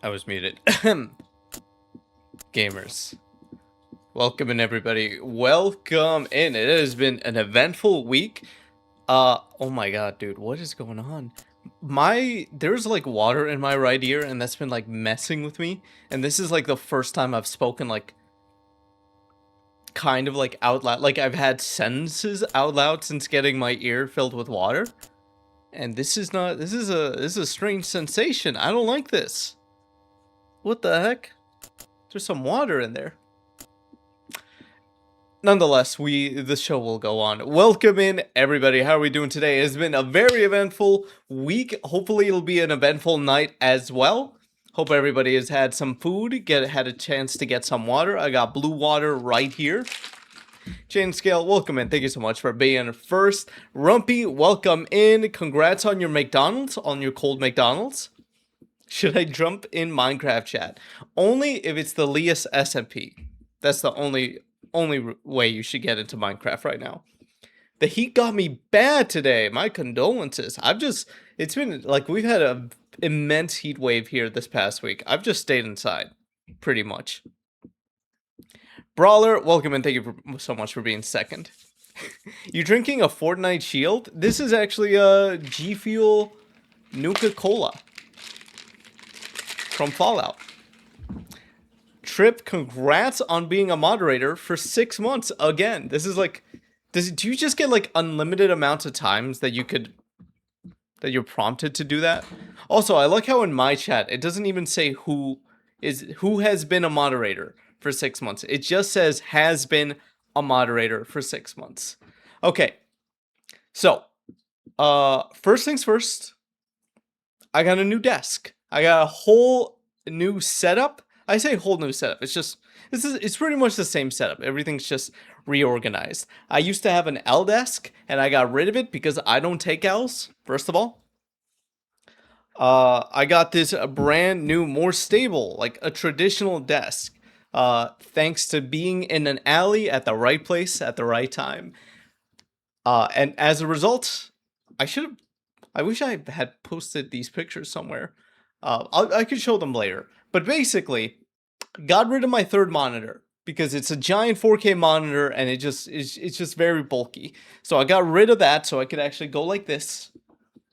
I was muted. Gamers. Welcome in, everybody. Welcome in. It has been an eventful week. Oh my god, dude, what is going on? There's like water in my right ear, and that's been like messing with me. And this is like the first time I've spoken like kind of like out loud. Like I've had sentences out loud since getting my ear filled with water. And this is a strange sensation. I don't like this. What the heck? There's some water in there. Nonetheless, the show will go on. Welcome in, everybody. How are we doing today? It has been a very eventful week. Hopefully, it'll be an eventful night as well. Hope everybody has had some food, had a chance to get some water. I got blue water right here. Chain Scale, welcome in. Thank you so much for being first. Rumpy, welcome in. Congrats on your McDonald's, on your cold McDonald's. Should I jump in Minecraft chat? Only if it's the Lias SMP. That's the only way you should get into Minecraft right now. The heat got me bad today. My condolences. It's been like we've had an immense heat wave here this past week. I've just stayed inside, pretty much. Brawler, welcome and thank you so much for being second. You drinking a Fortnite Shield? This is actually a G Fuel Nuka-Cola from Fallout. Trip, congrats on being a moderator for 6 months again. This is like, do you just get like unlimited amounts of times that you're prompted to do that? Also, I like how in my chat it doesn't even say who has been a moderator for 6 months. It just says has been a moderator for 6 months. Okay, so first things first, I got a new desk. I got a whole new setup. I say whole new setup. It's pretty much the same setup. Everything's just reorganized. I used to have an L desk and I got rid of it because I don't take L's, first of all. I got this brand new, more stable, like a traditional desk. Thanks to being in an alley at the right place at the right time. And as a result, I wish I had posted these pictures somewhere. I could show them later. But basically, got rid of my third monitor because it's a giant 4K monitor and it's just very bulky. So I got rid of that so I could actually go like this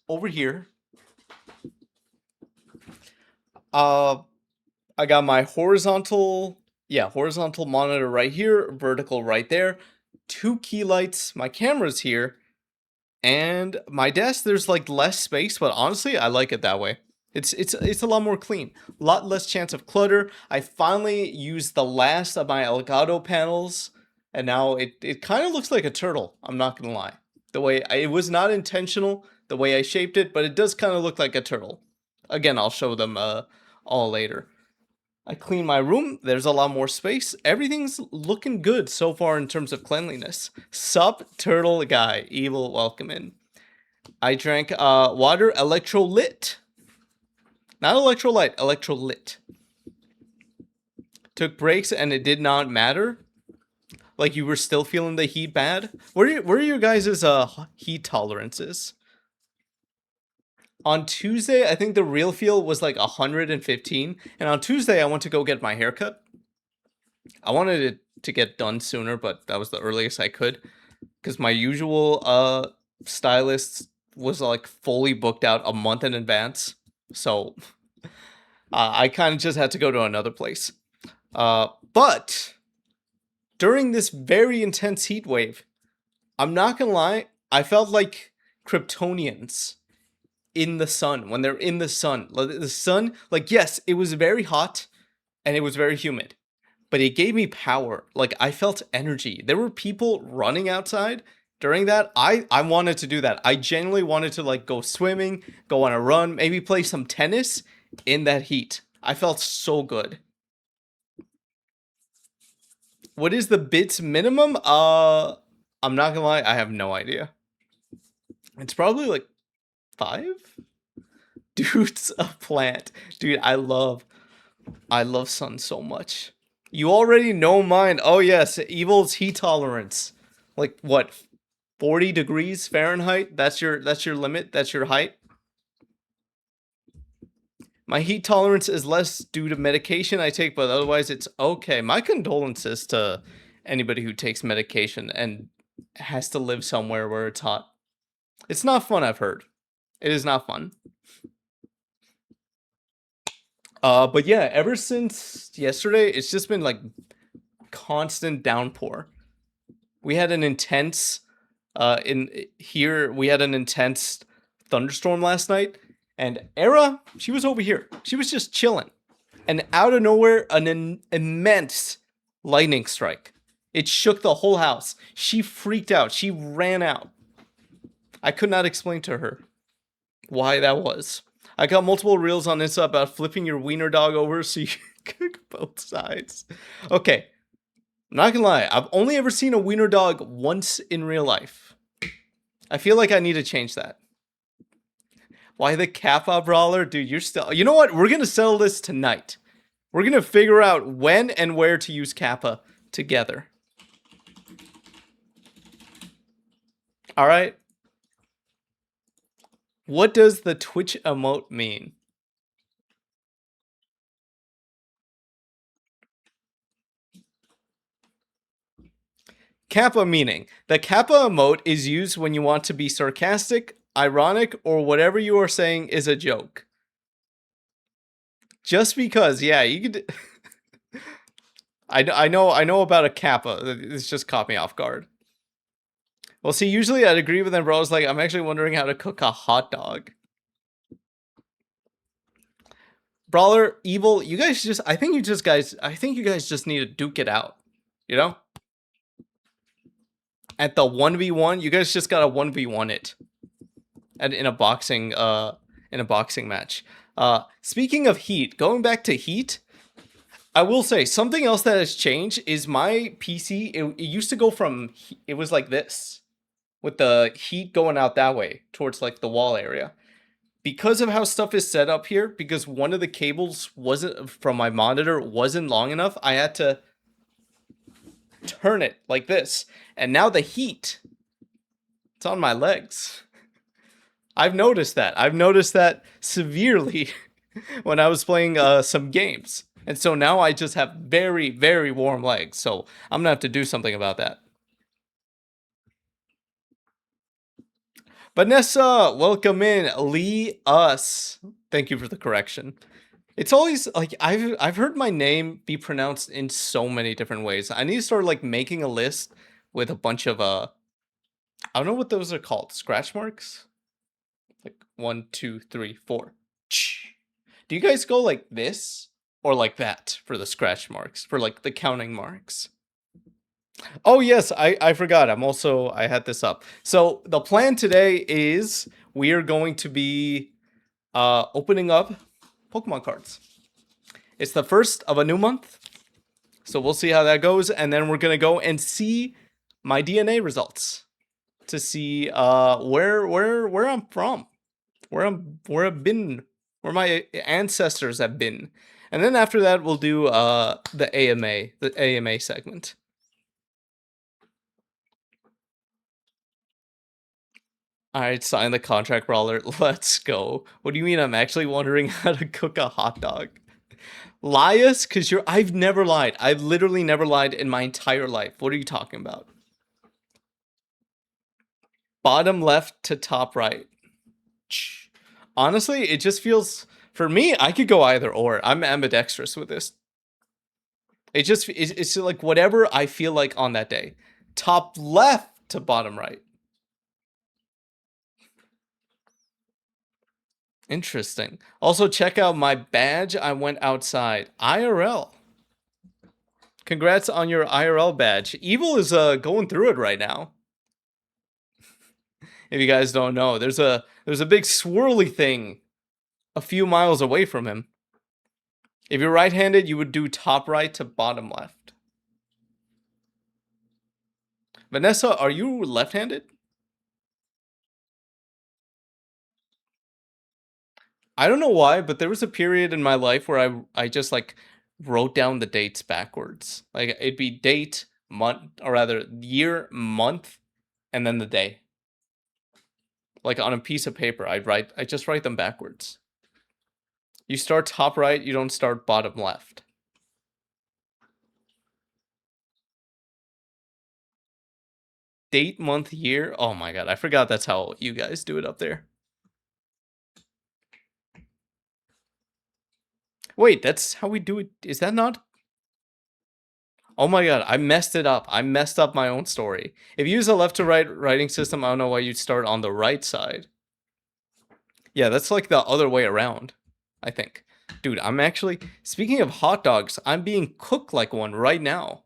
over here. I got my horizontal monitor right here, vertical right there, 2 key lights, my camera's here, and my desk, there's like less space, but honestly, I like it that way. It's a lot more clean, a lot less chance of clutter. I finally used the last of my Elgato panels, and now it kind of looks like a turtle. I'm not gonna lie. It was not intentional, the way I shaped it, but it does kind of look like a turtle. Again, I'll show them all later. I clean my room. There's a lot more space. Everything's looking good so far in terms of cleanliness. Sup, turtle guy. Evil, welcome in. I drank water, electrolyte. Not electrolyte, electrolyte. Took breaks and it did not matter. Like you were still feeling the heat bad. Where are your guys' heat tolerances? On Tuesday, I think the real feel was like 115. And on Tuesday, I went to go get my haircut. I wanted it to get done sooner, but that was the earliest I could. Because my usual stylist was like fully booked out a month in advance. So I kind of just had to go to another place. But during this very intense heat wave, I'm not gonna lie, I felt like Kryptonians in the sun. When they're in the sun, like yes, it was very hot and it was very humid, but it gave me power. Like I felt energy. There were people running outside during that. I wanted to do that. I genuinely wanted to like go swimming, go on a run, maybe play some tennis in that heat. I felt so good. What is the bits minimum? I'm not gonna lie, I have no idea. It's probably like 5? Dude's a plant. Dude, I love sun so much. You already know mine. Oh yes, Evil's heat tolerance. Like what? 40 degrees Fahrenheit? That's your limit? That's your height? My heat tolerance is less due to medication I take, but otherwise it's okay. My condolences to anybody who takes medication and has to live somewhere where it's hot. It's not fun, I've heard. It is not fun. But yeah, ever since yesterday, it's just been like constant downpour. We had an intense in here we had an intense thunderstorm last night, and Era, she was over here. She was just chilling. And out of nowhere, an immense lightning strike. It shook the whole house. She freaked out. She ran out. I could not explain to her why that was. I got multiple reels on Insta about flipping your wiener dog over so you can cook both sides. Okay, I'm not gonna lie. I've only ever seen a wiener dog once in real life. I feel like I need to change that. Why the Kappa brawler? Dude, you're still... You know what? We're gonna settle this tonight. We're gonna figure out when and where to use Kappa together. Alright? What does the Twitch emote mean? Kappa meaning. The Kappa emote is used when you want to be sarcastic, ironic, or whatever you are saying is a joke. Just because, yeah, you could... I know about a Kappa. It's just caught me off guard. Well, see, usually I'd agree with them, bro. I was like, I'm actually wondering how to cook a hot dog. Brawler, Evil, you guys just... I think you guys just need to duke it out. You know? At the 1v1, you guys just gotta 1v1 it. In a boxing match. Speaking of heat, going back to heat, I will say something else that has changed is my PC. It used to go from... It was like this, with the heat going out that way towards like the wall area. Because of how stuff is set up here, because one of the cables wasn't from my monitor wasn't long enough, I had to turn it like this. And now the heat, it's on my legs. I've noticed that. I've noticed that severely when I was playing some games. And so now I just have very, very warm legs. So I'm going to have to do something about that. Vanessa, welcome in. Lee Us. Thank you for the correction. It's always like I've heard my name be pronounced in so many different ways. I need to start like making a list with a bunch of I don't know what those are called. Scratch marks? Like 1, 2, 3, 4. Do you guys go like this or like that for the scratch marks, for like the counting marks? Oh yes, I forgot. I had this up. So the plan today is we are going to be opening up Pokemon cards. It's the first of a new month, so we'll see how that goes, and then we're gonna go and see my DNA results to see where I'm from, where I've been, where my ancestors have been, and then after that we'll do the AMA segment. Alright, sign the contract, brawler. Let's go. What do you mean I'm actually wondering how to cook a hot dog? Lie us? Because I've never lied. I've literally never lied in my entire life. What are you talking about? Bottom left to top right. Honestly, it just feels... For me, I could go either or. I'm ambidextrous with this. It's like whatever I feel like on that day. Top left to bottom right. Interesting. Also, check out my badge. I went outside. IRL. Congrats on your IRL badge. Evil is going through it right now. If you guys don't know, there's a big swirly thing a few miles away from him. If you're right-handed, you would do top right to bottom left. Vanessa, are you left-handed? I don't know why, but there was a period in my life where I just like wrote down the dates backwards. Like it'd be date, month, or rather year, month, and then the day. Like on a piece of paper, I just write them backwards. You start top right, you don't start bottom left. Date, month, year. Oh my god, I forgot that's how you guys do it up there. Wait, that's how we do it. Is that not? Oh my god, I messed it up. I messed up my own story. If you use a left to right writing system, I don't know why you'd start on the right side. Yeah, that's like the other way around, I think. Dude, I'm actually, speaking of hot dogs, I'm being cooked like one right now.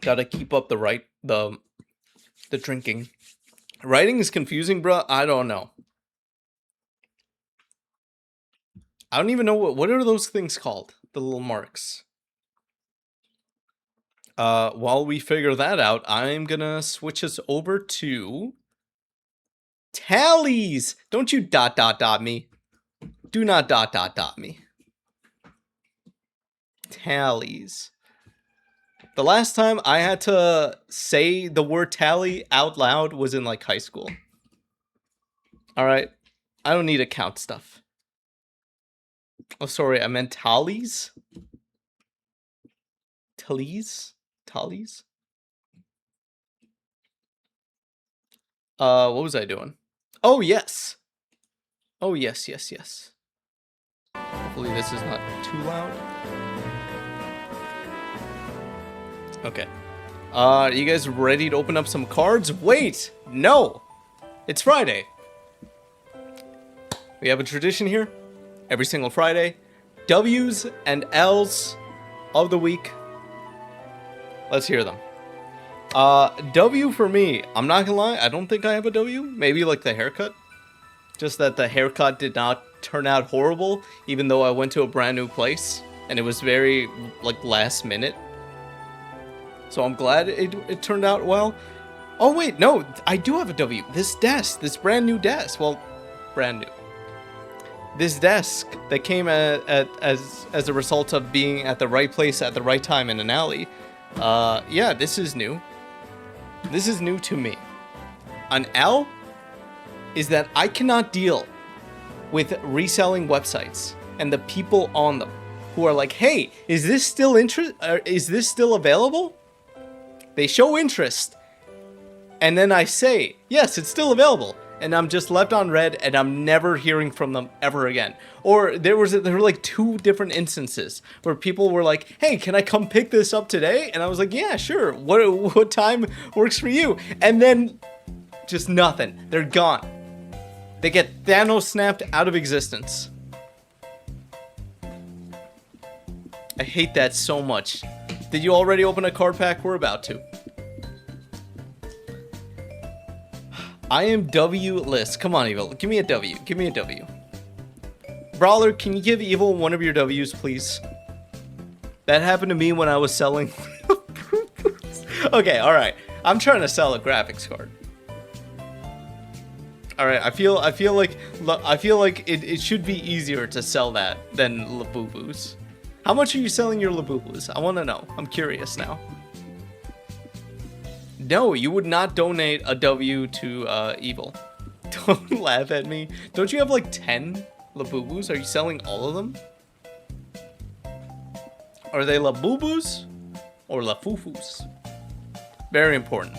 Gotta keep up the drinking. Writing is confusing, bro. I don't know. I don't even know what are those things called? The little marks. While we figure that out, I'm gonna switch us over to tallies. Don't you dot me. Do not dot me. Tallies. The last time I had to say the word tally out loud was in like high school. Alright. I don't need to count stuff. Oh, sorry, I meant tallies? Tallies? Tallies? What was I doing? Oh, yes. Oh, yes. Hopefully this is not too loud. Okay. Are you guys ready to open up some cards? Wait! No! It's Friday. We have a tradition here. Every single Friday. W's and L's of the week. Let's hear them. W for me. I'm not gonna lie, I don't think I have a W. Maybe like the haircut. Just that the haircut did not turn out horrible, even though I went to a brand new place. And it was very, like, last minute. So I'm glad it turned out well. Oh wait, no, I do have a W. This desk, this brand new desk. Well, brand new. This desk that came as a result of being at the right place at the right time in an alley. Yeah, this is new. This is new to me. An L is that I cannot deal with reselling websites and the people on them who are like, "Hey, is this still is this still available?" They show interest, and then I say, "Yes, it's still available." And I'm just left on red, and I'm never hearing from them ever again. Or there were like 2 different instances where people were like, "Hey, can I come pick this up today?" And I was like, "Yeah, sure. What time works for you?" And then just nothing. They're gone. They get Thanos snapped out of existence. I hate that so much. Did you already open a card pack? We're about to. I am W list. Come on, Evil. Give me a W. Give me a W. Brawler, can you give Evil one of your W's, please? That happened to me when I was selling. Okay, alright. I'm trying to sell a graphics card. Alright, I feel like it should be easier to sell that than Labubus. How much are you selling your Labubus? I want to know. I'm curious now. No, you would not donate a W to Evil. Don't laugh at me. Don't you have like 10 Labubus? Are you selling all of them? Are they Labubus or Lafufus? Very important.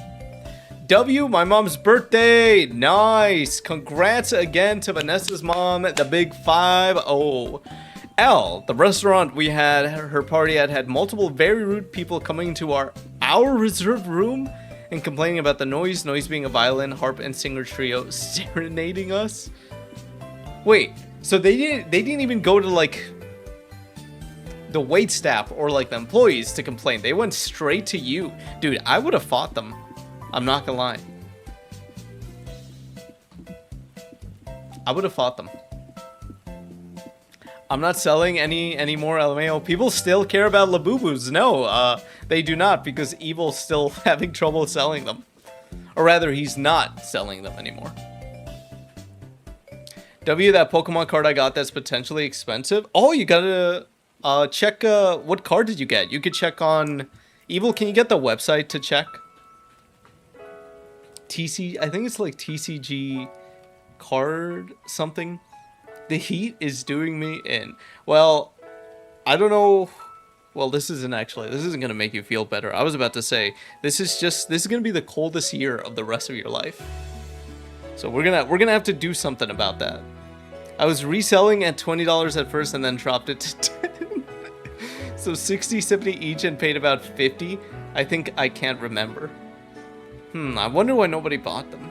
W, my mom's birthday. Nice. Congrats again to Vanessa's mom, the big 5-0. L, the restaurant we had her party at had multiple very rude people coming to our reserved room and complaining about the noise being a violin, harp, and singer trio serenading us. Wait, so they didn't even go to like the wait staff or like the employees to complain. They went straight to you. Dude, I would have fought them. I'm not gonna lie. I would have fought them. I'm not selling any more LMAO. People still care about Labubus. No, they do not, because Evil's still having trouble selling them. Or rather, he's not selling them anymore. W, that Pokemon card I got that's potentially expensive. Oh, you gotta check, what card did you get? You could check on... Evil, can you get the website to check? I think it's like TCG card something. The heat is doing me in. Well, I don't know. Well, this isn't going to make you feel better. I was about to say, this is going to be the coldest year of the rest of your life. So we're going to have to do something about that. I was reselling at $20 at first and then dropped it to 10. So 60, 70 each and paid about 50. I think I can't remember. I wonder why nobody bought them.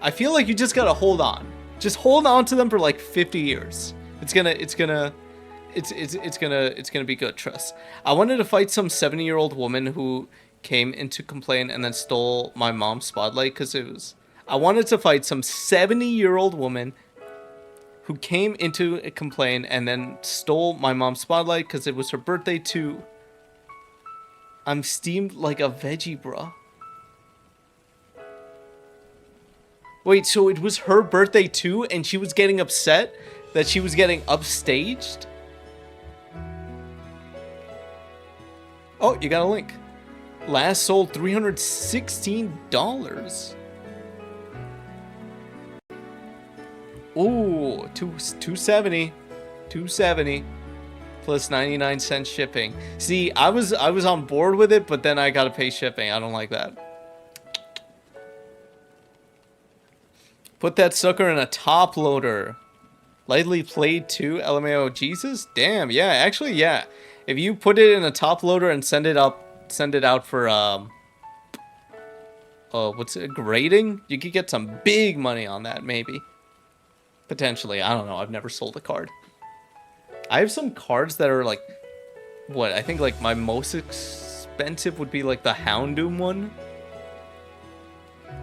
I feel like you just got to hold on. Just hold on to them for like 50 years. It's gonna be good, trust. I wanted to fight some 70-year-old woman who came in to complain and then stole my mom's spotlight because I wanted to fight some 70-year-old woman who came into a complaint and then stole my mom's spotlight because it was her birthday too. I'm steamed like a veggie, bruh. Wait, so it was her birthday too and she was getting upset that she was getting upstaged? Oh, you got a link. Last sold $316. Ooh, 270. 270 plus 99 cents shipping. See, I was on board with it, but then I gotta pay shipping. I don't like that. Put that sucker in a top loader. Lightly played too, LMAO. Jesus? Damn, yeah, actually, yeah. If you put it in a top loader and send it out for what's it, grading, you could get some big money on that, maybe. Potentially, I don't know. I've never sold a card. I have some cards that are like, what? I think like my most expensive would be like the Houndoom one.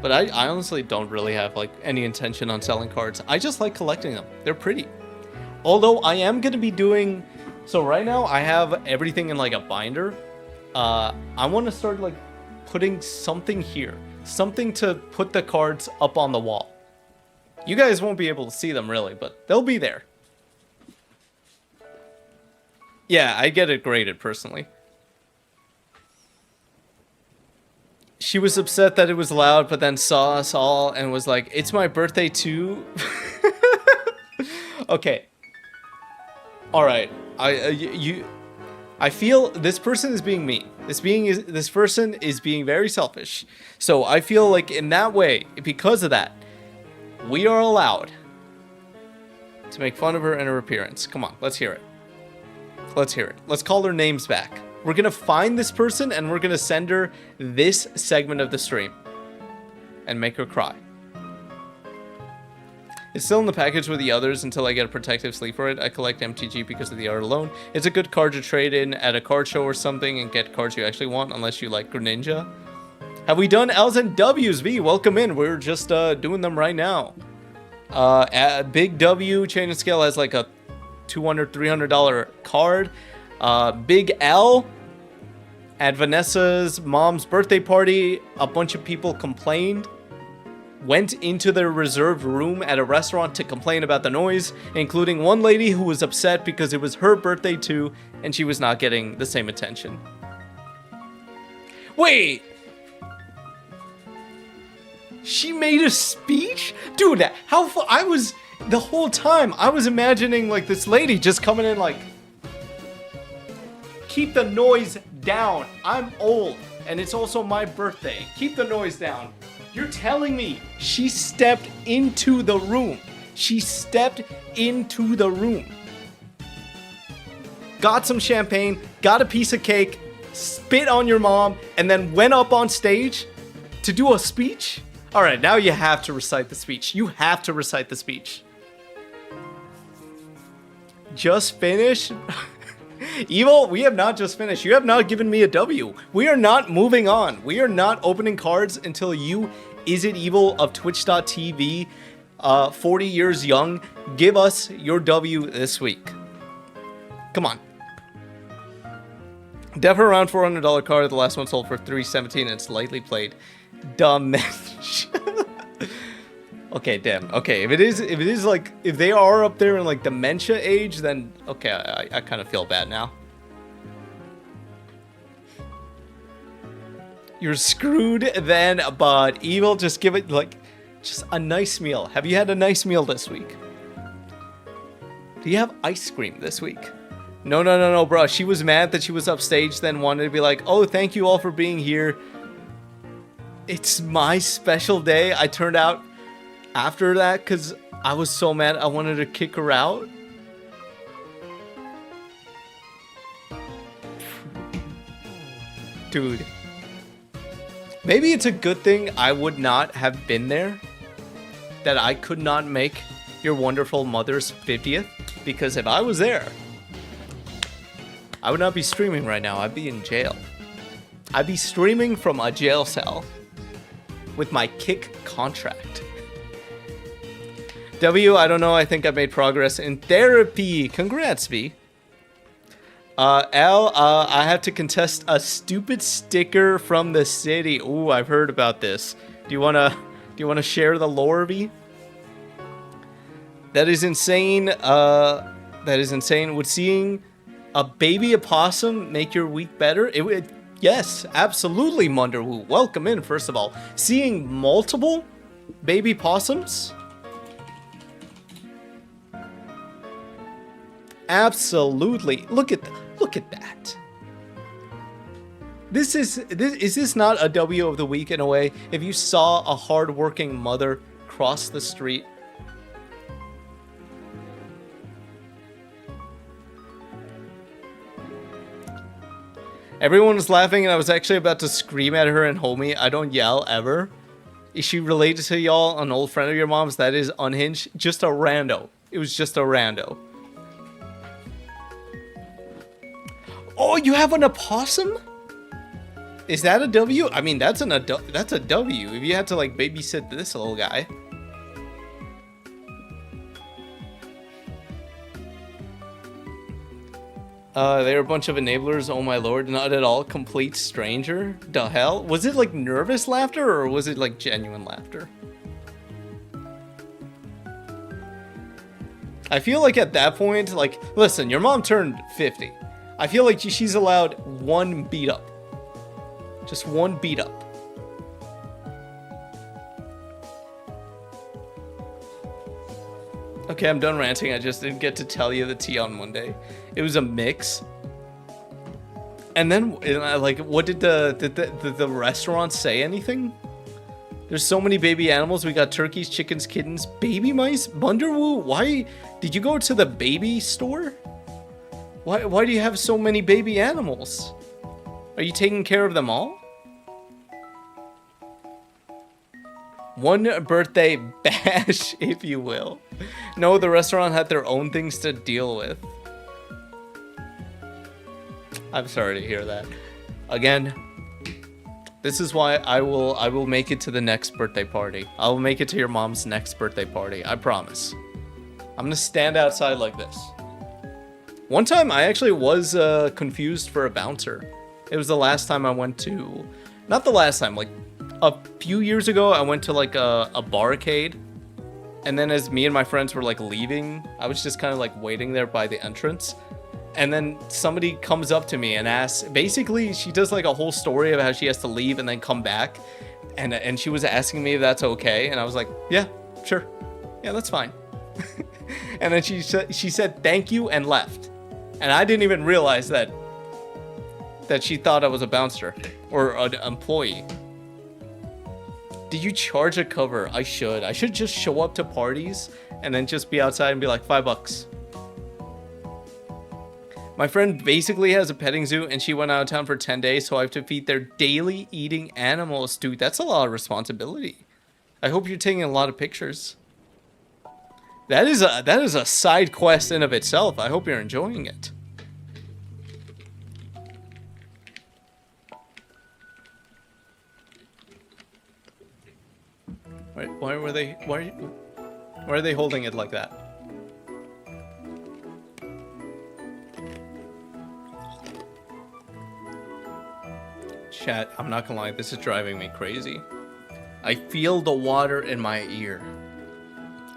But I honestly don't really have like any intention on selling cards. I just like collecting them. They're pretty. Although I am gonna be doing, so right now I have everything in like a binder. I want to start like putting something here, something to put the cards up on the wall. You guys won't be able to see them really, but they'll be there. Yeah, I get it graded personally. She was upset that it was loud, but then saw us all and was like, "It's my birthday too." Okay. All right. I feel this person is being mean. This person is being very selfish. So I feel like in that way, because of that, we are allowed to make fun of her and her appearance. Come on, let's hear it. Let's hear it. Let's call their names back. We're going to find this person and we're going to send her this segment of the stream and make her cry. It's still in the package with the others until I get a protective sleeve for it. I collect MTG because of the art alone. It's a good card to trade in at a card show or something and get cards you actually want, unless you like Greninja. Have we done L's and W's? V, welcome in. We're just doing them right now. Big W Chain and Scale has like a $200, $300 card. Big L, at Vanessa's mom's birthday party, a bunch of people complained, went into their reserved room at a restaurant to complain about the noise, including one lady who was upset because it was her birthday too, and she was not getting the same attention. Wait! She made a speech? Dude, how far? The whole time, I was imagining like this lady just coming in like, keep the noise down. I'm old, and it's also my birthday. Keep the noise down. You're telling me she stepped into the room. She stepped into the room. Got some champagne, got a piece of cake, spit on your mom, and then went up on stage to do a speech? All right, now you have to recite the speech. You have to recite the speech. Just finished? Evil, we have not just finished. You have not given me a W. We are not moving on. We are not opening cards until you, Is It Evil of Twitch.tv, 40 years young, give us your W this week. Come on. Definitely around $400 card. The last one sold for $317 and it's lightly played. Dumb. Okay, damn. Okay, if it is like, if they are up there in like dementia age, then okay, I kind of feel bad now. You're screwed then, but evil, just give it, like, just a nice meal. Have you had a nice meal this week? Do you have ice cream this week? No, bro. She was mad that she was upstage, then wanted to be like, oh, thank you all for being here. It's my special day. I turned out after that because I was so mad I wanted to kick her out. Dude. Maybe it's a good thing I would not have been there. That I could not make your wonderful mother's 50th. Because if I was there, I would not be streaming right now. I'd be in jail. I'd be streaming from a jail cell. With my kick contract. W, I don't know. I think I made progress in therapy. Congrats, V. L, I have to contest a stupid sticker from the city. Ooh, I've heard about this. Do you wanna share the lore, V? That is insane. That is insane. Would seeing a baby opossum make your week better? It would. Yes, absolutely, Munderwoo. Welcome in, first of all. Seeing multiple baby possums? Absolutely. Look at that. Is this not a W of the week in a way? If you saw a hardworking mother cross the street. Everyone was laughing and I was actually about to scream at her and homie, I don't yell ever. Is she related to y'all, an old friend of your mom's that is unhinged? Just a rando. It was just a rando. Oh, you have an opossum? Is that a W? I mean, that's a W. If you had to like babysit this little guy. They're a bunch of enablers, oh my lord, not at all complete stranger. The hell? Was it like nervous laughter or was it like genuine laughter? I feel like at that point, like, listen, your mom turned 50. I feel like she's allowed one beat up. Just one beat up. Okay, I'm done ranting. I just didn't get to tell you the tea on Monday. It was a mix. And then, like, what did the restaurant say anything? There's so many baby animals. We got turkeys, chickens, kittens, baby mice. Bunderwoo, why did you go to the baby store? Why do you have so many baby animals? Are you taking care of them all? One birthday bash, if you will. No, the restaurant had their own things to deal with. I'm sorry to hear that. Again, this is why I will make it to the next birthday party. I will make it to your mom's next birthday party. I promise. I'm gonna stand outside like this. One time I actually was confused for a bouncer. It was the last time I went to, not the last time, like a few years ago, I went to like a barcade. And then as me and my friends were like leaving, I was just kind of like waiting there by the entrance. And then somebody comes up to me and asks, basically she does like a whole story of how she has to leave and then come back. And she was asking me if that's okay. And I was like, yeah, sure. Yeah, that's fine. And then she said thank you and left. And I didn't even realize that she thought I was a bouncer or an employee. Did you charge a cover? I should. I should just show up to parties and then just be outside and be like, $5. My friend basically has a petting zoo and she went out of town for 10 days, so I have to feed their daily eating animals. Dude, that's a lot of responsibility. I hope you're taking a lot of pictures. That is a side quest in of itself. I hope you're enjoying it. Why are they holding it like that? Chat, I'm not gonna lie, this is driving me crazy. I feel the water in my ear.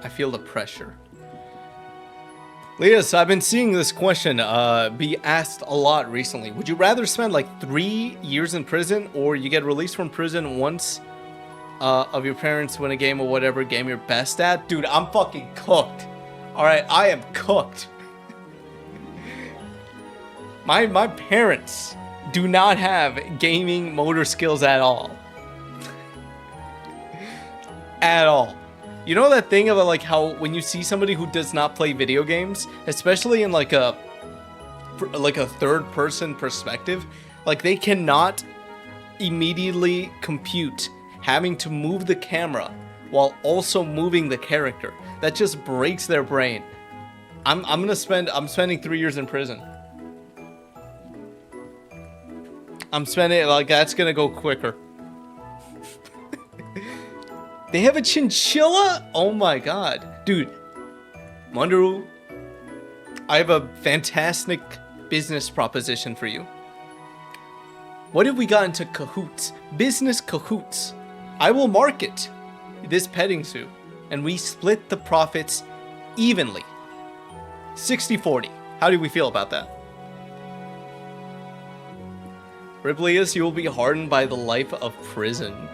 I feel the pressure. Leah, so I've been seeing this question be asked a lot recently. Would you rather spend like 3 years in prison, or you get released from prison once of your parents win a game or whatever game you're best at? Dude, I'm fucking cooked. Alright, I am cooked. My parents do not have gaming motor skills at all. At all. You know that thing about like how when you see somebody who does not play video games, especially in like a third person perspective, like they cannot immediately compute having to move the camera while also moving the character. That just breaks their brain. I'm spending 3 years in prison. I'm spending, like, that's gonna go quicker. They have a chinchilla? Oh my god. Dude, Mandaru, I have a fantastic business proposition for you. What if we got into cahoots? Business cahoots. I will market this petting zoo, and we split the profits evenly. 60-40. How do we feel about that? Ripleyus, you will be hardened by the life of prison.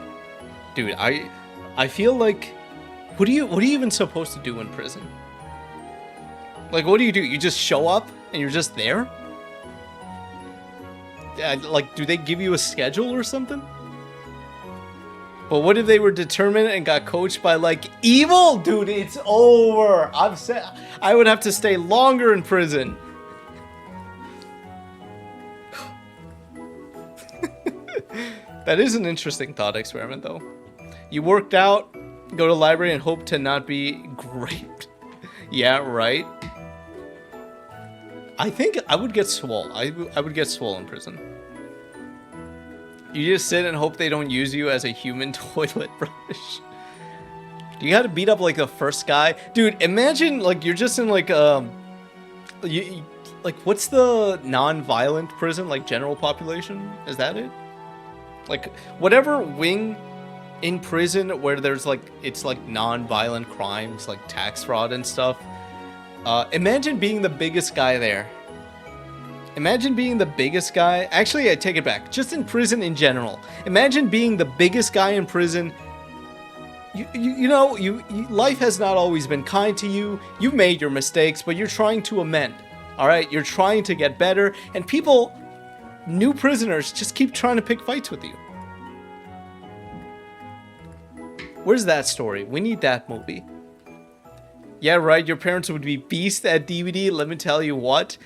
Dude, I feel like, what are you even supposed to do in prison? Like, what do? You just show up and you're just there? Like, do they give you a schedule or something? But what if they were determined and got coached by, like, evil? Dude, it's over. I would have to stay longer in prison. That is an interesting thought experiment, though. You worked out, go to the library, and hope to not be raped. Yeah, right? I think I would get swole. I would get swole in prison. You just sit and hope they don't use you as a human toilet brush. You gotta beat up, like, the first guy. Dude, imagine, like, you're just in, like, like, what's the non-violent prison? Like, general population? Is that it? Like, whatever wing in prison where there's, like, it's, like, non-violent crimes, like tax fraud and stuff. Imagine being the biggest guy there. Imagine being the biggest guy. Actually, I take it back. Just in prison in general. Imagine being the biggest guy in prison. You know, life has not always been kind to you. You've made your mistakes, but you're trying to amend. All right? You're trying to get better. And people, new prisoners, just keep trying to pick fights with you. Where's that story? We need that movie. Yeah, right. Your parents would be beast at DVD. Let me tell you what.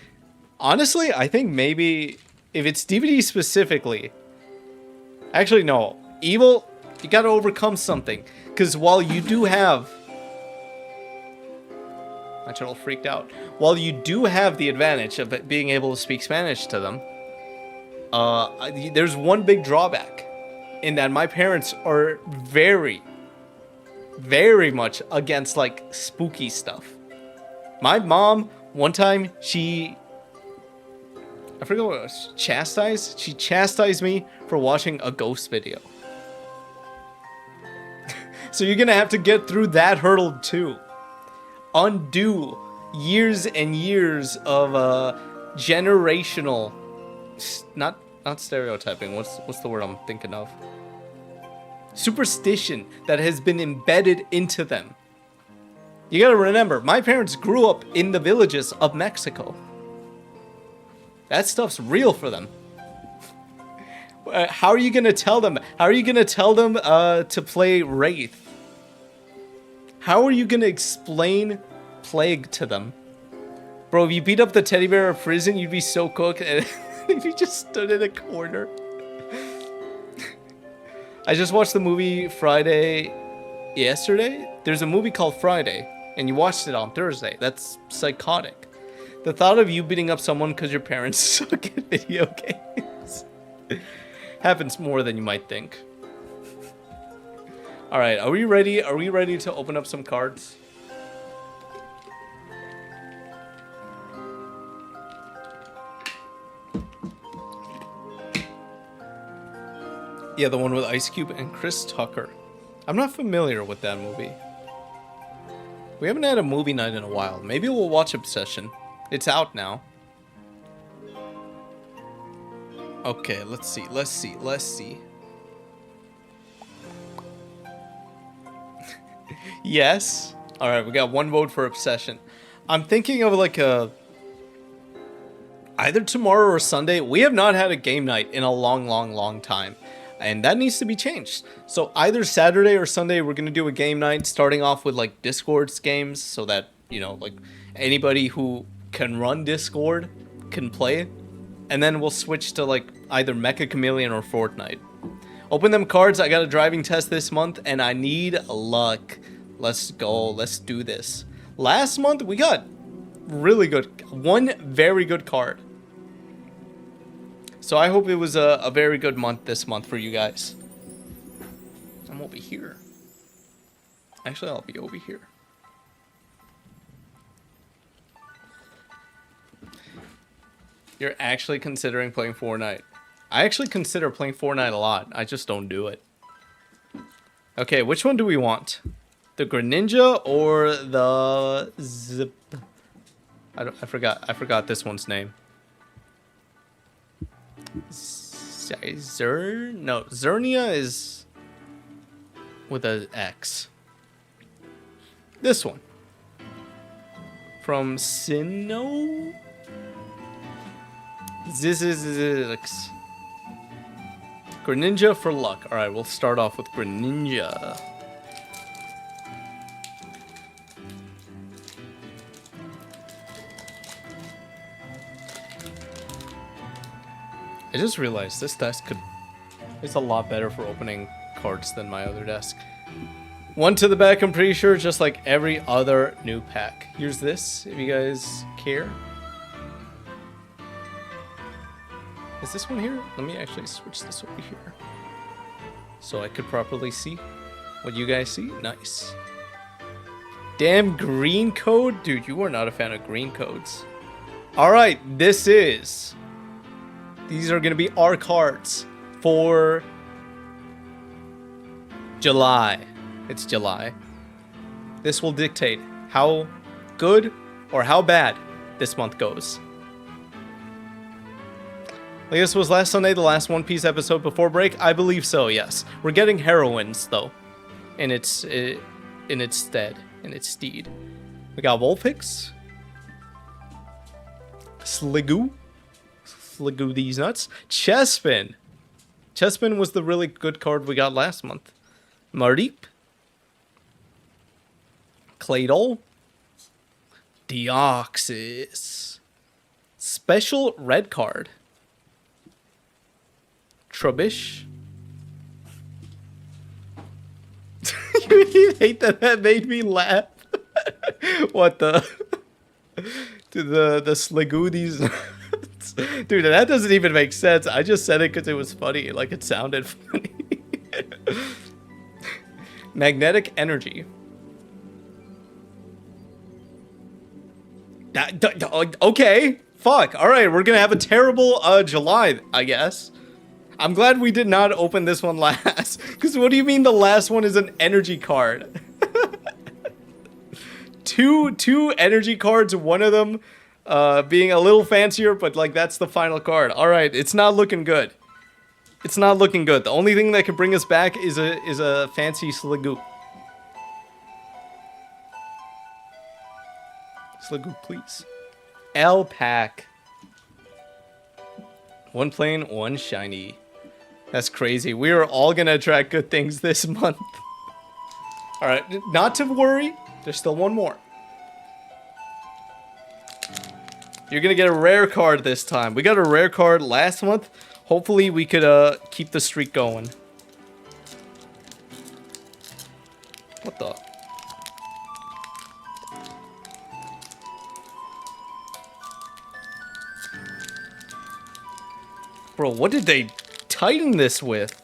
Honestly, I think maybe if it's DVD specifically. Actually, no. Evil, you gotta overcome something. Because while you do have... My channel freaked out. While you do have the advantage of being able to speak Spanish to them, there's one big drawback. In that my parents are very, very much against, like, spooky stuff. My mom, one time, I forget what it was. Chastised? She chastised me for watching a ghost video. So you're gonna have to get through that hurdle too. Undo years and years of generational, not stereotyping. What's the word I'm thinking of? Superstition that has been embedded into them. You gotta remember, my parents grew up in the villages of Mexico. That stuff's real for them. How are you gonna tell them? How are you gonna tell them to play Wraith? How are you gonna explain Plague to them? Bro, if you beat up the teddy bear of prison, you'd be so cooked if you just stood in a corner. I just watched the movie Friday yesterday. There's a movie called Friday, and you watched it on Thursday. That's psychotic. The thought of you beating up someone because your parents suck at video games happens more than you might think. All right, are we ready? Are we ready to open up some cards? Yeah, the one with Ice Cube and Chris Tucker. I'm not familiar with that movie. We haven't had a movie night in a while. Maybe we'll watch Obsession. It's out now. Okay, let's see. Yes. Alright, we got one vote for Obsession. I'm thinking of like a... either tomorrow or Sunday. We have not had a game night in a long time. And that needs to be changed. So either Saturday or Sunday, we're going to do a game night, starting off with like Discord's games, so that, you know, like anybody who can run Discord can play. And then we'll switch to like either Mecha Chameleon or Fortnite. Open them cards. I got a driving test this month and I need luck. Let's go. Let's do this. Last month we got really good, one very good card. So I hope it was a very good month this month for you guys. I'm over here. Actually, I'll be over here. You're actually considering playing Fortnite. I actually consider playing Fortnite a lot. I just don't do it. Okay, which one do we want? The Greninja or the Zip? I forgot this one's name. Zernia is with an X. This one. From Sinnoh? Zizizix. Greninja for luck. Alright, we'll start off with Greninja. I just realized this desk is a lot better for opening cards than my other desk. One to the back, I'm pretty sure, just like every other new pack. Here's this, if you guys care. Is this one here? Let me actually switch this over here, so I could properly see what you guys see. Nice. Damn green code? Dude, you are not a fan of green codes. Alright, these are going to be our cards for July. It's July. This will dictate how good or how bad this month goes. I guess was last Sunday the last One Piece episode before break? I believe so, yes. We're getting heroines, though, in its stead. We got Vulpix. Sliggoo these nuts. Chespin. Chespin was the really good card we got last month. Mardeep. Claydol. Deoxys. Special red card. Trubbish. You hate that made me laugh. What the? Dude, the Sliggoo these nuts. Dude, that doesn't even make sense. I just said it because it was funny. Like, it sounded funny. Magnetic energy. Okay. Fuck. Alright, we're gonna have a terrible July, I guess. I'm glad we did not open this one last. Because what do you mean the last one is an energy card? two energy cards, one of them being a little fancier, but like that's the final card. All right, it's not looking good. It's not looking good. The only thing that could bring us back is a fancy Sliggoo. Sliggoo, please. L-Pack. One plain, one shiny. That's crazy. We are all gonna attract good things this month. All right, not to worry. There's still one more. You're gonna get a rare card this time. We got a rare card last month. Hopefully we could keep the streak going. What the? Bro, what did they tighten this with?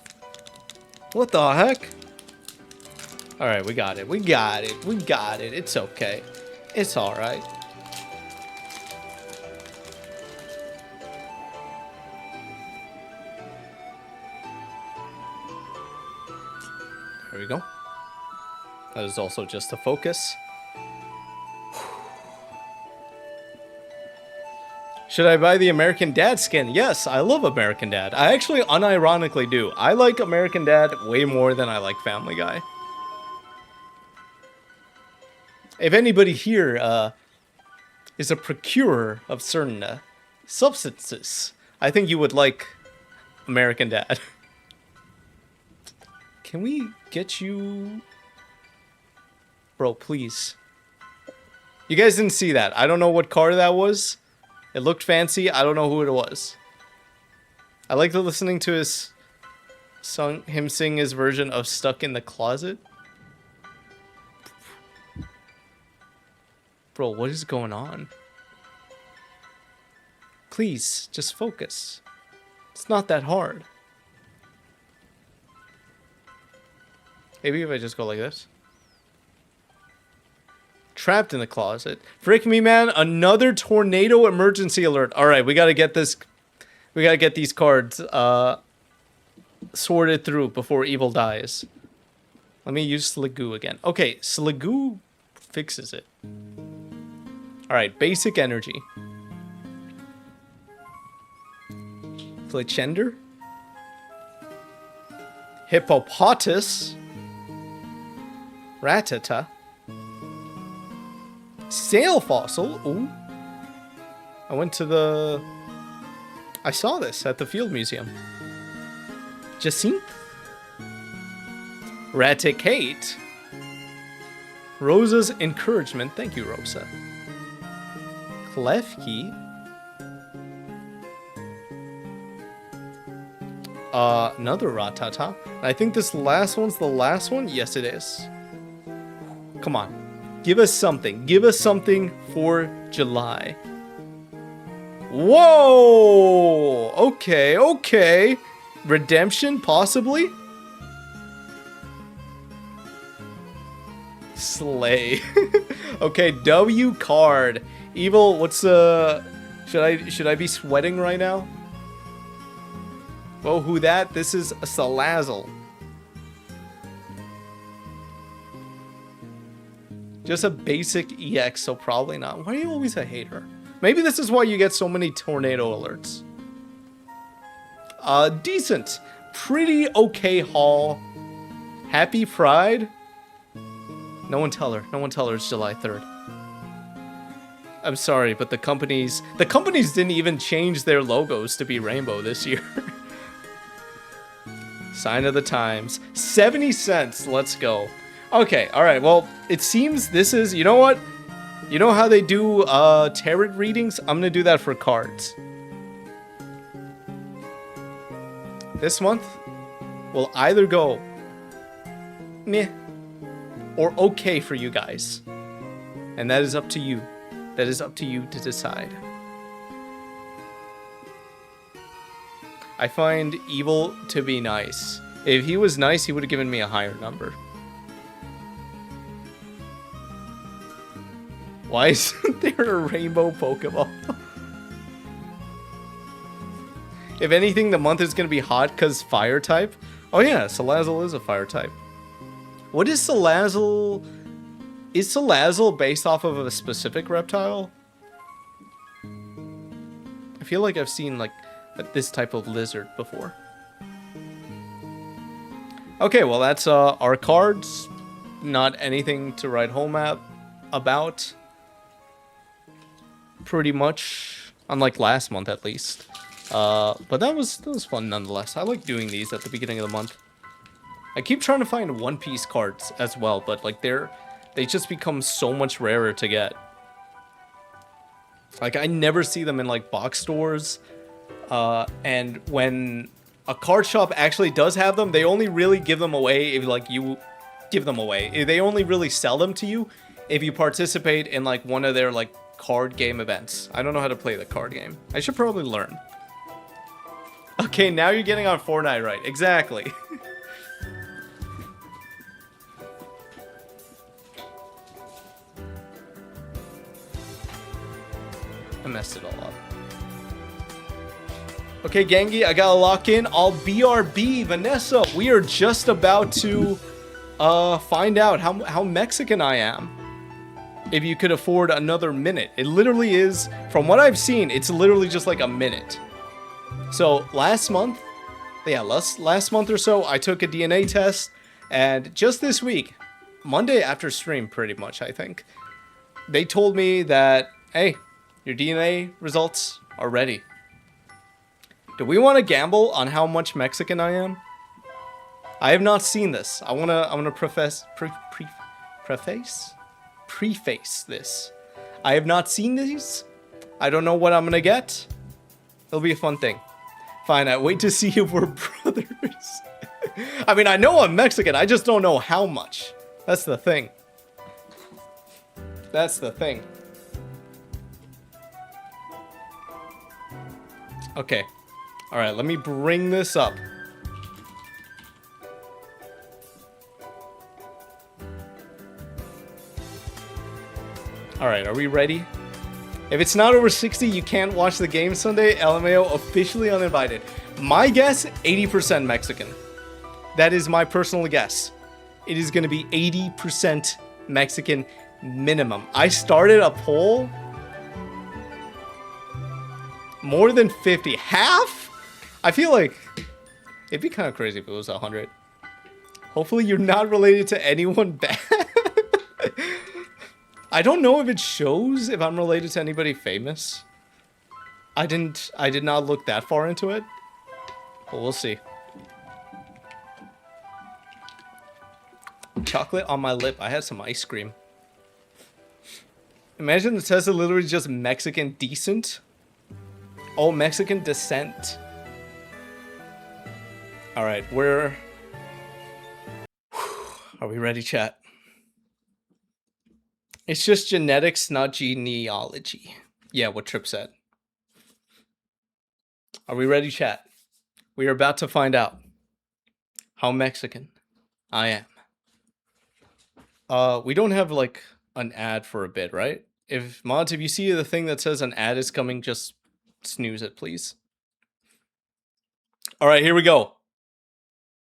What the heck? Alright, we got it. We got it. We got it. It's okay. It's alright. There we go. That is also just a focus. Should I buy the American Dad skin? Yes, I love American Dad. I actually unironically do. I like American Dad way more than I like Family Guy. If anybody here is a procurer of certain substances, I think you would like American Dad. Can we get you... Bro, please. You guys didn't see that. I don't know what car that was. It looked fancy. I don't know who it was. I liked listening to his song, him sing his version of Stuck in the Closet. Bro, what is going on? Please, just focus. It's not that hard. Maybe if I just go like this. Trapped in the closet. Frick me, man. Another tornado emergency alert. All right, we got to get this. We got to get these cards sorted through before evil dies. Let me use Sligoo again. Okay, Sligoo fixes it. All right, basic energy. Fletchender. Hippopotas. Ratata. Sail fossil. Ooh. I went to the... I saw this at the Field Museum. Jacinth. Raticate. Rosa's encouragement. Thank you, Rosa. Klefki. Another Ratata. I think this last one's the last one. Yes, it is. Come on. Give us something. Give us something for July. Whoa! Okay, okay. Redemption, possibly? Slay. Okay, W card. Evil, what's should I be sweating right now? Oh, who that? This is a Salazzle. Just a basic EX, so probably not. Why are you always a hater? Maybe this is why you get so many tornado alerts. Decent. Pretty okay haul. Happy Pride. No one tell her. No one tell her it's July 3rd. I'm sorry, but the companies didn't even change their logos to be rainbow this year. Sign of the times. 70 cents. Let's go. Okay, alright, well, it seems this is, you know what? You know how they do tarot readings? I'm gonna do that for cards. This month will either go meh or okay for you guys. And that is up to you. That is up to you to decide. I find evil to be nice. If he was nice, he would have given me a higher number. Why isn't there a rainbow Pokeball? If anything, the month is going to be hot because fire type. Oh yeah, Salazzle is a fire type. What is Salazzle? Is Salazzle based off of a specific reptile? I feel like I've seen like this type of lizard before. Okay, well that's our cards. Not anything to write home about. Pretty much, unlike last month at least. But that was fun nonetheless. I like doing these at the beginning of the month. I keep trying to find One Piece cards as well, but like they just become so much rarer to get. Like I never see them in like box stores. And when a card shop actually does have them, they only really give them away if like you give them away. They only really sell them to you if you participate in like one of their like card game events. I don't know how to play the card game. I should probably learn. Okay, now you're getting on Fortnite right. Exactly. I messed it all up. Okay, Gengi, I gotta lock in. I'll BRB. Vanessa, we are just about to find out how Mexican I am. if you could afford another minute. It literally is, from what I've seen, it's literally just like a minute. So last month or so, I took a DNA test, and just this week, Monday after stream pretty much, I think, they told me that, hey, your DNA results are ready. Do we want to gamble on how much Mexican I am? I have not seen this. I wanna preface this. I have not seen these. I don't know what I'm gonna get. It'll be a fun thing. Fine, I wait to see if we're brothers. I mean, I know I'm Mexican. I just don't know how much. That's the thing. That's the thing. Okay. All right, let me bring this up. All right, are we ready? If it's not over 60, you can't watch the game Sunday. LMAO officially uninvited. My guess, 80% Mexican. That is my personal guess. It is going to be 80% Mexican minimum. I started a poll. More than 50. Half? I feel like it'd be kind of crazy if it was 100. Hopefully you're not related to anyone bad. I don't know if it shows if I'm related to anybody famous. I did not look that far into it. But we'll see. Chocolate on my lip. I had some ice cream. Imagine the test is literally just Mexican decent. Oh, Mexican descent. Alright, are we ready, chat? It's just genetics, not genealogy. Yeah, what Trip said. Are we ready, chat? We are about to find out how Mexican I am. We don't have like an ad for a bit, right? If mods, if you see the thing that says an ad is coming, just snooze it, please. All right, here we go.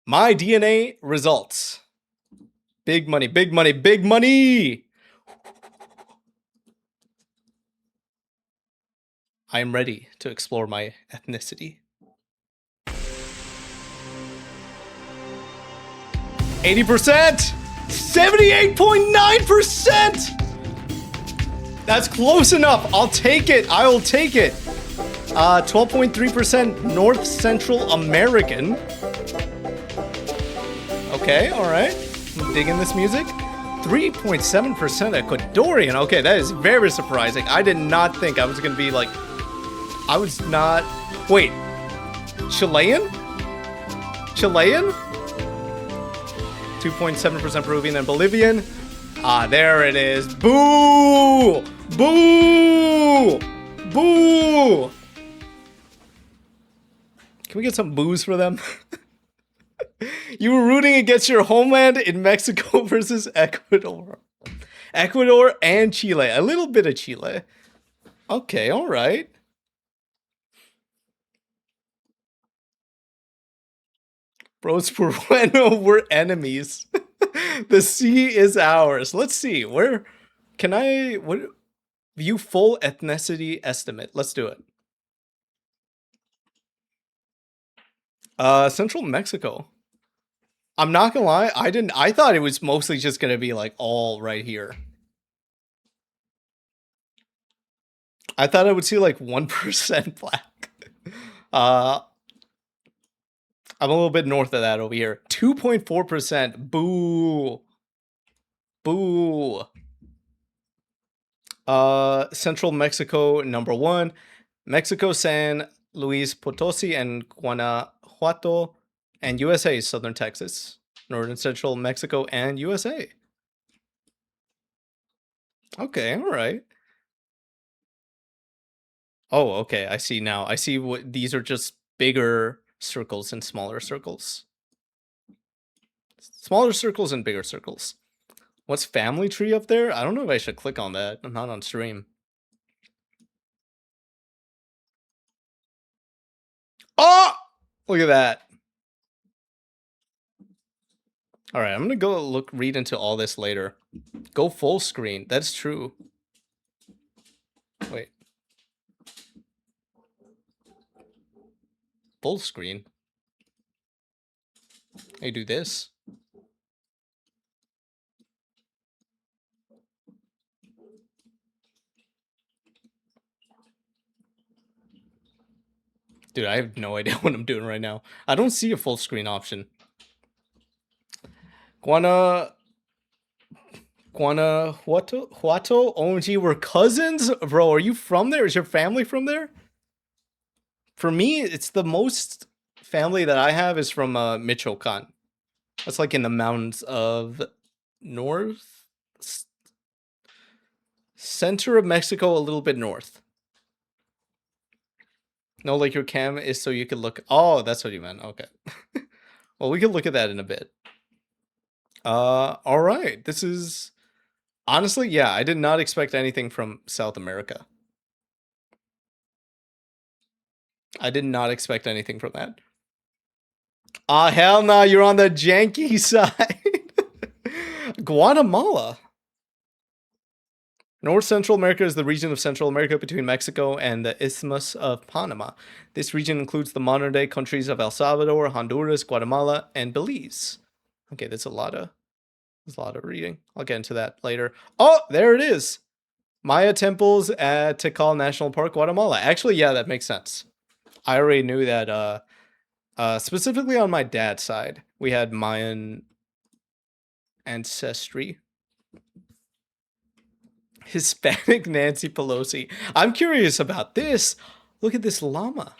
My DNA results. Big money, big money, big money. I am ready to explore my ethnicity. 80%! 78.9%! That's close enough. I'll take it. I will take it. 12.3% North Central American. Okay, all right. I'm digging this music. 3.7% Ecuadorian. Okay, that is very surprising. I did not think I was going to be like... I was not... Wait. Chilean? Chilean? 2.7% Peruvian and Bolivian. Ah, there it is. Boo! Boo! Boo! Can we get some boos for them? You were rooting against your homeland in Mexico versus Ecuador. Ecuador and Chile. A little bit of Chile. Okay, all right. Bros Peruano, we're enemies. The sea is ours. Let's see. Where can I view full ethnicity estimate? Let's do it. Central Mexico. I'm not gonna lie, I thought it was mostly just gonna be like all right here. I thought I would see like 1% black. I'm a little bit north of that over here. 2.4%. Boo. Boo. Central Mexico, number 1. Mexico, San Luis Potosi, and Guanajuato, and USA, Southern Texas. Northern Central Mexico and USA. Okay, all right. Oh, okay, I see now. I see what these are just bigger circles and smaller circles. Smaller circles and bigger circles. What's family tree up there? I don't know if I should click on that. I'm not on stream. Oh! Look at that. All right, I'm gonna go read into all this later. Go full screen. That's true. Wait. Full screen? I do this. Dude, I have no idea what I'm doing right now. I don't see a full screen option. Guanajuato? OMG, we're cousins? Bro, are you from there? Is your family from there? For me, it's the most family that I have is from Michoacan. That's like in the mountains of north? Center of Mexico, a little bit north. No, like your cam is so you can look. Oh, that's what you meant. Okay. Well, we can look at that in a bit. All right. This is honestly, yeah, I did not expect anything from South America. I did not expect anything from that. Ah, hell no, you're on the janky side. Guatemala. North Central America is the region of Central America between Mexico and the Isthmus of Panama. This region includes the modern-day countries of El Salvador, Honduras, Guatemala, and Belize. Okay, there's a lot of reading. I'll get into that later. Oh, there it is. Maya temples at Tikal National Park, Guatemala. Actually, yeah, that makes sense. I already knew that. Specifically on my dad's side, we had Mayan ancestry. Hispanic Nancy Pelosi. I'm curious about this. Look at this llama.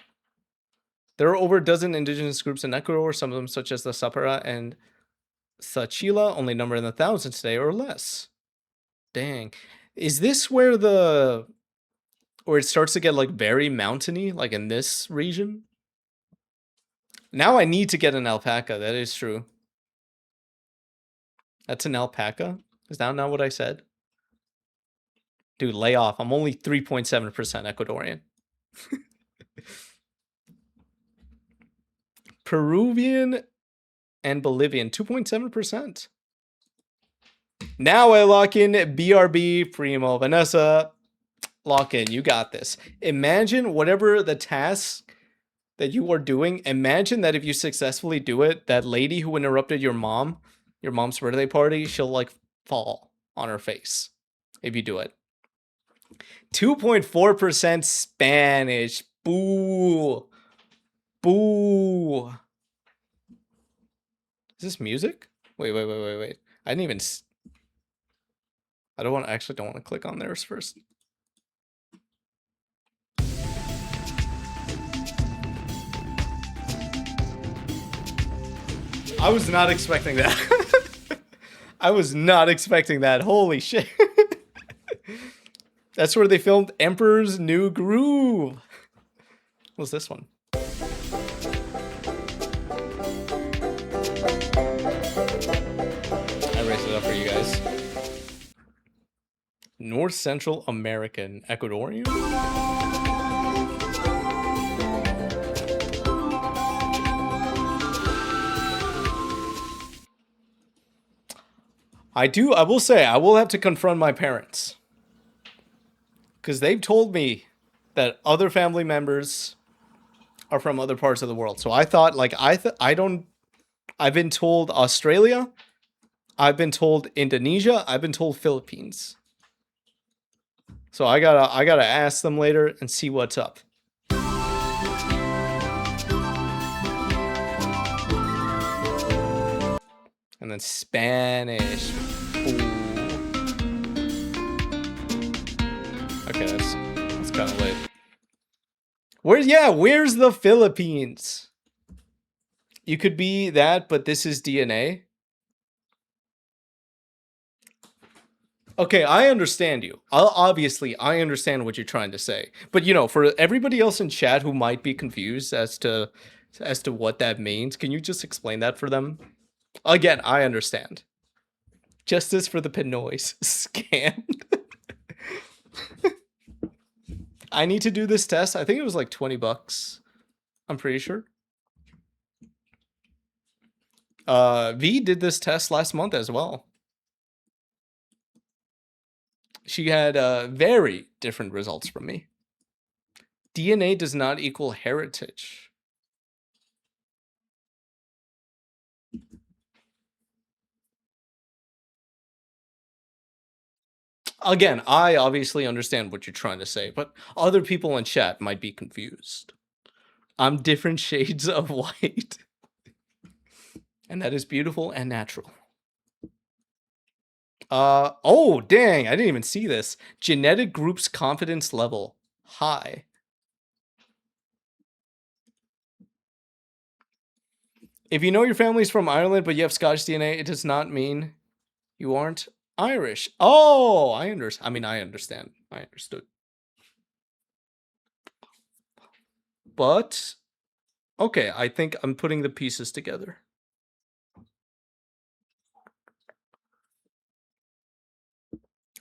There are over a dozen indigenous groups in Ecuador, some of them such as the Sapara and Sachila, only number in the thousands today or less. Dang. Is this where it starts to get like very mountainy, like in this region? Now I need to get an alpaca. That is true. That's an alpaca? Is that not what I said? Dude, lay off. I'm only 3.7% Ecuadorian. Peruvian and Bolivian, 2.7%. Now I lock in BRB, Primo, Vanessa. Lock in. You got this. Imagine whatever the task that you are doing. Imagine that if you successfully do it, that lady who interrupted your mom's birthday party, she'll like fall on her face if you do it. 2.4% Spanish. Boo. Boo. Is this music? Wait. I didn't even... I actually don't want to click on theirs first. I was not expecting that. I was not expecting that. Holy shit. That's where they filmed Emperor's New Groove. What's this one? I raised it up for you guys. North Central American Ecuadorian? I will say, I will have to confront my parents. Because they've told me that other family members are from other parts of the world. So I thought, like, I've been told Australia. I've been told Indonesia. I've been told Philippines. So I gotta ask them later and see what's up. And then Spanish. Ooh. Okay, that's kind of lit. Where's the Philippines? You could be that, but this is DNA. Okay, I understand you. Obviously, I understand what you're trying to say. But, you know, for everybody else in chat who might be confused as to what that means, can you just explain that for them? Again, I understand. Justice for the Pinoys. Scammed. I need to do this test. I think it was like $20. I'm pretty sure. V did this test last month as well. She had very different results from me. DNA does not equal heritage. Again, I obviously understand what you're trying to say, but other people in chat might be confused. I'm different shades of white. And that is beautiful and natural. Oh, dang, I didn't even see this. Genetic group's confidence level high. If you know your family's from Ireland, but you have Scottish DNA, it does not mean you aren't Irish. Oh, I understand. I mean, I understand. I understood. But, okay, I think I'm putting the pieces together.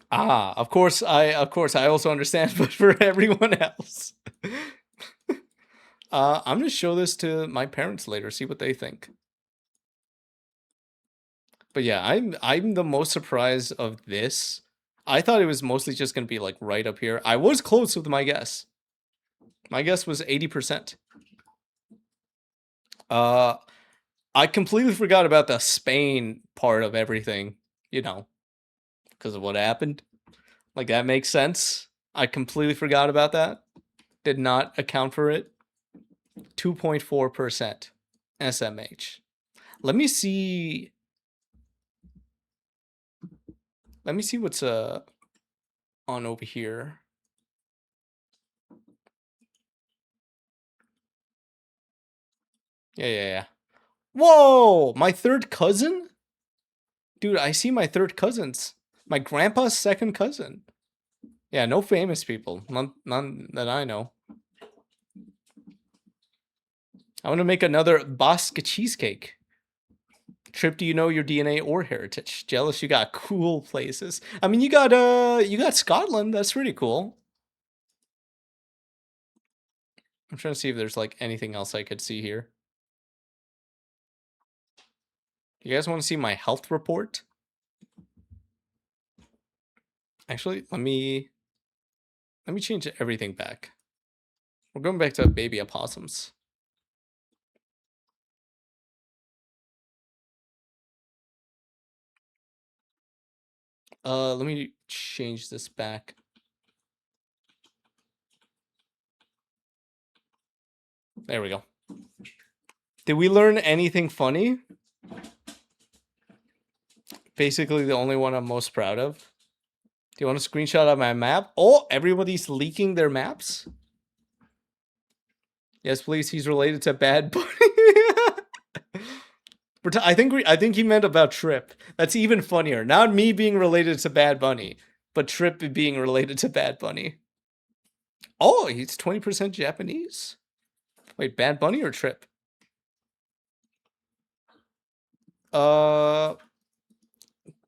Ah, of course I also understand, but for everyone else. I'm gonna show this to my parents later, see what they think. But yeah, I'm the most surprised of this. I thought it was mostly just gonna be like right up here. I was close with my guess. My guess was 80%. I completely forgot about the Spain part of everything, you know, because of what happened. Like that makes sense. I completely forgot about that. Did not account for it. 2.4% SMH. Let me see. Let me see what's on over here. Yeah. Whoa, my third cousin? Dude, I see my third cousins. My grandpa's second cousin. Yeah, no famous people. None that I know. I want to make another Basque cheesecake. Trip, do you know your DNA or heritage? Jealous you got cool places. I mean, you got Scotland. That's pretty cool. I'm trying to see if there's like anything else I could see here. You guys want to see my health report? Actually, let me change everything back. We're going back to baby opossums. Let me change this back. There we go. Did we learn anything funny? Basically the only one I'm most proud of. Do you want a screenshot of my map? Oh, everybody's leaking their maps? Yes, please. He's related to Bad Bunny. I think he meant about Trip. That's even funnier. Not me being related to Bad Bunny, but Trip being related to Bad Bunny. Oh, he's 20% Japanese. Wait, Bad Bunny or Trip?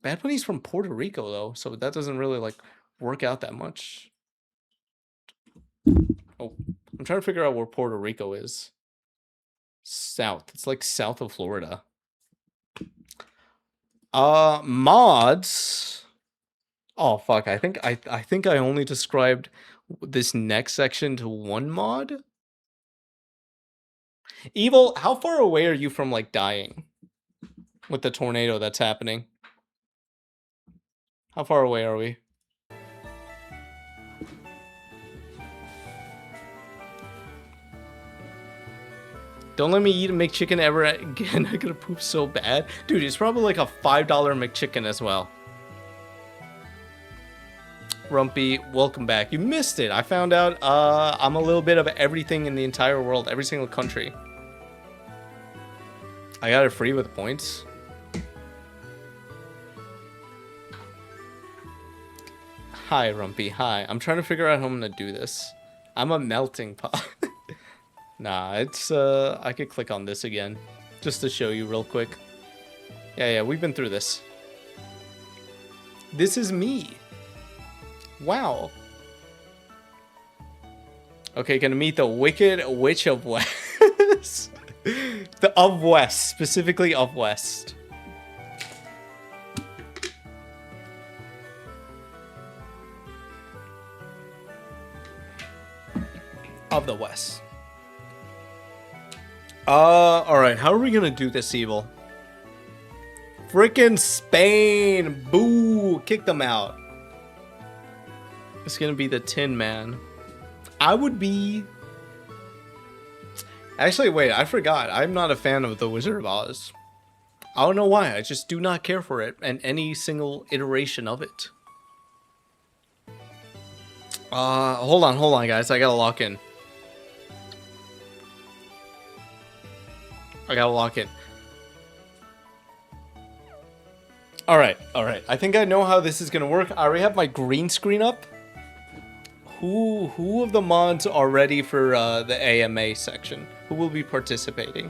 Bad Bunny's from Puerto Rico though, so that doesn't really like work out that much. Oh, I'm trying to figure out where Puerto Rico is. South. It's like south of Florida. Mods. Oh fuck, I think I only described this next section to one mod. Evil, how far away are you from like dying with the tornado that's happening? How far away are we? Don't let me eat a McChicken ever again. I'm gonna poop so bad. Dude, it's probably like a $5 McChicken as well. Rumpy, welcome back. You missed it. I found out I'm a little bit of everything in the entire world, every single country. I got it free with points. Hi, Rumpy. Hi. I'm trying to figure out how I'm gonna do this. I'm a melting pot. Nah, it's I could click on this again just to show you real quick. Yeah, we've been through this. This is me. Wow. Okay, gonna meet the Wicked Witch of West. The of West, specifically of West. of the West. Alright, how are we gonna do this, Evil? Frickin' Spain! Boo! Kick them out. It's gonna be the Tin Man. I would be... Actually, wait, I forgot. I'm not a fan of the Wizard of Oz. I don't know why, I just do not care for it and any single iteration of it. Hold on, guys. I gotta lock in. Alright. I think I know how this is gonna work. I already have my green screen up. Who of the mods are ready for the AMA section? Who will be participating?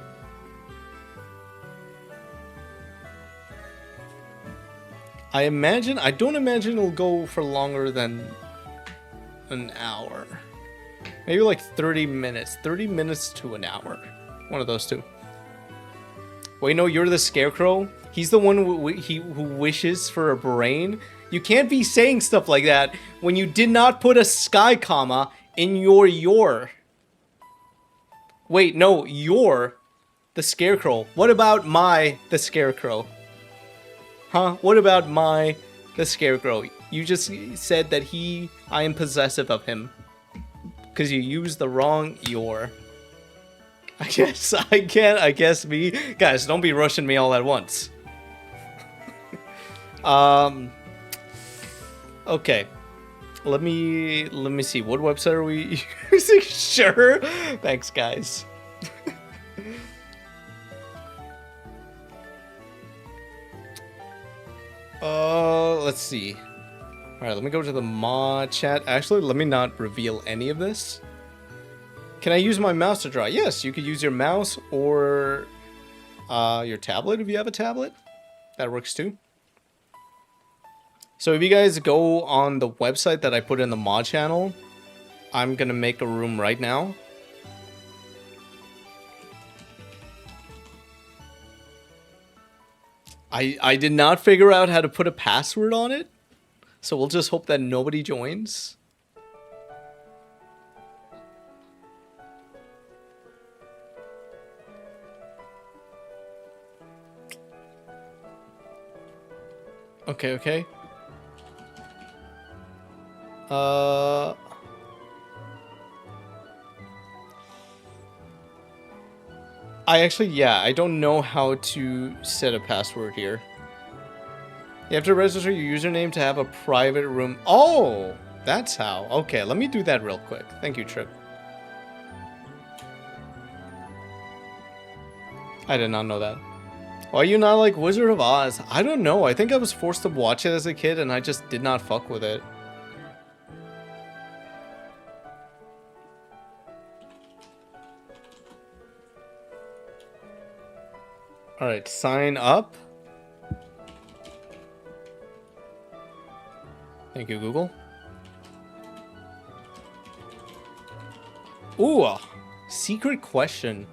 I don't imagine it'll go for longer than an hour. Maybe like 30 minutes. 30 minutes to an hour. One of those two. Wait, no, you're the Scarecrow? He's the one who wishes for a brain? You can't be saying stuff like that when you did not put a sky comma in your. Wait, no, you're the Scarecrow. What about the Scarecrow? Huh? What about the Scarecrow? You just said that I am possessive of him. Because you used the wrong your. I guess me. Guys, don't be rushing me all at once. Okay. Let me see. What website are we using? Sure. Thanks, guys. Let's see. Alright, let me go to the mod chat. Actually, let me not reveal any of this. Can I use my mouse to draw? Yes, you could use your mouse or your tablet if you have a tablet. That works too. So if you guys go on the website that I put in the mod channel, I'm gonna make a room right now. I did not figure out how to put a password on it, so we'll just hope that nobody joins. Okay. I don't know how to set a password here. You have to register your username to have a private room. Oh, that's how. Okay, let me do that real quick. Thank you, Trip. I did not know that. Why you not like Wizard of Oz? I don't know. I think I was forced to watch it as a kid and I just did not fuck with it. Alright, sign up. Thank you, Google. Ooh, secret question.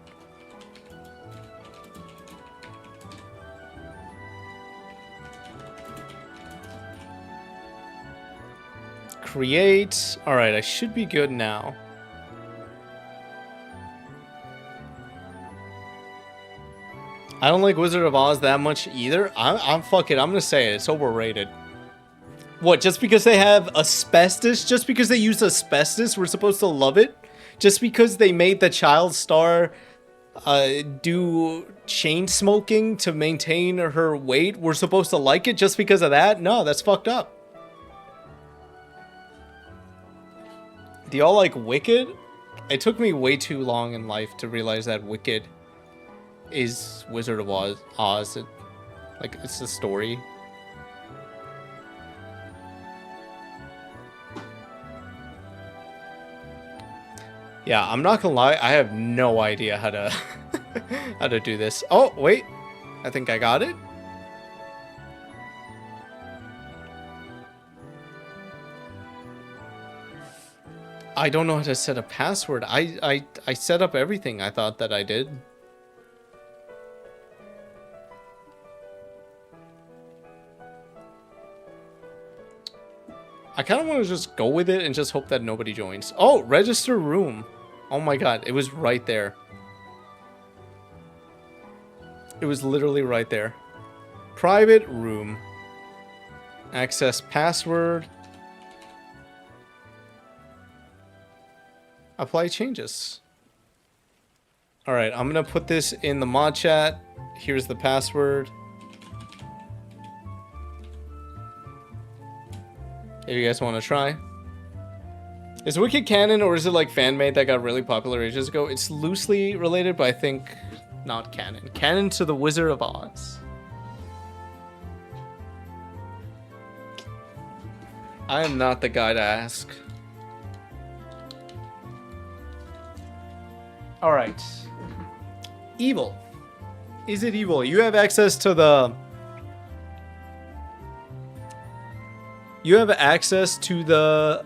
Create. Alright, I should be good now. I don't like Wizard of Oz that much either. Fuck it, I'm gonna say it. It's overrated. What, just because they have asbestos? Just because they used asbestos, we're supposed to love it? Just because they made the child star do chain smoking to maintain her weight, we're supposed to like it just because of that? No, that's fucked up. Do y'all like Wicked? It took me way too long in life to realize that Wicked is Wizard of Oz. Like, it's the story. Yeah, I'm not gonna lie, I have no idea how to how to do this. Oh, wait. I think I got it. I don't know how to set a password. I set up everything I thought that I did. I kind of want to just go with it and just hope that nobody joins. Oh, register room. Oh my god, it was right there. It was literally right there. Private room. Access password. Apply changes. Alright, I'm gonna put this in the mod chat. Here's the password. If you guys want to try. Is Wicked canon or is it like fan-made that got really popular ages ago? It's loosely related, but I think not canon. Canon to the Wizard of Oz. I am not the guy to ask. Alright. Evil. Is it evil? You have access to the... You have access to the...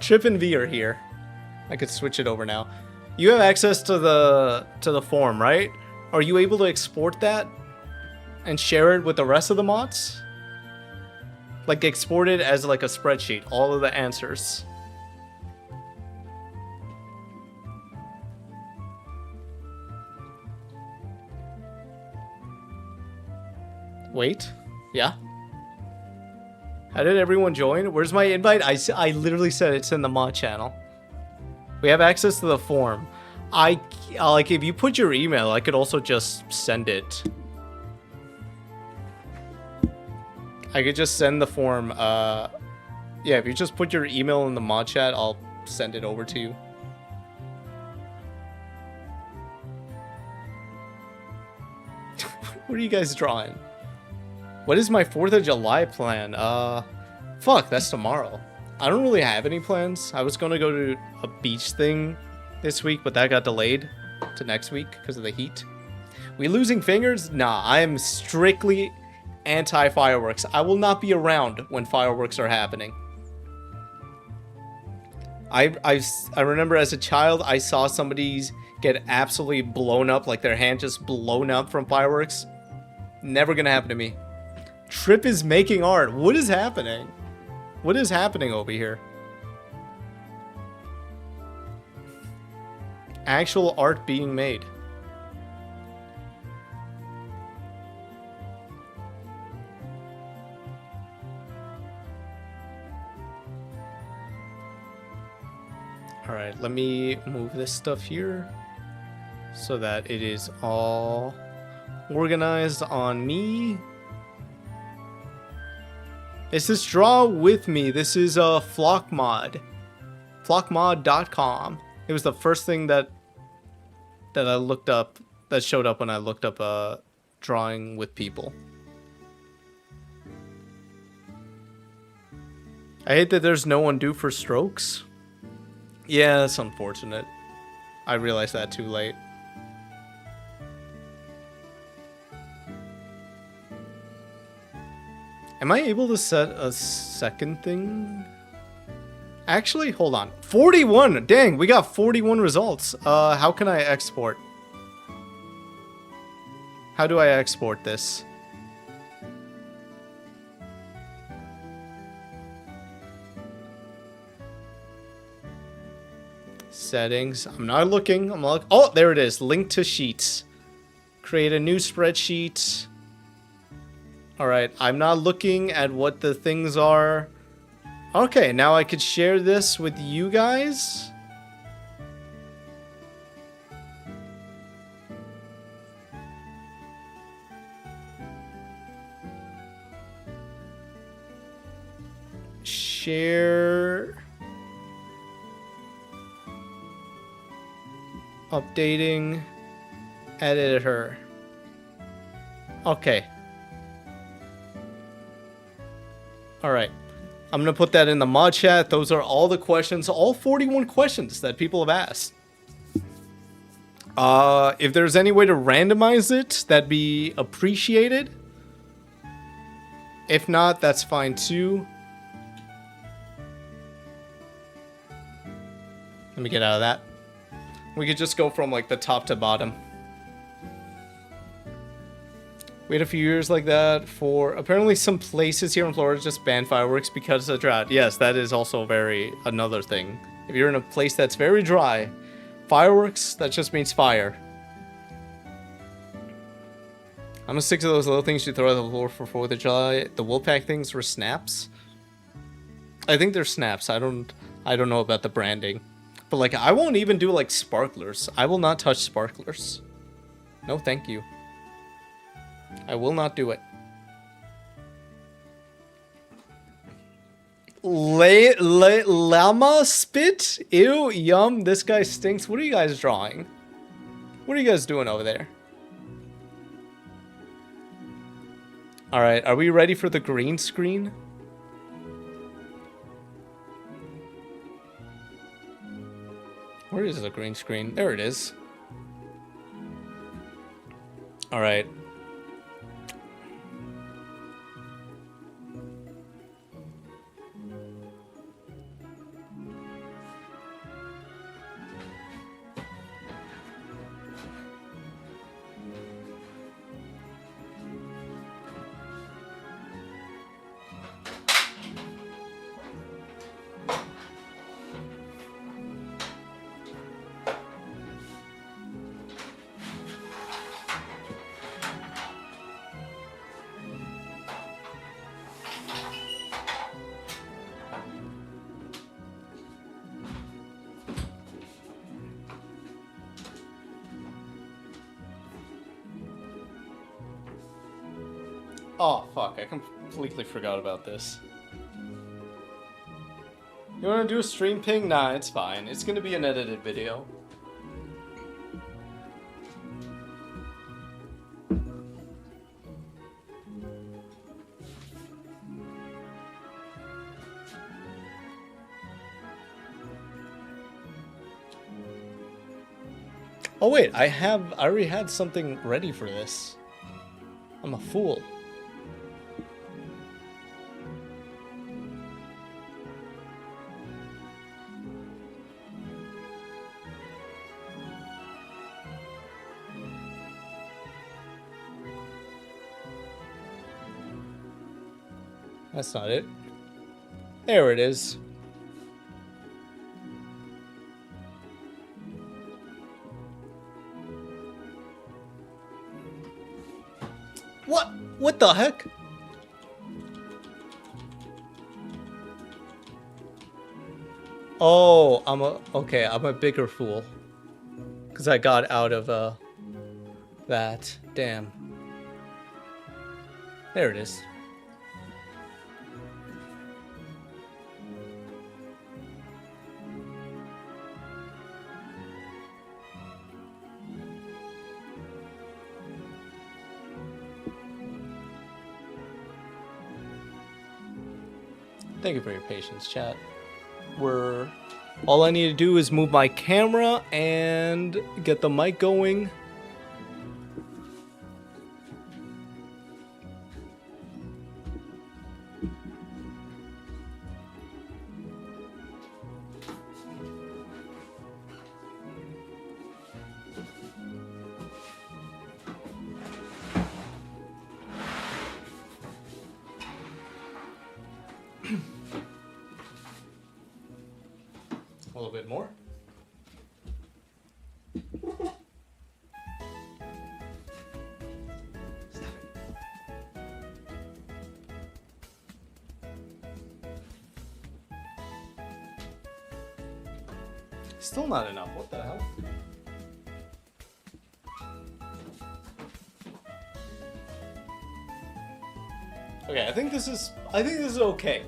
Trip and V are here. I could switch it over now. You have access to the form, right? Are you able to export that and share it with the rest of the mods? Like export it as like a spreadsheet, all of the answers. Wait. Yeah. How did everyone join? Where's my invite? I literally said it's in the mod channel. We have access to the form. Like if you put your email, I could also just send it. I could just send the form. Yeah, if you just put your email in the mod chat, I'll send it over to you. What are you guys drawing? What is my 4th of July plan? Fuck, that's tomorrow. I don't really have any plans. I was gonna go to a beach thing this week, but that got delayed to next week because of the heat. We losing fingers? Nah, I am strictly anti-fireworks. I will not be around when fireworks are happening. I remember as a child, I saw somebody get absolutely blown up, like their hand just blown up from fireworks. Never gonna happen to me. Trip is making art. What is happening? What is happening over here? Actual art being made. Alright, let me move this stuff here so that it is all organized on me. Is this draw with me? This is a Flockmod. Flockmod.com. It was the first thing that I looked up, that showed up when I looked up drawing with people. I hate that there's no undo for strokes. Yeah, that's unfortunate. I realized that too late. Am I able to set a second thing? Actually, hold on. 41! Dang, we got 41 results. How can I export? How do I export this? Settings. I'm not looking. I'm not. Oh, there it is. Link to sheets. Create a new spreadsheet. Alright, I'm not looking at what the things are. Okay, now I could share this with you guys. Share. Updating. Editor. Okay. Alright, I'm going to put that in the mod chat. Those are all the questions, all 41 questions that people have asked. If there's any way to randomize it, that'd be appreciated. If not, that's fine too. Let me get out of that. We could just go from like the top to bottom. We had a few years like that for apparently some places here in Florida just ban fireworks because of drought. Yes, that is also another thing. If you're in a place that's very dry, Fireworks, that just means fire. I'm gonna stick to those little things you throw at the floor for 4th of July. The Wolfpack things were snaps. I think they're snaps. I don't know about the branding. But like, I won't even do like sparklers. I will not touch sparklers. No, thank you. I will not do it. Llama spit? Ew, yum, this guy stinks. What are you guys drawing? What are you guys doing over there? Alright, are we ready for the green screen? Where is the green screen? There it is. Alright. Oh, fuck, I completely forgot about this. You wanna do a stream ping? Nah, it's fine. It's gonna be an edited video. Oh wait, I already had something ready for this. I'm a fool. That's not it. There it is. What? What the heck? Oh, I'm a bigger fool. 'Cause I got out of that. Damn. There it is. Thank you for your patience, chat. All I need to do is move my camera and get the mic going. A little bit more. Still not enough. What the hell? Okay, I think this is okay.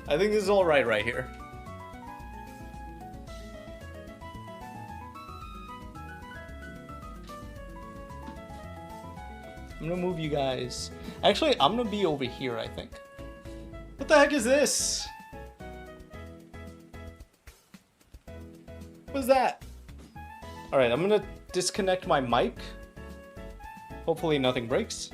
I think this is all right here. I'm gonna move you guys. Actually, I'm gonna be over here, I think. What the heck is this? What's that? Alright, I'm gonna disconnect my mic. Hopefully nothing breaks.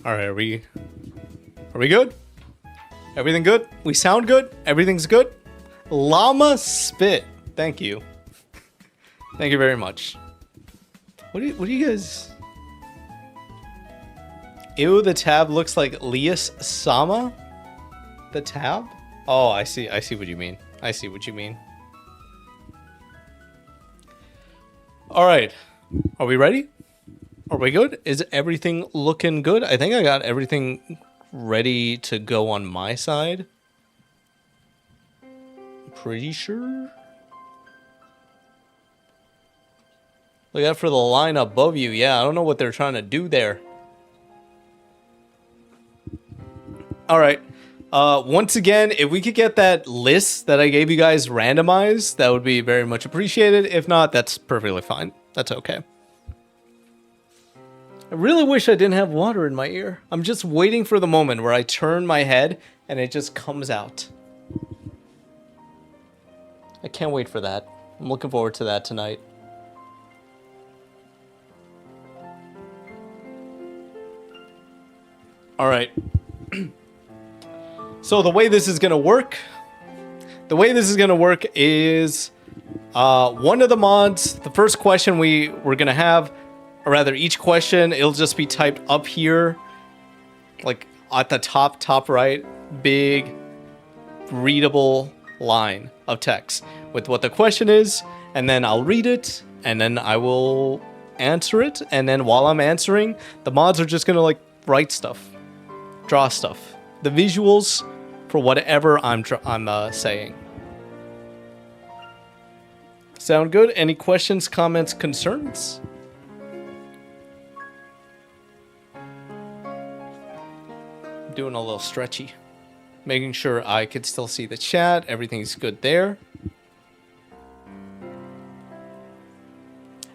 All right, are we good? Everything good? We sound good? Everything's good? Llama spit. Thank you. Thank you very much. What do you guys? Ew, the tab looks like Lias Sama. The tab? Oh, I see what you mean. I see what you mean. All right. Are we ready? Are we good? Is everything looking good? I think I got everything ready to go on my side. Pretty sure. Look out for the line above you. Yeah, I don't know what they're trying to do there. All right. Once again, if we could get that list that I gave you guys randomized, that would be very much appreciated. If not, that's perfectly fine. That's okay. I really wish I didn't have water in my ear. I'm just waiting for the moment where I turn my head and it just comes out. I can't wait for that. I'm looking forward to that tonight. All right. So the way this is going to work, is one of the mods, the first question we're going to have, or rather each question, it'll just be typed up here, like at the top right, big, readable line of text with what the question is, and then I'll read it, and then I will answer it, and then while I'm answering, the mods are just going to like write stuff, draw stuff, the visuals for whatever I'm saying. Sound good? Any questions, comments, concerns? Doing a little stretchy, making sure I could still see the chat. Everything's good there.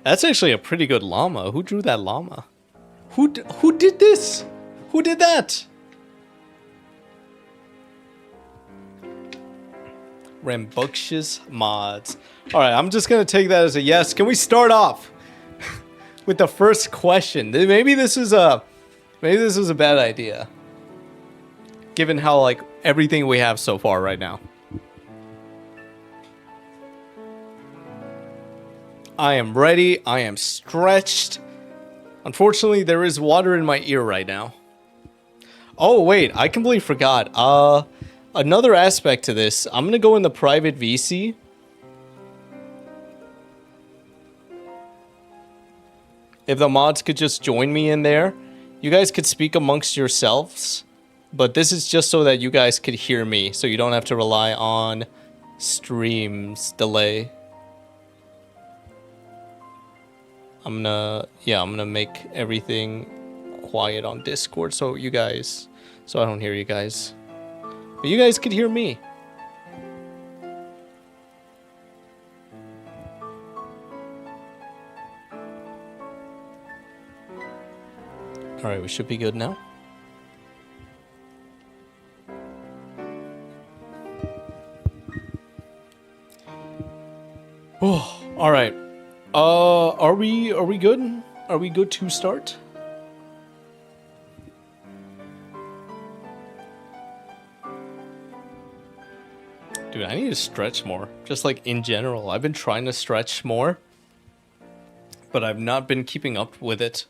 That's actually a pretty good llama. Who drew that llama? Who did this? Who did that? Rambunctious mods. All right, I'm just gonna take that as a yes. Can we start off with the first question? Maybe this is a bad idea, given how like everything we have so far right now. I am ready. I am stretched. Unfortunately, there is water in my ear right now. Oh wait, I completely forgot. Another aspect to this, I'm gonna go in the private VC. If the mods could just join me in there, you guys could speak amongst yourselves, but this is just so that you guys could hear me, so you don't have to rely on stream's delay. I'm gonna make everything quiet on Discord so I don't hear you guys. But you guys could hear me. Alright, we should be good now. Oh, alright. Are we good? Are we good to start? Dude, I need to stretch more. Just like in general. I've been trying to stretch more, but I've not been keeping up with it.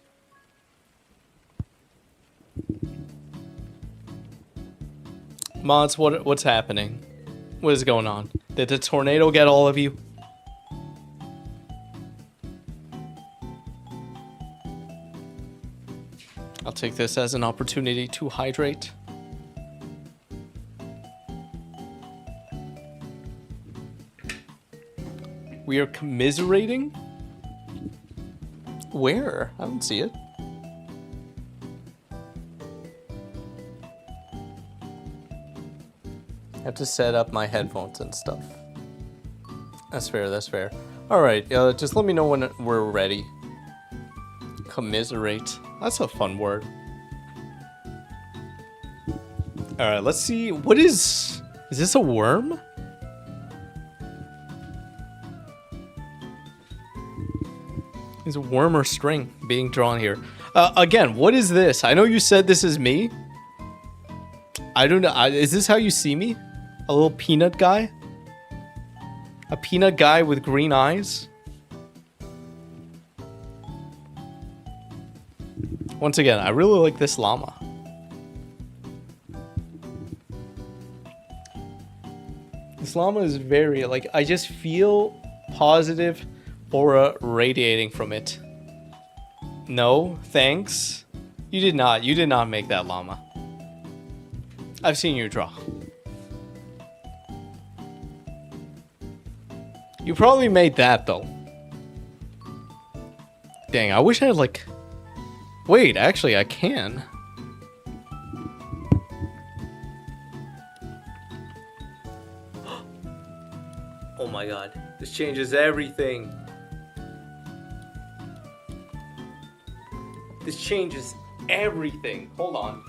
Mods, what's happening? What is going on? Did the tornado get all of you? I'll take this as an opportunity to hydrate. We are commiserating? Where? I don't see it. I have to set up my headphones and stuff. That's fair, that's fair. Alright, just let me know when we're ready. Commiserate. That's a fun word. Alright, let's see. What is this a worm? Is a worm or string being drawn here? Again, what is this? I know you said this is me. I don't know. Is this how you see me? A little peanut guy? A peanut guy with green eyes? Once again, I really like this llama. This llama is very, like, I just feel positive aura radiating from it. No, thanks. You did not make that llama. I've seen you draw. You probably made that, though. Dang, I wish I had, like... Wait, actually, I can. Oh my god. This changes everything. This changes everything. Hold on.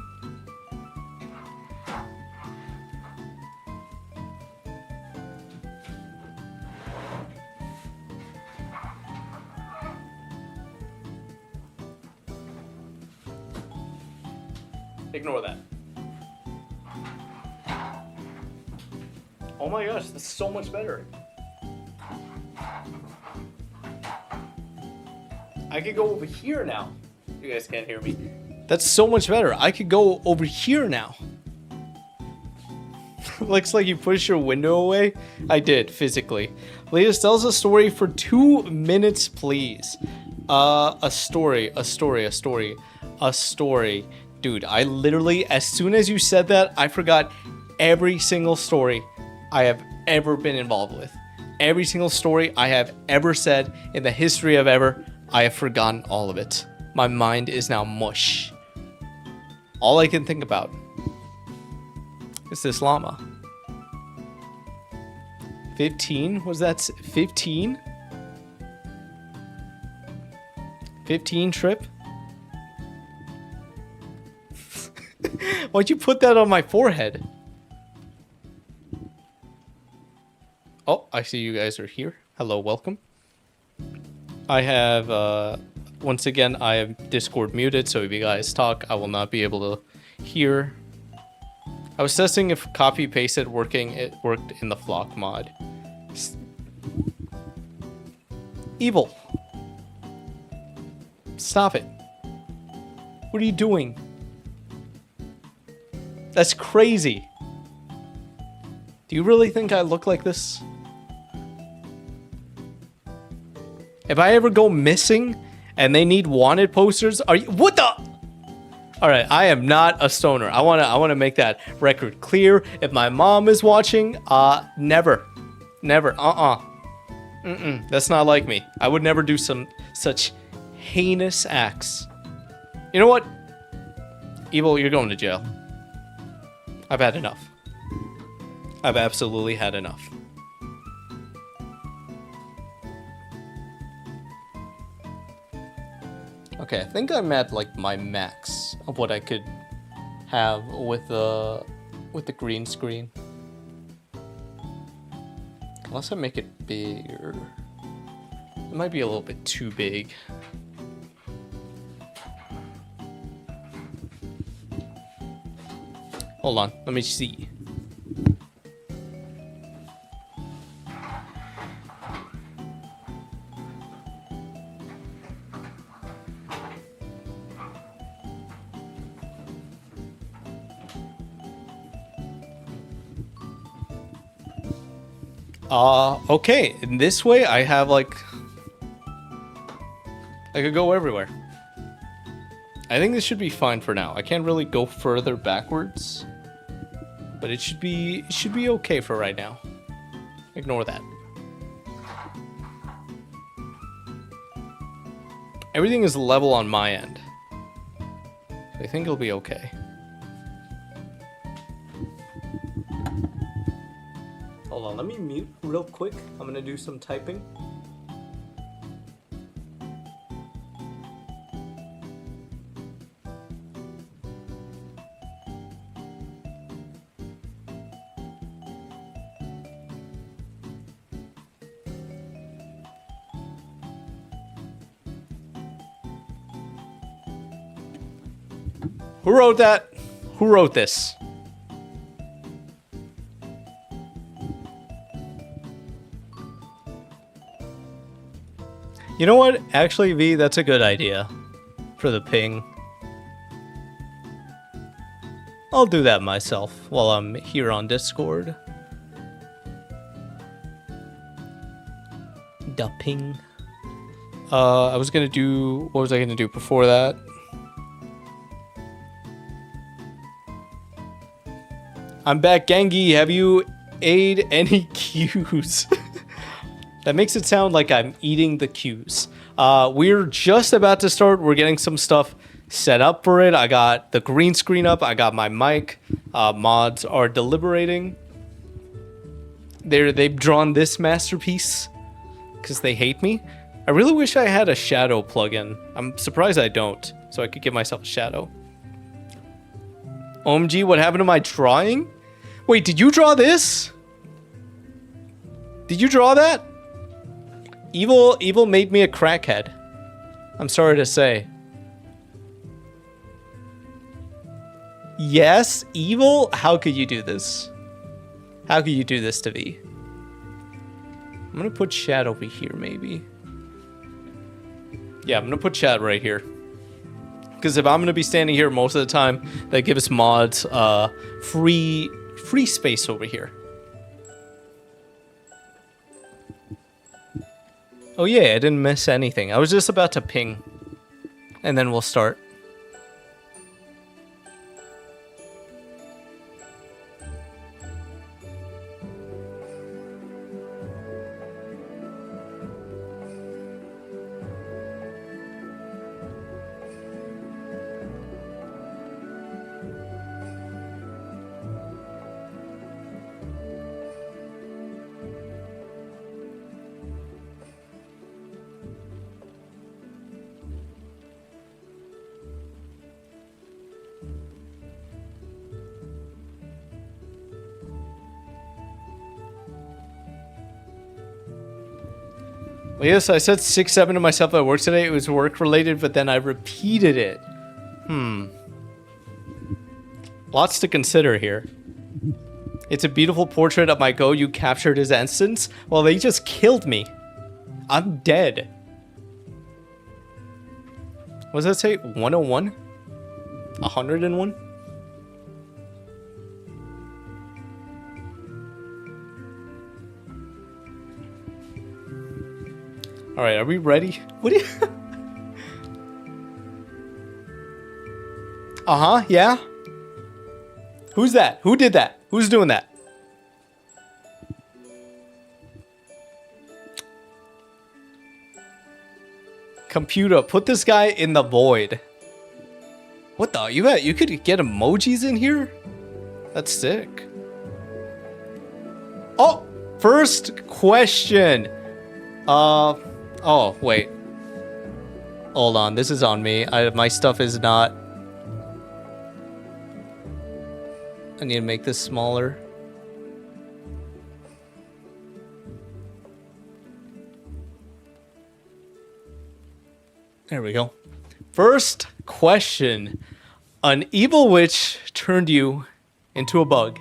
Ignore that. Oh my gosh, this is so much better. I could go over here now. You guys can't hear me. That's so much better. I could go over here now. Looks like you pushed your window away. I did, physically. Latest, tell us a story for 2 minutes, please. A story. Dude, I literally, as soon as you said that, I forgot every single story I have ever been involved with. Every single story I have ever said in the history of ever, I have forgotten all of it. My mind is now mush. All I can think about is this llama. 15? Was that 15? 15 trip? Why'd you put that on my forehead? Oh, I see you guys are here. Hello, welcome. I have, once again, I have Discord muted, so if you guys talk, I will not be able to hear. I was testing if copy pasted working. It worked in the flock mod. Evil. Stop it. What are you doing? That's crazy. Do you really think I look like this? If I ever go missing and they need wanted posters, are you, what the? All right, I am not a stoner. I wanna make that record clear. If my mom is watching, never, that's not like me. I would never do some such heinous acts. You know what? Evil, you're going to jail. I've had enough. I've absolutely had enough. Okay, I think I'm at like my max of what I could have with the green screen. Unless I make it bigger. It might be a little bit too big. Hold on, let me see. Okay, in this way I have like, I could go everywhere. I think this should be fine for now. I can't really go further backwards, but it should be okay for right now. Ignore that. Everything is level on my end, so I think it'll be okay. Hold on, let me mute real quick. I'm gonna do some typing. Who wrote that? Who wrote this? You know what? Actually, V, that's a good idea for the ping. I'll do that myself while I'm here on Discord. The ping. I was gonna do... What was I gonna do before that? I'm back, Gengi. Have you ate any cues? That makes it sound like I'm eating the cues. We're just about to start. We're getting some stuff set up for it. I got the green screen up. I got my mic. Mods are deliberating. They've drawn this masterpiece because they hate me. I really wish I had a shadow plugin. I'm surprised I don't, so I could give myself a shadow. OMG, what happened to my drawing? Wait, did you draw this? Did you draw that? Evil made me a crackhead. I'm sorry to say. Yes, Evil? How could you do this? How could you do this to me? I'm gonna put chat over here, maybe. Yeah, I'm gonna put chat right here. Because if I'm gonna be standing here most of the time, that gives mods free space over here. Oh yeah, I didn't miss anything. I was just about to ping. And then we'll start. Well, yes, I said 6-7 to myself at work today. It was work related, but then I repeated it. Lots to consider here. It's a beautiful portrait of my go. You captured his essence. Well, they just killed me. I'm dead. What does that say? 101? 101? All right, are we ready? What do you... Uh-huh, yeah? Who's that? Who did that? Who's doing that? Computer, put this guy in the void. What the? You could get emojis in here? That's sick. Oh, first question. Oh, wait. Hold on, this is on me. My stuff is not... I need to make this smaller. There we go. First question. An evil witch turned you into a bug.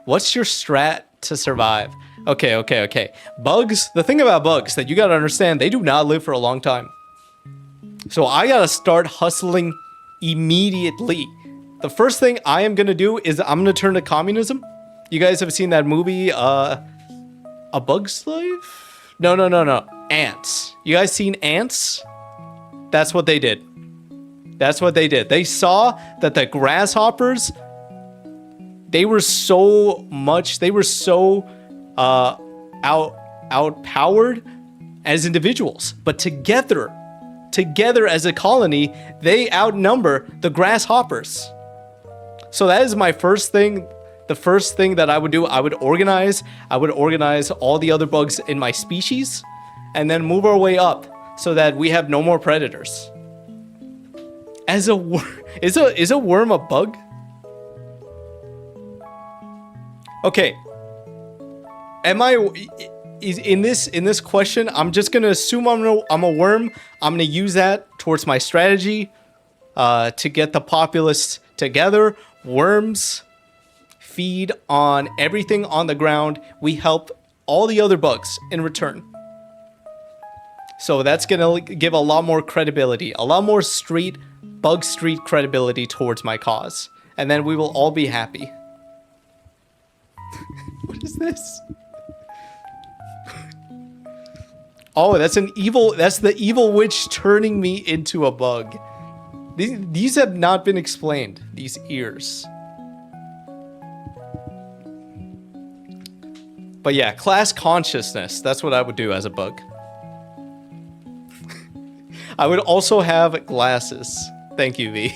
What's your strat to survive? Okay. Bugs, the thing about bugs that you gotta understand, they do not live for a long time. So I gotta start hustling immediately. The first thing I am gonna do is I'm gonna turn to communism. You guys have seen that movie, A Bug's Slave? No. Ants. You guys seen Ants? That's what they did. That's what they did. They saw that the grasshoppers, they were so outpowered as individuals, but together as a colony, they outnumber the grasshoppers. So that is my first thing. The first thing that I would do, I would organize all the other bugs in my species, and then move our way up so that we have no more predators. As a is a worm a bug? Okay. In this question, I'm just gonna assume I'm a worm. I'm gonna use that towards my strategy. to get the populace together. Worms feed on everything on the ground. We help all the other bugs in return. So that's gonna give a lot more credibility, a lot more bug street credibility towards my cause. And then we will all be happy. What is this? Oh, that's the evil witch turning me into a bug. These have not been explained, these ears. But yeah, class consciousness, that's what I would do as a bug. I would also have glasses. Thank you, V.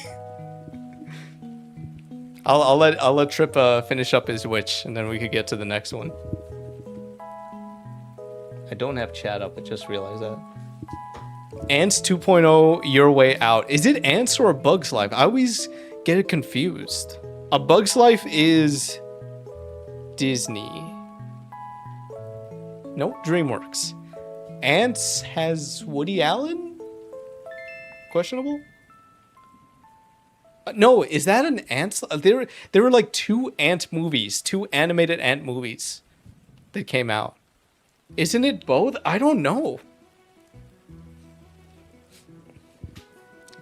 I'll let Trip finish up his witch, and then we could get to the next one. I don't have chat up, I just realized that. Ants 2.0, your way out. Is it Ants or A Bug's Life? I always get it confused. A Bug's Life is Disney. Nope, DreamWorks. Ants has Woody Allen? Questionable? No, is that an Ants? There were like two animated ant movies that came out. Isn't it both? I don't know.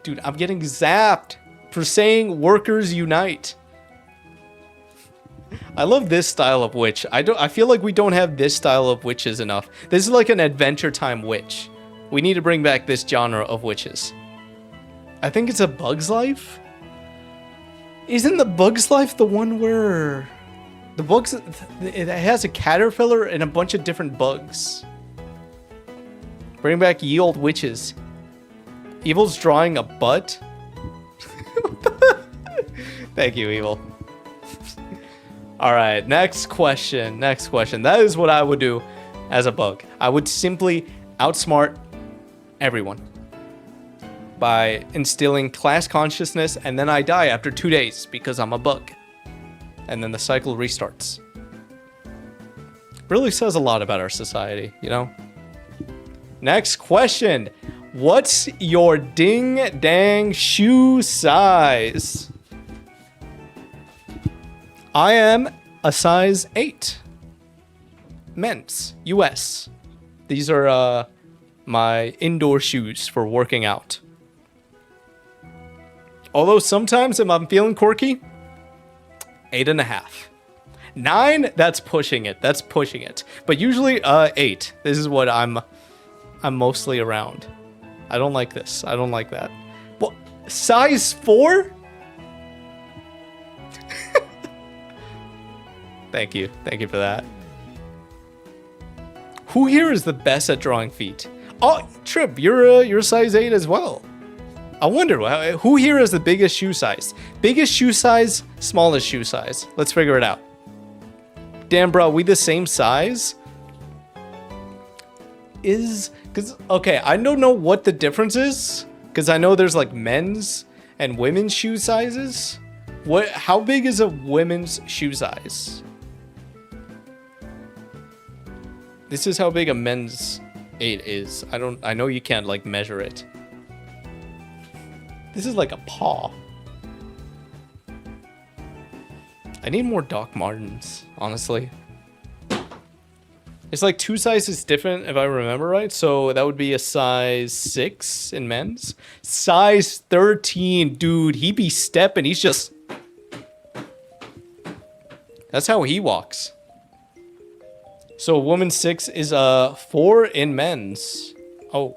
Dude, I'm getting zapped for saying workers unite. I love this style of witch. I feel like we don't have this style of witches enough. This is like an Adventure Time witch. We need to bring back this genre of witches. I think it's A Bug's Life. Isn't The Bug's Life the one where the bugs, it has a caterpillar and a bunch of different bugs? Bring back ye old witches. Evil's drawing a butt. Thank you, Evil. All right, next question. That is what I would do as a bug. I would simply outsmart everyone by instilling class consciousness, and then I die after 2 days because I'm a bug. And then the cycle restarts. Really says a lot about our society, you know? Next question. What's your ding dang shoe size? I am a size 8. Men's, US. These are my indoor shoes for working out. Although sometimes if I'm feeling quirky, 8.5. 9, that's pushing it. But usually 8. This is what I'm mostly around. I don't like this. I don't like that. Well, size 4? Thank you for that. Who here is the best at drawing feet? Oh, Trip, you're size 8 as well. I wonder who here is the biggest shoe size? Biggest shoe size, smallest shoe size. Let's figure it out. Damn, bro, we the same size? Okay, I don't know what the difference is, because I know there's like men's and women's shoe sizes. How big is a women's shoe size? This is how big a men's 8 is. I know you can't like measure it. This is like a paw. I need more Doc Martens, honestly. It's like 2 sizes different if I remember right. So that would be a size 6 in men's. Size 13, dude, he be stepping. He's just... That's how he walks. So a woman 6 is 4 in men's. Oh.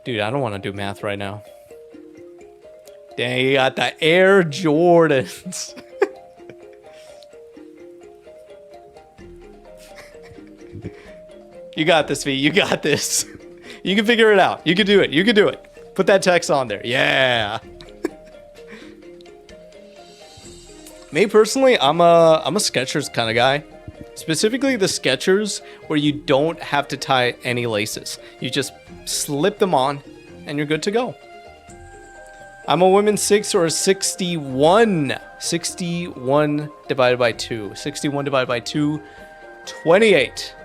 Dude, I don't want to do math right now. Dang, you got the Air Jordans. You got this, V. You got this. You can figure it out. You can do it. You can do it. Put that text on there. Yeah. Me personally, I'm a Skechers kind of guy. Specifically the Skechers where you don't have to tie any laces. You just slip them on and you're good to go. I'm a women's 6 or a 61. 61 divided by 2. 61 divided by 2. 28.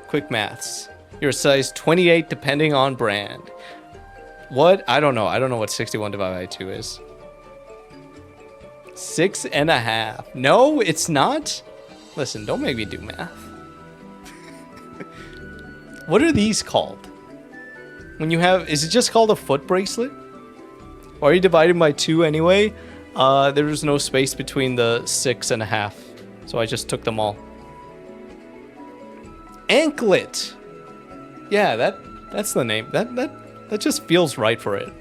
Quick maths. You're a size 28 depending on brand. What? I don't know. I don't know what 61 divided by 2 is. 6.5. No, it's not. Listen, don't make me do math. What are these called? When you have, is it just called a foot bracelet? Or are you dividing by 2 anyway? There's no space between the 6.5. So I just took them all. Anklet. Yeah, that's the name. That just feels right for it.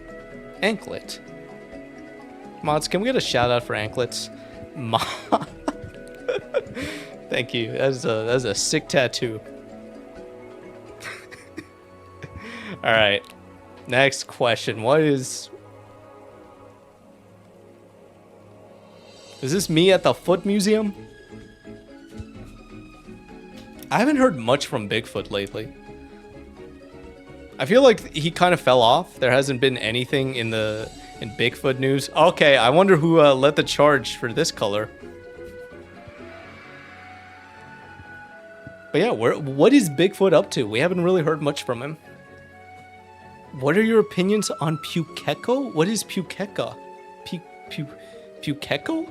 Anklet. Mods, can we get a shout out for anklets? Mod. Thank you. That's a sick tattoo. All right. Next question. What is this me at the Foot Museum? I haven't heard much from Bigfoot lately. I feel like he kind of fell off. There hasn't been anything in Bigfoot news. Okay, I wonder who led the charge for this color. But yeah, what is Bigfoot up to? We haven't really heard much from him. What are your opinions on Pukeko? What is Pukeka? Pukeko?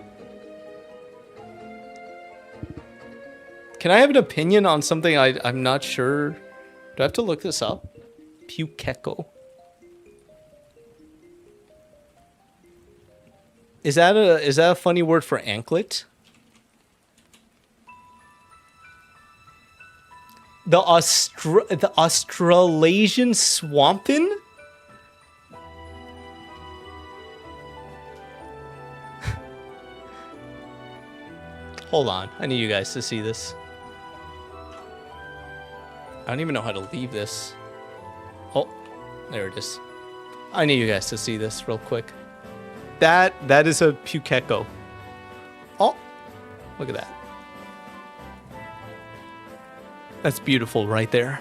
Can I have an opinion on something I'm not sure? Do I have to look this up? Pukeko. Is that a funny word for anklet? The Australasian swampin? Hold on, I need you guys to see this. I don't even know how to leave this. Oh, there it is. I need you guys to see this real quick. That is a Pukeko. Oh, look at that. That's beautiful right there.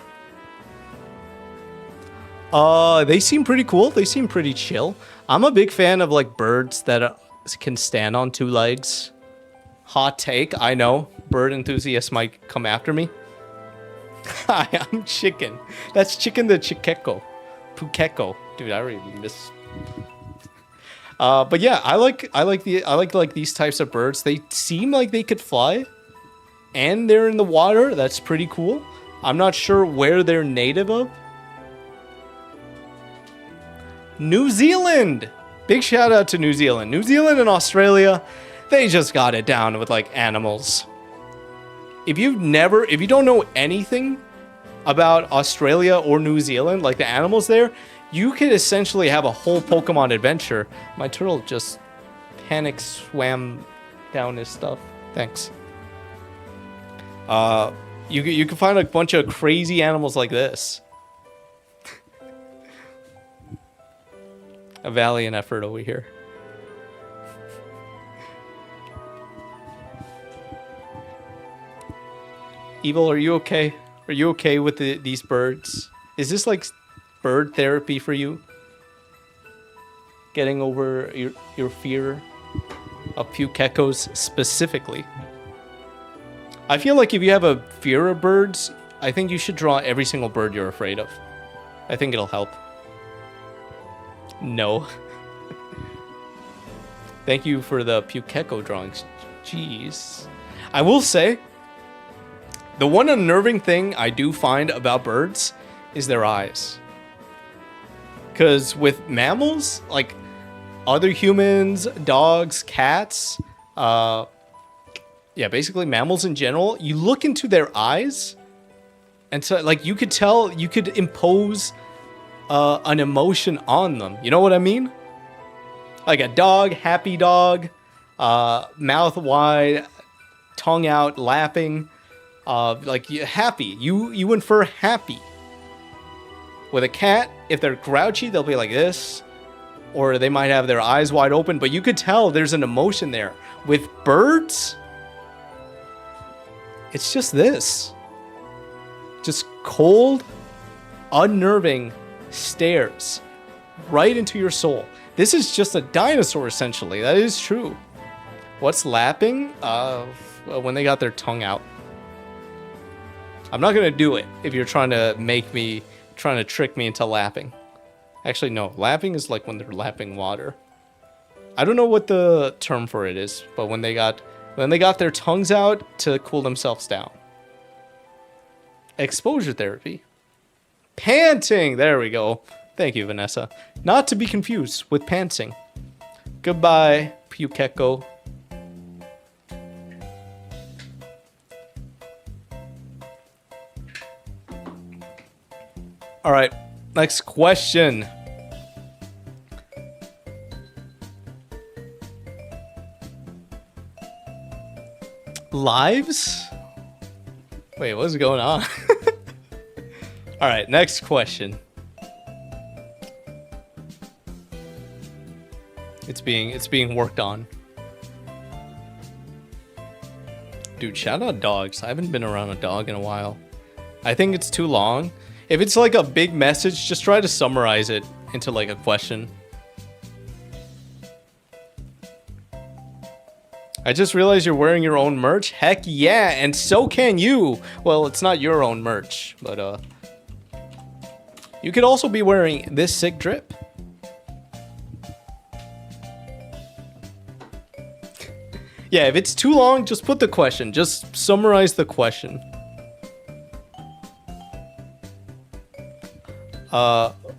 They seem pretty cool. They seem pretty chill. I'm a big fan of like birds that can stand on 2 legs. Hot take, I know. Bird enthusiasts might come after me. Hi, I'm Chicken. That's Chicken the Chikeko. Pukeko. Dude, I already miss. But yeah, I like these types of birds. They seem like they could fly, and they're in the water. That's pretty cool. I'm not sure where they're native of. New Zealand. Big shout out to New Zealand. New Zealand and Australia, they just got it down with like animals. If you don't know anything about Australia or New Zealand, like the animals there, you could essentially have a whole Pokemon adventure. My turtle just panic swam down his stuff. Thanks. You can find a bunch of crazy animals like this. A valiant effort over here. Evil, are you okay? Are you okay with these birds? Is this like bird therapy for you? Getting over your fear of Pukekos specifically? I feel like if you have a fear of birds, I think you should draw every single bird you're afraid of. I think it'll help. No. Thank you for the Pukeko drawings. Jeez. I will say, the one unnerving thing I do find about birds is their eyes. Because with mammals, like other humans, dogs, cats, yeah, basically mammals in general, you look into their eyes, and so like you could tell, you could impose an emotion on them. You know what I mean? Like a dog, happy dog, mouth wide, tongue out, lapping. Like happy, you infer happy. With a cat, if they're grouchy, they'll be like this, or they might have their eyes wide open, but you could tell there's an emotion there. With birds, it's just this. Just cold, unnerving stares right into your soul. This is just a dinosaur, essentially. That is true. What's lapping? When they got their tongue out. I'm not gonna do it if you're trying to trick me into lapping. Actually, no. Lapping is like when they're lapping water. I don't know what the term for it is, but when they got their tongues out to cool themselves down. Exposure therapy. Panting. There we go. Thank you, Vanessa. Not to be confused with pantsing. Goodbye, Pukeko. All right, next question. Lives? Wait, what's going on? All right, next question. It's being worked on. Dude, shout out dogs. I haven't been around a dog in a while. I think it's too long. If it's like a big message, just try to summarize it into like a question. I just realized you're wearing your own merch. Heck yeah, and so can you. Well, it's not your own merch, but you could also be wearing this sick drip. Yeah, if it's too long, just put the question. Just summarize the question.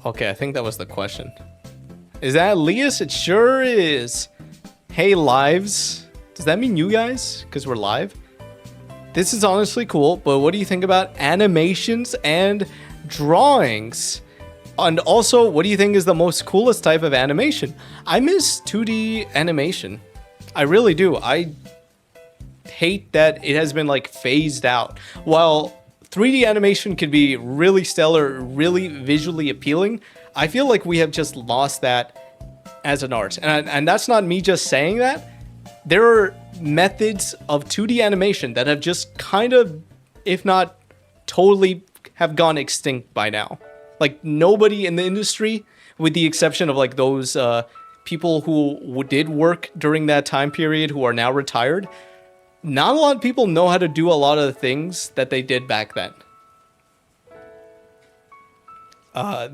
Okay, I think that was the question. Is that Elias? It sure is. Hey, lives. Does that mean you guys? Because we're live? This is honestly cool, but what do you think about animations and drawings? And also, what do you think is the most coolest type of animation? I miss 2D animation. I really do. I hate that it has been like phased out. While 3D animation can be really stellar, really visually appealing, I feel like we have just lost that as an art. And that's not me just saying that. There are methods of 2D animation that have just kind of, if not totally, have gone extinct by now. Like nobody in the industry, with the exception of like those people who did work during that time period who are now retired, not a lot of people know how to do a lot of the things that they did back then.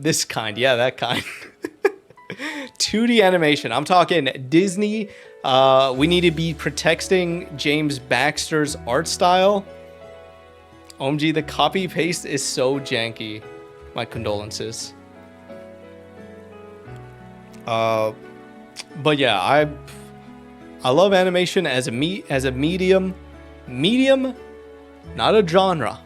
This kind, yeah, that kind. 2D animation. I'm talking Disney. We need to be protecting James Baxter's art style. OMG, the copy paste is so janky. My condolences. But yeah, I love animation as a medium, not a genre.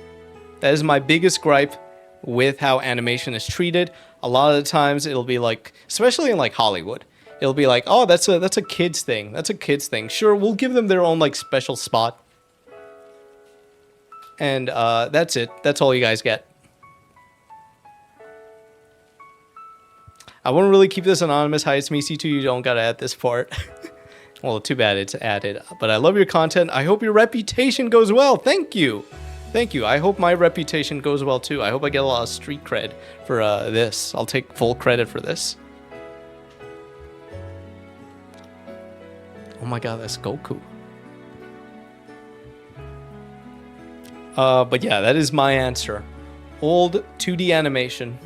That is my biggest gripe with how animation is treated. A lot of the times it'll be like, especially in like Hollywood, it'll be like, oh, that's a kids thing. That's a kids thing. Sure, we'll give them their own like special spot. And that's it. That's all you guys get. I won't really keep this anonymous. Hi, it's me, C2. You don't gotta add this part. Well, too bad it's added. But I love your content. I hope your reputation goes well. Thank you. Thank you. I hope my reputation goes well too. I hope I get a lot of street cred for this. I'll take full credit for this. Oh my god, that's Goku. But yeah, that is my answer. Old 2D animation.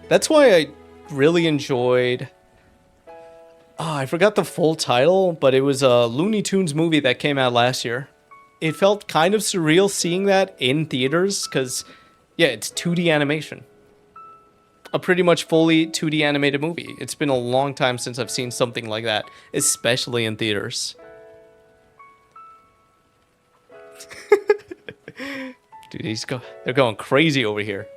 That's why I really enjoyed... Oh, I forgot the full title, but it was a Looney Tunes movie that came out last year. It felt kind of surreal seeing that in theaters, because, yeah, it's 2D animation. A pretty much fully 2D animated movie. It's been a long time since I've seen something like that, especially in theaters. Dude, they're going crazy over here.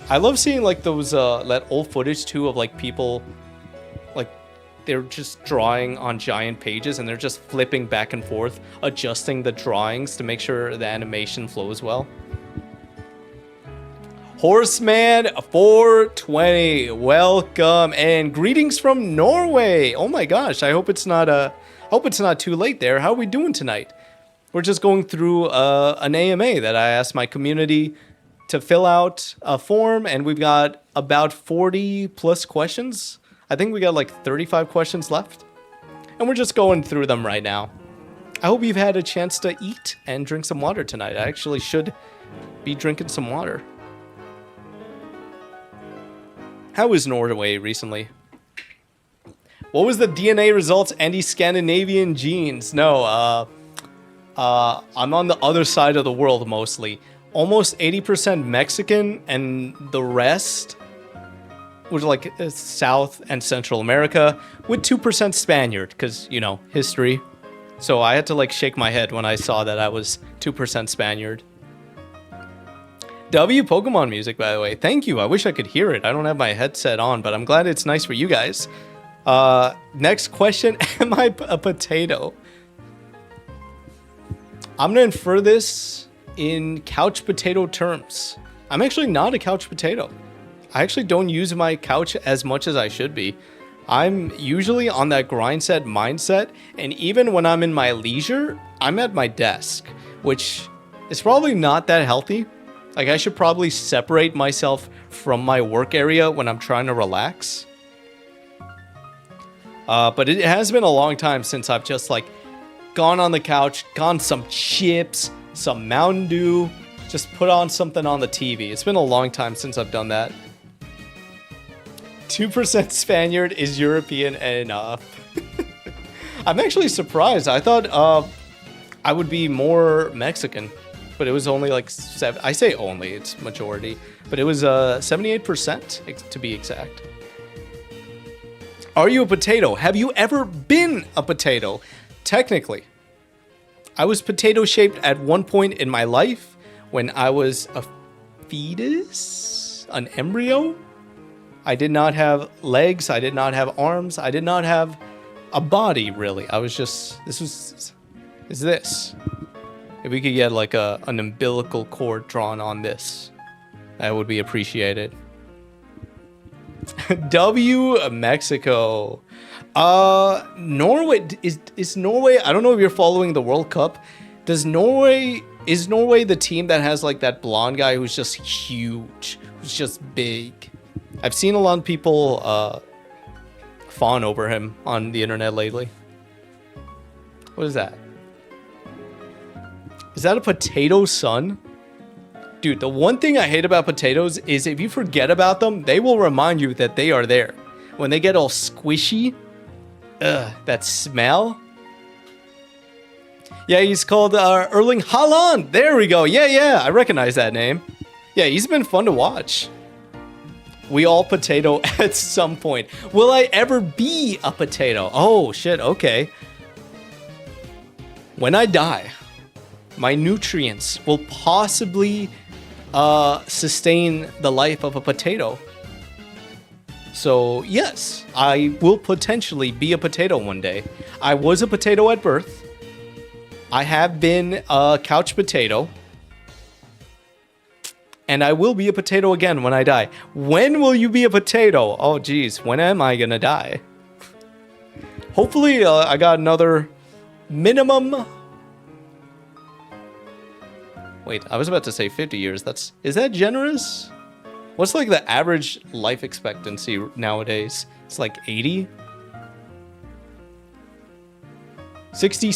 I love seeing like those that old footage too of like people, like they're just drawing on giant pages and they're just flipping back and forth, adjusting the drawings to make sure the animation flows well. Horseman 420, welcome and greetings from Norway. Oh my gosh, I hope it's not too late there. How are we doing tonight? We're just going through an AMA that I asked my community to fill out a form, and we've got about 40 plus questions. I think we got like 35 questions left, and we're just going through them right now. I hope you've had a chance to eat and drink some water tonight. I actually should be drinking some water. How is Norway recently? What was the DNA results? Anti-Scandinavian genes? No, I'm on the other side of the world mostly. Almost 80% Mexican, and the rest was like South and Central America, with 2% Spaniard, because, you know, history. So I had to like shake my head when I saw that I was 2% Spaniard. W Pokemon music, by the way. Thank you. I wish I could hear it. I don't have my headset on, but I'm glad it's nice for you guys. Next question. Am I a potato? I'm going to infer this in couch potato terms. I'm actually not a couch potato. I actually don't use my couch as much as I should be. I'm usually on that grind set mindset, and even when I'm in my leisure, I'm at my desk, which is probably not that healthy. Like, I should probably separate myself from my work area when I'm trying to relax. But it has been a long time since I've just like gone on the couch, gone some chips, some Mountain Dew, just put on something on the TV. It's been a long time since I've done that. 2% Spaniard is European enough. I'm actually surprised. I thought I would be more Mexican, but it was only like 7. I say only, it's majority, but it was 78% to be exact. Are you a potato? Have you ever been a potato? Technically, I was potato shaped at one point in my life when I was a fetus, an embryo. I did not have legs. I did not have arms. I did not have a body, really. I was just, is this. If we could get like an umbilical cord drawn on this, that would be appreciated. W Mexico. Norway is Norway. I don't know if you're following the World Cup. Is Norway the team that has like that blonde guy who's just huge, who's just big? I've seen a lot of people fawn over him on the internet lately. What is that? Is that a potato son? Dude, the one thing I hate about potatoes is if you forget about them, they will remind you that they are there. When they get all squishy, that smell. Yeah, he's called Erling Haaland. There we go. Yeah, I recognize that name. Yeah, he's been fun to watch. We all potato at some point. Will I ever be a potato? Oh, shit, okay. When I die, my nutrients will possibly sustain the life of a potato. So yes, I will potentially be a potato one day. I was a potato at birth. I have been a couch potato. And I will be a potato again when I die. When will you be a potato? Oh geez, when am I gonna die? Hopefully I got another minimum. Wait, I was about to say 50 years. Is that generous? What's like the average life expectancy nowadays? It's like 80? 60,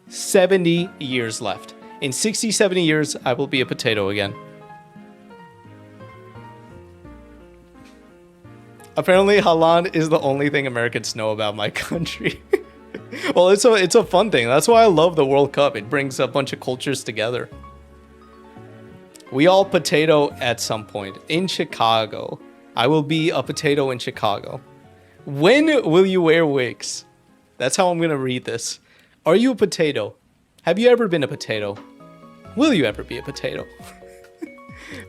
70 years left. In 60, 70 years, I will be a potato again. Apparently, Haaland is the only thing Americans know about my country. Well, it's a fun thing. That's why I love the World Cup. It brings a bunch of cultures together. We all potato at some point. In Chicago. I will be a potato in Chicago. When will you wear wigs? That's how I'm going to read this. Are you a potato? Have you ever been a potato? Will you ever be a potato?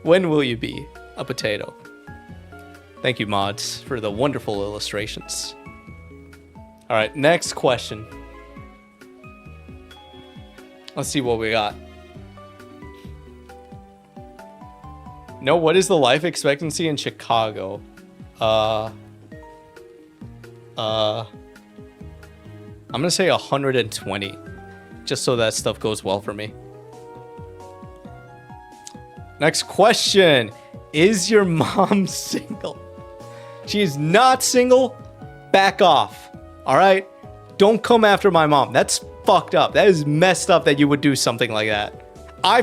When will you be a potato? Thank you, mods, for the wonderful illustrations. All right, next question. Let's see what we got. No, what is the life expectancy in Chicago? I'm gonna say 120, just so that stuff goes well for me. Next question. Is your mom single? She is not single. Back off. All right? Don't come after my mom. That's fucked up. That is messed up that you would do something like that. I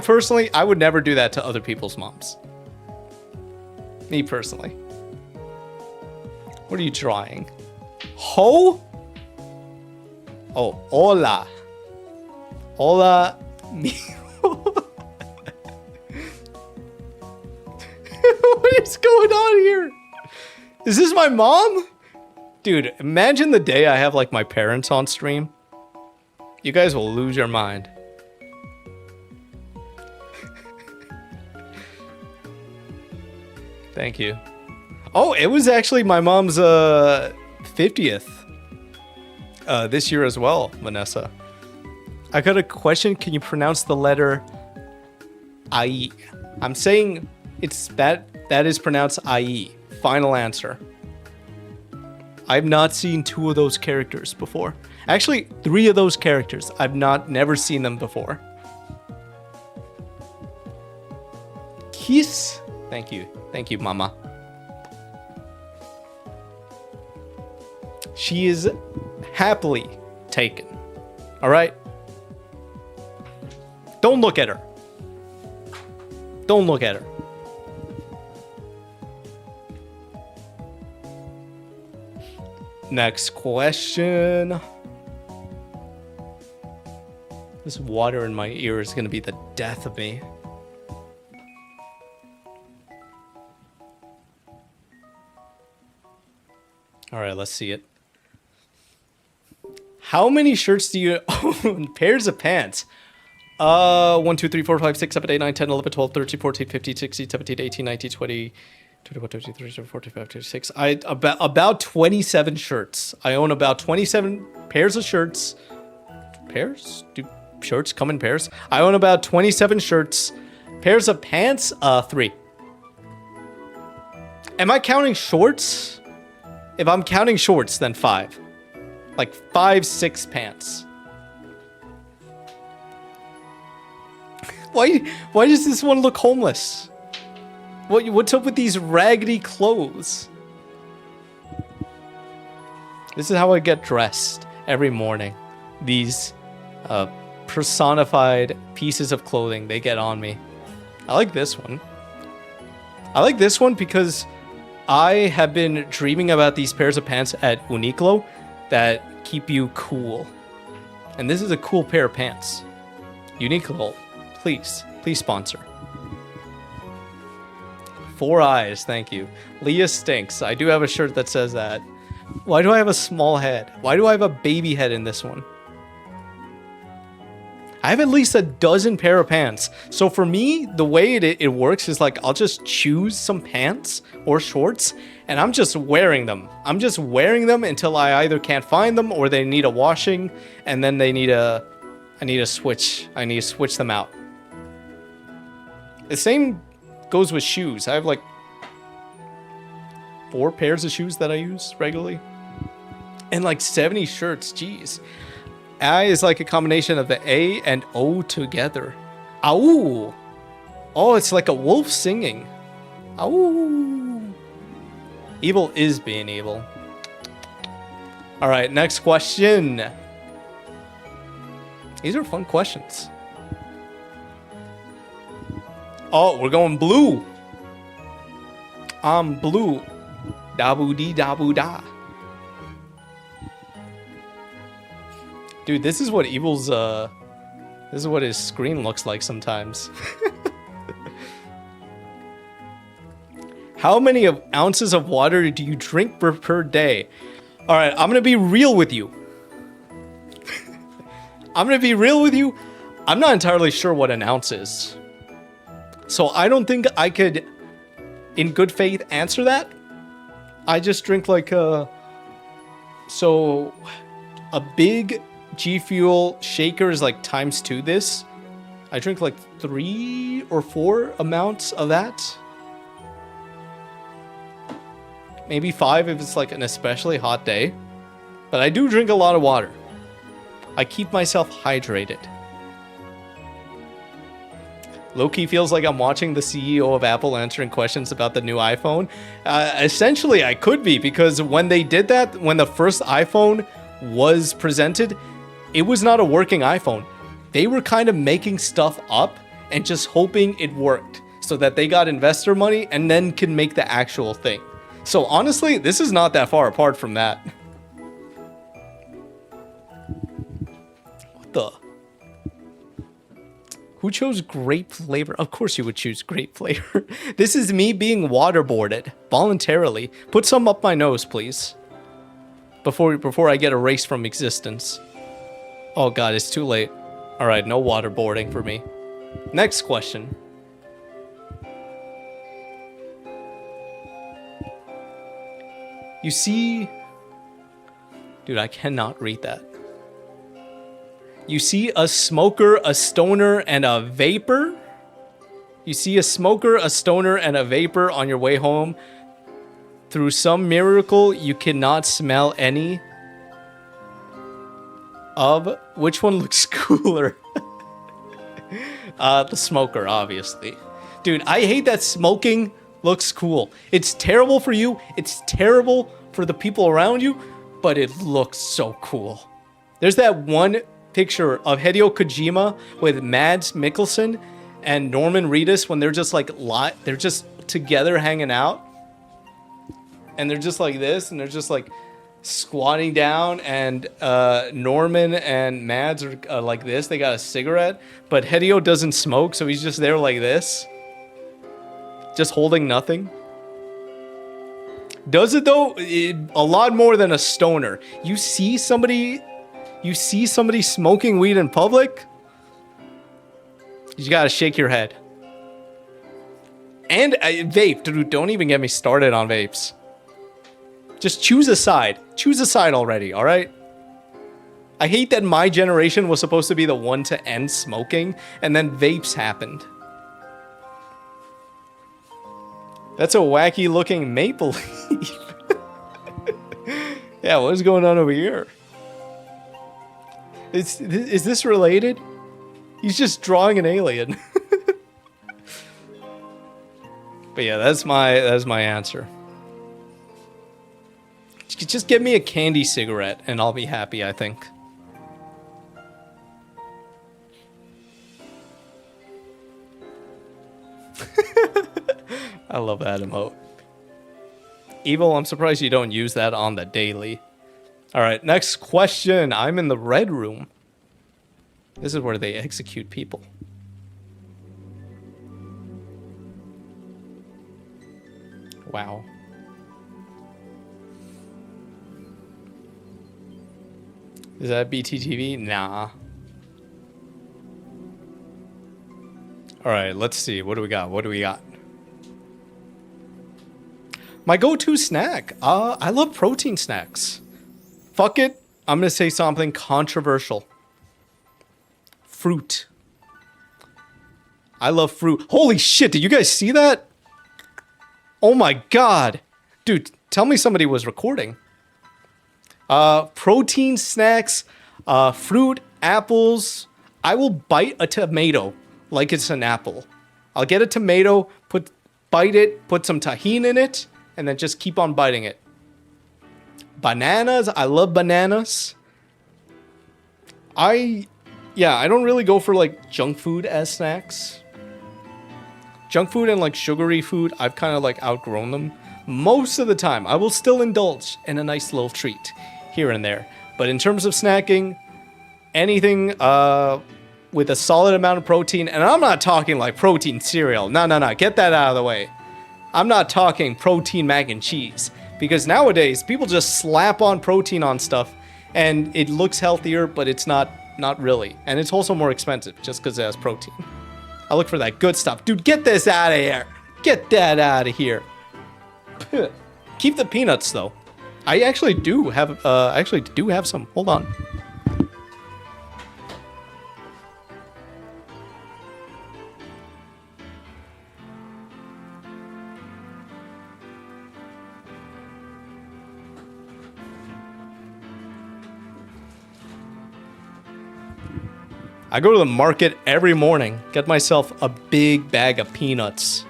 would never do that to other people's moms. Me personally. What are you drawing? Ho? Oh, hola. Hola. What is going on here? Is this my mom? Dude, imagine the day I have like my parents on stream. You guys will lose your mind. Thank you. Oh, it was actually my mom's 50th this year as well, Vanessa. I got a question. Can you pronounce the letter I? I'm saying it's that is pronounced IE. Final answer. I've not seen 2 of those characters before. Actually, 3 of those characters. I've never seen them before. Kiss. Thank you. Thank you, Mama. She is happily taken. All right? Don't look at her. Don't look at her. Next question. This water in my ear is going to be the death of me. All right, let's see it. How many shirts do you own? Pairs of pants. 1, 2, 3, 4, 5, 6, 7, 8, 9, 10, 11, 12, 13, 14, 15, 16, 17, 18, 19, 20, 21, 22, 23, 24, 25, 26. About 27 shirts. I own about 27 pairs of shirts. Pairs? Do shirts come in pairs? I own about 27 shirts. Pairs of pants? 3. Am I counting shorts? If I'm counting shorts, then 5. Like 5, 6 pants. Why does this one look homeless? What's up with these raggedy clothes? This is how I get dressed every morning. These personified pieces of clothing they get on me. I like this one. I like this one because I have been dreaming about these pairs of pants at Uniqlo that keep you cool. And this is a cool pair of pants. Uniqlo, please sponsor. 4 eyes, thank you. Leah stinks. I do have a shirt that says that. Why do I have a small head? Why do I have a baby head in this one? I have at least a dozen pair of pants. So for me, the way it works is like I'll just choose some pants or shorts and I'm just wearing them. I'm just wearing them until I either can't find them or they need a washing and then I need to switch them out. The same goes with shoes. I have like 4 pairs of shoes that I use regularly and like 70 shirts. Jeez. I is like a combination of the A and O together. Ow! Oh, it's like a wolf singing. Ow! Evil is being evil. All right, next question. These are fun questions. Oh, we're going blue. I'm blue. Dabu-dee dabu-da. Dude, this is what Evil's, this is what his screen looks like sometimes. How many ounces of water do you drink per day? All right, I'm going to be real with you. I'm not entirely sure what an ounce is. So I don't think I could, in good faith, answer that. I just drink like a big G Fuel shaker is like ×2 this. I drink like 3 or 4 amounts of that. Maybe 5 if it's like an especially hot day. But I do drink a lot of water. I keep myself hydrated. Low-key feels like I'm watching the CEO of Apple answering questions about the new iPhone. Essentially, I could be, because when they did that, when the first iPhone was presented, it was not a working iPhone. They were kind of making stuff up and just hoping it worked. so that they got investor money and then can make the actual thing. So honestly, this is not that far apart from that. What the? Who chose grape flavor? Of course you would choose grape flavor. This is me being waterboarded voluntarily. Put some up my nose, please. Before I get erased from existence. Oh god, it's too late. Alright, no waterboarding for me. Next question. You see... Dude, I cannot read that. You see a smoker, a stoner, and a vapor? You see a smoker, a stoner, and a vapor on your way home. Through some miracle, you cannot smell any of... Which one looks cooler? The smoker, obviously. Dude, I hate that smoking looks cool. It's terrible for you. It's terrible for the people around you, but it looks so cool. There's that one picture of Hideo Kojima with Mads Mikkelsen and Norman Reedus when they're just like they're just together hanging out, and they're just like this, and they're just like squatting down, and Norman and Mads are like this. They got a cigarette, but Hideo doesn't smoke, so he's just there like this, just holding nothing. Does it though? A lot more than a stoner. You see somebody smoking weed in public, you gotta shake your head. And vape, dude, don't even get me started on vapes. Just choose a side. Choose a side already, alright? I hate that my generation was supposed to be the one to end smoking, and then vapes happened. That's a wacky looking maple leaf. Yeah, what is going on over here? Is this related? He's just drawing an alien. But yeah, that's my answer. Just give me a candy cigarette and I'll be happy, I think. I love that emote. Evil, I'm surprised you don't use that on the daily. Alright, next question. I'm in the red room. This is where they execute people. Wow. Is that BTTV? Nah. Alright, let's see. What do we got? What do we got? My go-to snack. I love protein snacks. Fuck it. I'm gonna say something controversial. Fruit. I love fruit. Holy shit, did you guys see that? Oh my god. Dude, tell me somebody was recording. Protein snacks, fruit, apples. I will bite a tomato like it's an apple. I'll get a tomato, bite it, put some tahini in it, and then just keep on biting it. Bananas, I love bananas. I don't really go for like junk food as snacks. Junk food and like sugary food, I've kind of like outgrown them. Most of the time, I will still indulge in a nice little treat here and there. But in terms of snacking, anything with a solid amount of protein, and I'm not talking like protein cereal. No, get that out of the way. I'm not talking protein mac and cheese. Because nowadays, people just slap on protein on stuff, and it looks healthier, but it's not really. And it's also more expensive, just because it has protein. I look for that good stuff. Dude, get this out of here. Get that out of here. Keep the peanuts, though. I actually do have some. Hold on. I go to the market every morning, get myself a big bag of peanuts.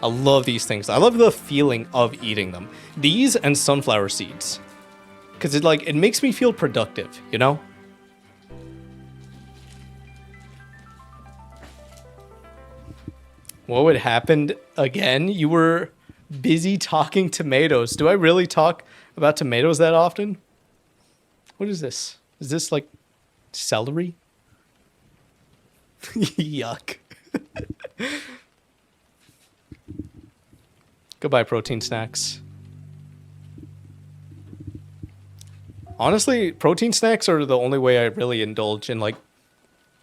I love these things. I love the feeling of eating them. These and sunflower seeds. Because it makes me feel productive, you know? What would happen again? You were busy talking tomatoes. Do I really talk about tomatoes that often? What is this? Is this like celery? Yuck. Goodbye, protein snacks. Honestly, protein snacks are the only way I really indulge in like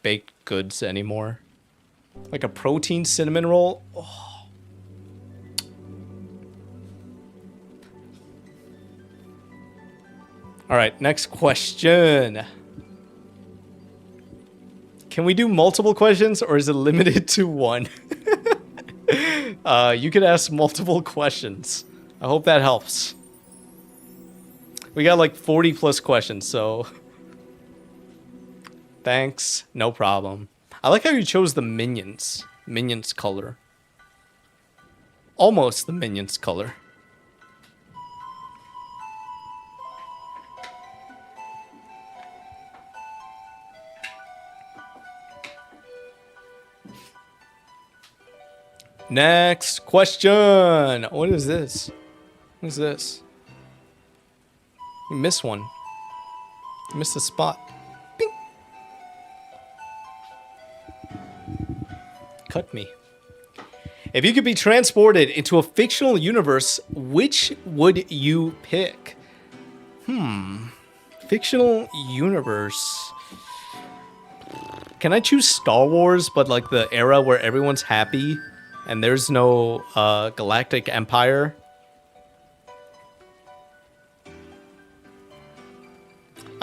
baked goods anymore. Like a protein cinnamon roll. Oh. All right, next question. Can we do multiple questions or is it limited to one? You could ask multiple questions. I hope that helps. We got like 40 plus questions, so thanks, no problem. I like how you chose the Minions color. Almost the Minions color. Next question. What is this? What is this? You missed one. You missed a spot. Bing. Cut me. If you could be transported into a fictional universe, which would you pick? Fictional universe. Can I choose Star Wars, but like the era where everyone's happy and there's no galactic empire?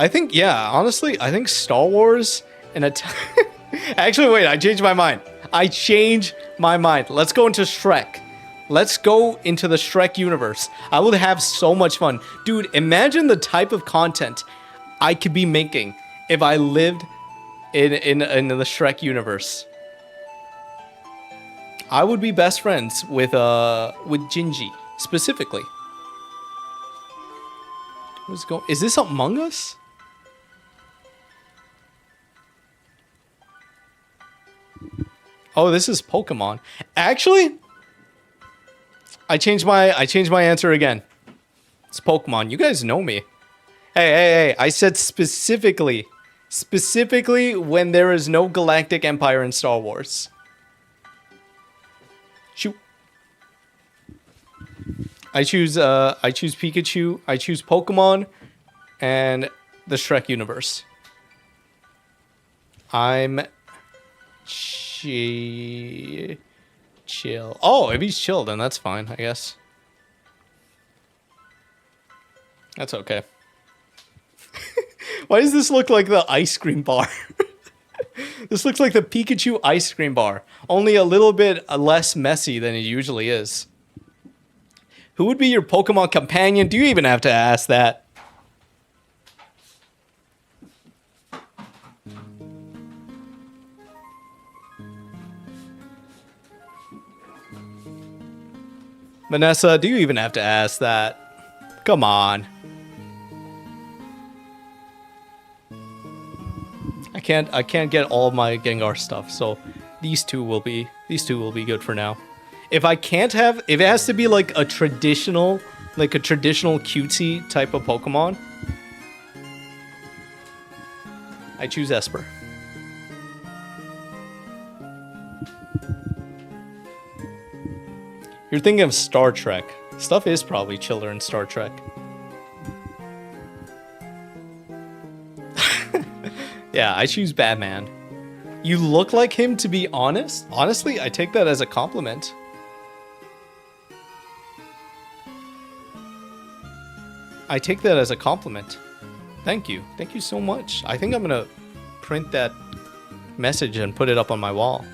I think, yeah, honestly, I think Star Wars and actually, wait, I changed my mind. Let's go into Shrek. Let's go into the Shrek universe. I would have so much fun. Dude, imagine the type of content I could be making if I lived in the Shrek universe. I would be best friends with Gingy, specifically. What's going? Is this Among Us? Oh, this is Pokemon. Actually, I changed my answer again. It's Pokemon. You guys know me. Hey, I said specifically when there is no galactic empire in Star Wars. Shoot. I choose Pikachu, I choose Pokemon, and the Shrek universe. I'm chill. Oh, if he's chill, then that's fine, I guess. That's okay. Why does this look like the ice cream bar? This looks like the Pikachu ice cream bar, only a little bit less messy than it usually is. Who would be your Pokemon companion? Do you even have to ask that? Vanessa, do you even have to ask that? Come on. I can't get all my Gengar stuff, so these two will be good for now. If it has to be like a traditional cutesy type of Pokemon, I choose Esper. You're thinking of Star Trek. Stuff is probably chiller in Star Trek. Yeah, I choose Batman. You look like him, to be honest. Honestly, I take that as a compliment. I take that as a compliment. Thank you. Thank you so much. I think I'm gonna print that message and put it up on my wall.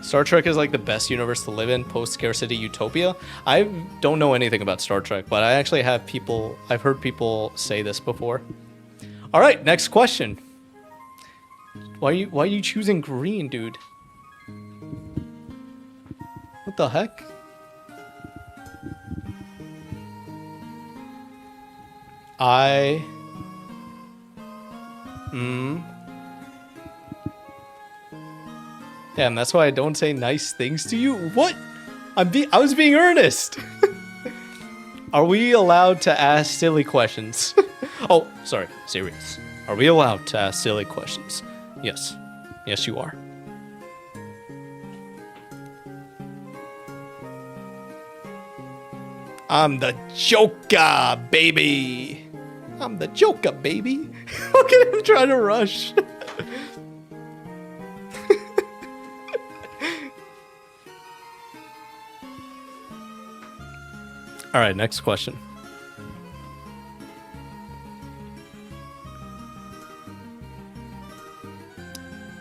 Star Trek is like the best universe to live in, post-scarcity utopia. I don't know anything about Star Trek, but I actually I've heard people say this before. All right, next question. Why are you choosing green, dude? What the heck? Yeah, and that's why I don't say nice things to you. What? I was being earnest. Are we allowed to ask silly questions? Oh, sorry, serious. Are we allowed to ask silly questions? Yes. Yes, you are. I'm the Joker, baby. I'm the Joker, baby. Look at him trying to rush. All right, next question.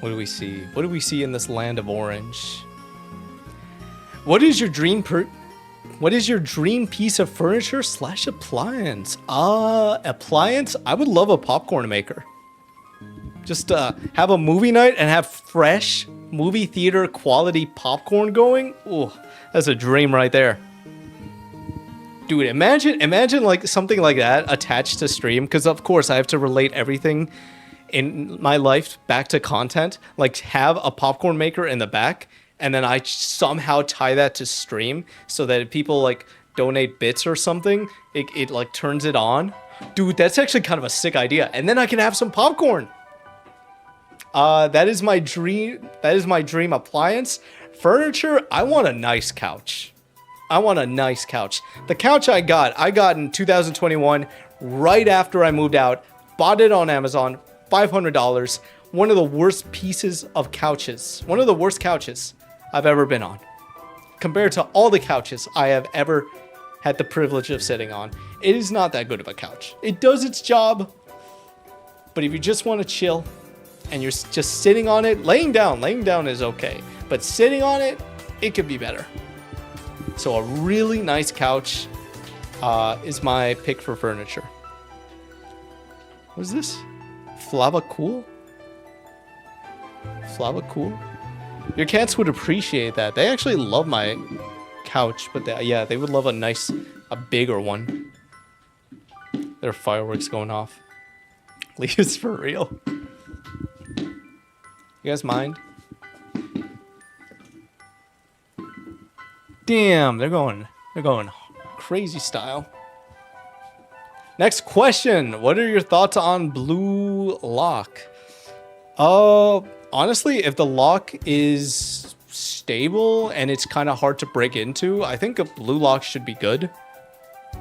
What do we see? What do we see in this land of orange? What is your dream piece of furniture / appliance? Appliance? I would love a popcorn maker. Just have a movie night and have fresh movie theater quality popcorn going. Ooh, that's a dream right there. Dude, imagine like something like that attached to stream, because of course I have to relate everything in my life back to content. Like have a popcorn maker in the back, and then I somehow tie that to stream so that if people like donate bits or something, it like turns it on. Dude, that's actually kind of a sick idea. And then I can have some popcorn. That is my dream. That is my dream appliance. Furniture, I want a nice couch. I want a nice couch. The couch I got in 2021, right after I moved out. Bought it on Amazon, $500. One of the worst pieces of couches. One of the worst couches I've ever been on. Compared to all the couches I have ever had the privilege of sitting on. It is not that good of a couch. It does its job. But if you just want to chill and you're just sitting on it, laying down is okay. But sitting on it, it could be better. So a really nice couch is my pick for furniture. What is this? Flava Cool? Flava Cool? Your cats would appreciate that. They actually love my couch, but they would love a bigger one. There are fireworks going off. Leaves for real. You guys mind? Damn, they're going crazy style. Next question. What are your thoughts on blue lock? Honestly, if the lock is stable and it's kind of hard to break into, I think a blue lock should be good.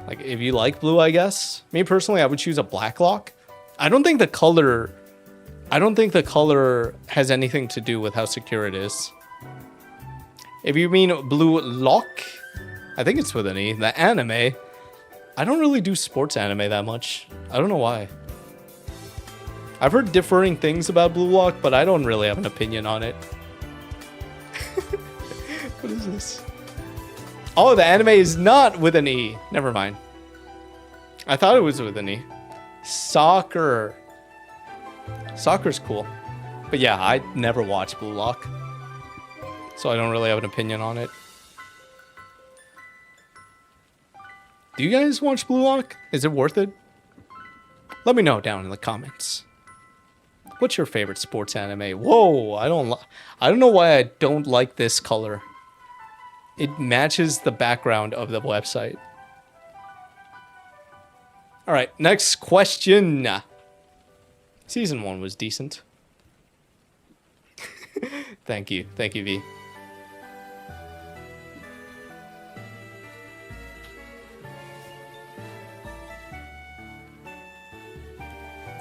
Like if you like blue, I guess. Me personally, I would choose a black lock. I don't think the color has anything to do with how secure it is. If you mean blue lock, I think it's with an E. The anime, I don't really do sports anime that much. I don't know why. I've heard differing things about blue lock, but I don't really have an opinion on it. What is this? Oh, the anime is not with an E. Never mind. I thought it was with an E. Soccer. Soccer's cool. But yeah, I never watched blue lock. So I don't really have an opinion on it. Do you guys watch Blue Lock? Is it worth it? Let me know down in the comments. What's your favorite sports anime? Whoa, I don't know why I don't like this color. It matches the background of the website. All right, next question. Season 1 was decent. Thank you, V.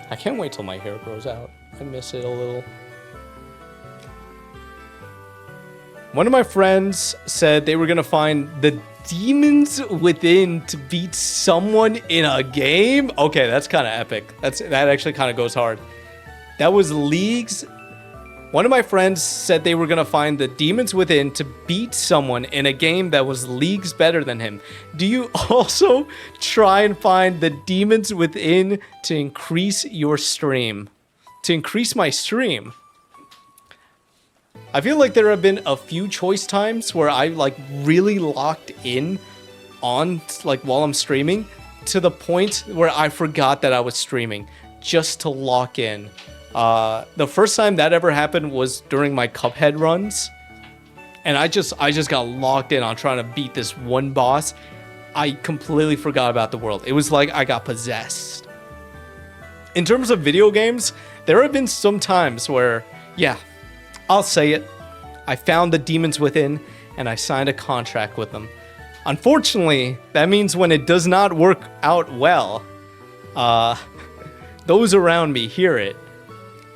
I can't wait till my hair grows out. I miss it a little. One of my friends said they were gonna find the demons within to beat someone in a game. Okay, that's kind of epic. That actually kind of goes hard. That was League's. One of my friends said they were gonna find the demons within to beat someone in a game that was leagues better than him. Do you also try and find the demons within to increase your stream? To increase my stream? I feel like there have been a few choice times where I like really locked in on like while I'm streaming to the point where I forgot that I was streaming just to lock in The first time that ever happened was during my Cuphead runs. And I just got locked in on trying to beat this one boss. I completely forgot about the world. It was like I got possessed. In terms of video games, there have been some times where, yeah, I'll say it. I found the demons within and I signed a contract with them. Unfortunately, that means when it does not work out well, those around me hear it.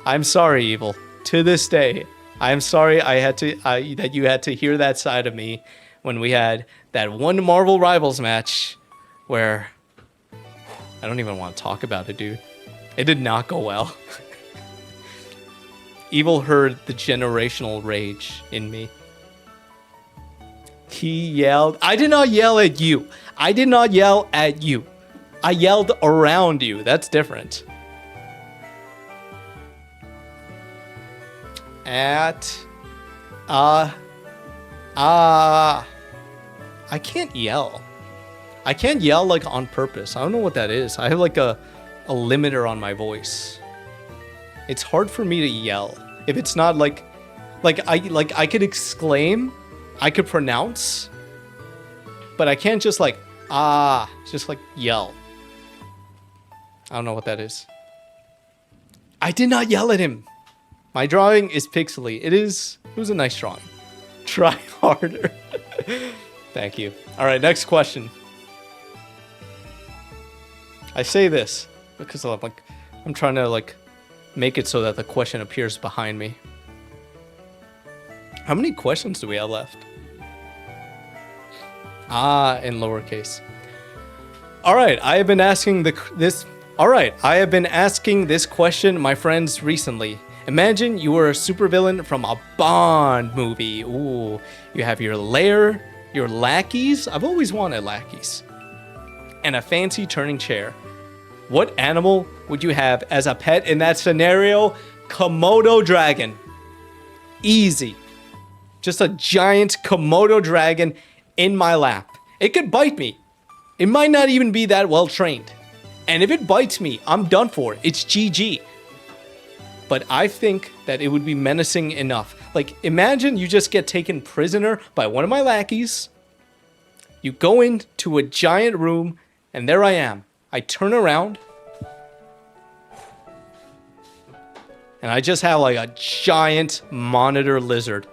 I'm sorry, Evil. To this day, I'm sorry that you had to hear that side of me when we had that one Marvel Rivals match where I don't even want to talk about it, dude. It did not go well. Evil heard the generational rage in me. He yelled. I did not yell at you. I did not yell at you. I yelled around you. That's different. I can't yell. I can't yell like on purpose. I don't know what that is. I have like a limiter on my voice. It's hard for me to yell if it's not like I could exclaim, I could pronounce, but I can't just like just like yell. I don't know what that is. I did not yell at him. My drawing is pixely. It was a nice drawing. Try harder. Thank you. All right, next question. I say this because I'm trying to like make it so that the question appears behind me. How many questions do we have left? In lowercase. All right, I have been asking this question, my friends, recently. Imagine you were a supervillain from a Bond movie. Ooh, you have your lair, your lackeys. I've always wanted lackeys. And a fancy turning chair. What animal would you have as a pet in that scenario? Komodo dragon. Easy. Just a giant Komodo dragon in my lap. It could bite me. It might not even be that well trained. And if it bites me, I'm done for. It's GG. But I think that it would be menacing enough. Like, imagine you just get taken prisoner by one of my lackeys. You go into a giant room, and there I am. I turn around, and I just have like a giant monitor lizard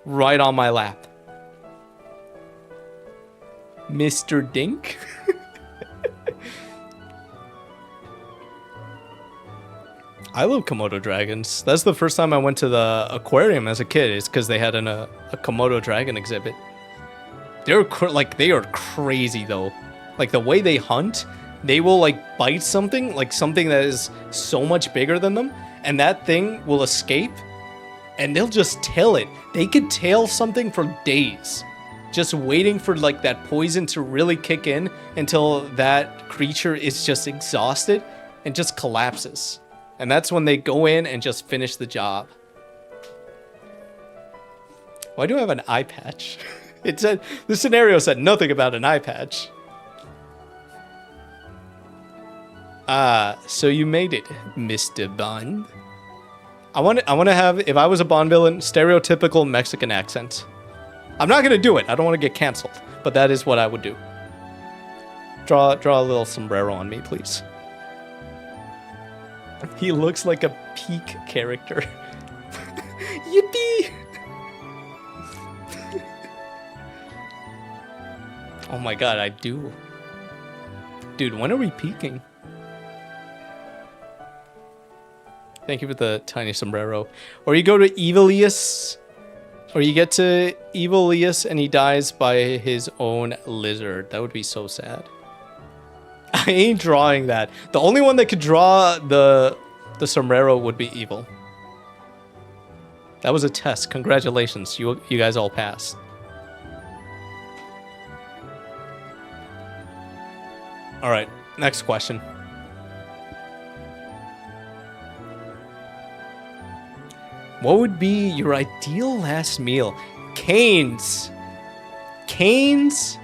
right on my lap. Mr. Dink? I love Komodo dragons. That's the first time I went to the aquarium as a kid. Is because they had a Komodo dragon exhibit. They are crazy though. Like the way they hunt, they will like bite something that is so much bigger than them, and that thing will escape, and they'll just tail it. They could tail something for days, just waiting for like that poison to really kick in until that creature is just exhausted and just collapses. And that's when they go in and just finish the job. Why do I have an eye patch? It said, the scenario said nothing about an eye patch. So you made it, Mr. Bond. I want to have, if I was a Bond villain, stereotypical Mexican accent. I'm not gonna do it. I don't want to get canceled, but that is what I would do. Draw a little sombrero on me, please. He looks like a peak character. Yippee! Oh my god, I do. Dude, when are we peaking? Thank you for the tiny sombrero. Or you go to Evilius, or you get to Evilius and he dies by his own lizard. That would be so sad. I ain't drawing that. The only one that could draw the sombrero would be Evil. That was a test. Congratulations. You guys all passed. All right, next question. What would be your ideal last meal? Canes. Canes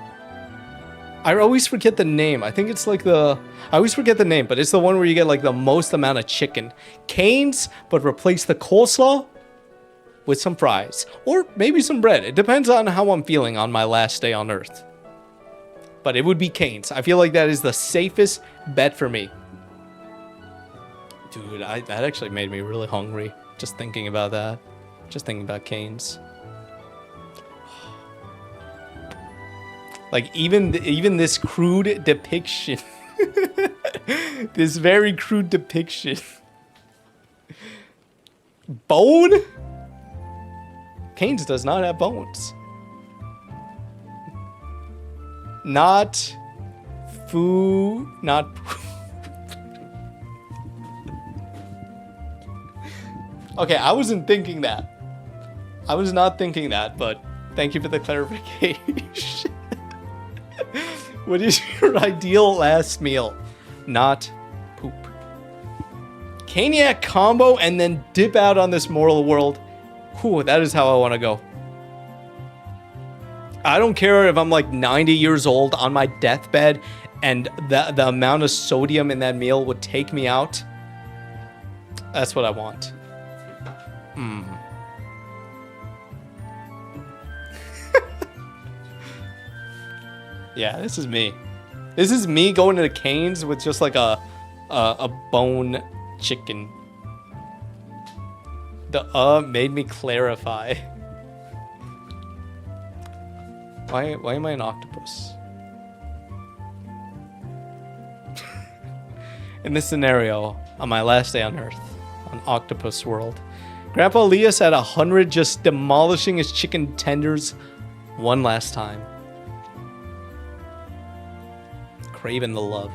I always forget the name. I think it's like I always forget the name, but it's the one where you get like the most amount of chicken. Cane's, but replace the coleslaw with some fries. Or maybe some bread. It depends on how I'm feeling on my last day on Earth. But it would be Cane's. I feel like that is the safest bet for me. Dude, that actually made me really hungry. Just thinking about that. Just thinking about Cane's. Like, even this crude depiction. This very crude depiction. Bone? Cane's does not have bones. Not foo, not Okay, I wasn't thinking that. I was not thinking that, but thank you for the clarification. What is your ideal last meal? Not poop. Caniac combo and then dip out on this moral world. Whew, that is how I want to go. I don't care if I'm like 90 years old on my deathbed and the amount of sodium in that meal would take me out. That's what I want. Yeah, this is me. This is me going to the Cane's with just like a bone chicken. The made me clarify. Why am I an octopus? In this scenario, on my last day on Earth, on Octopus World, Grandpa Elias at 100 just demolishing his chicken tenders one last time. Craving the love.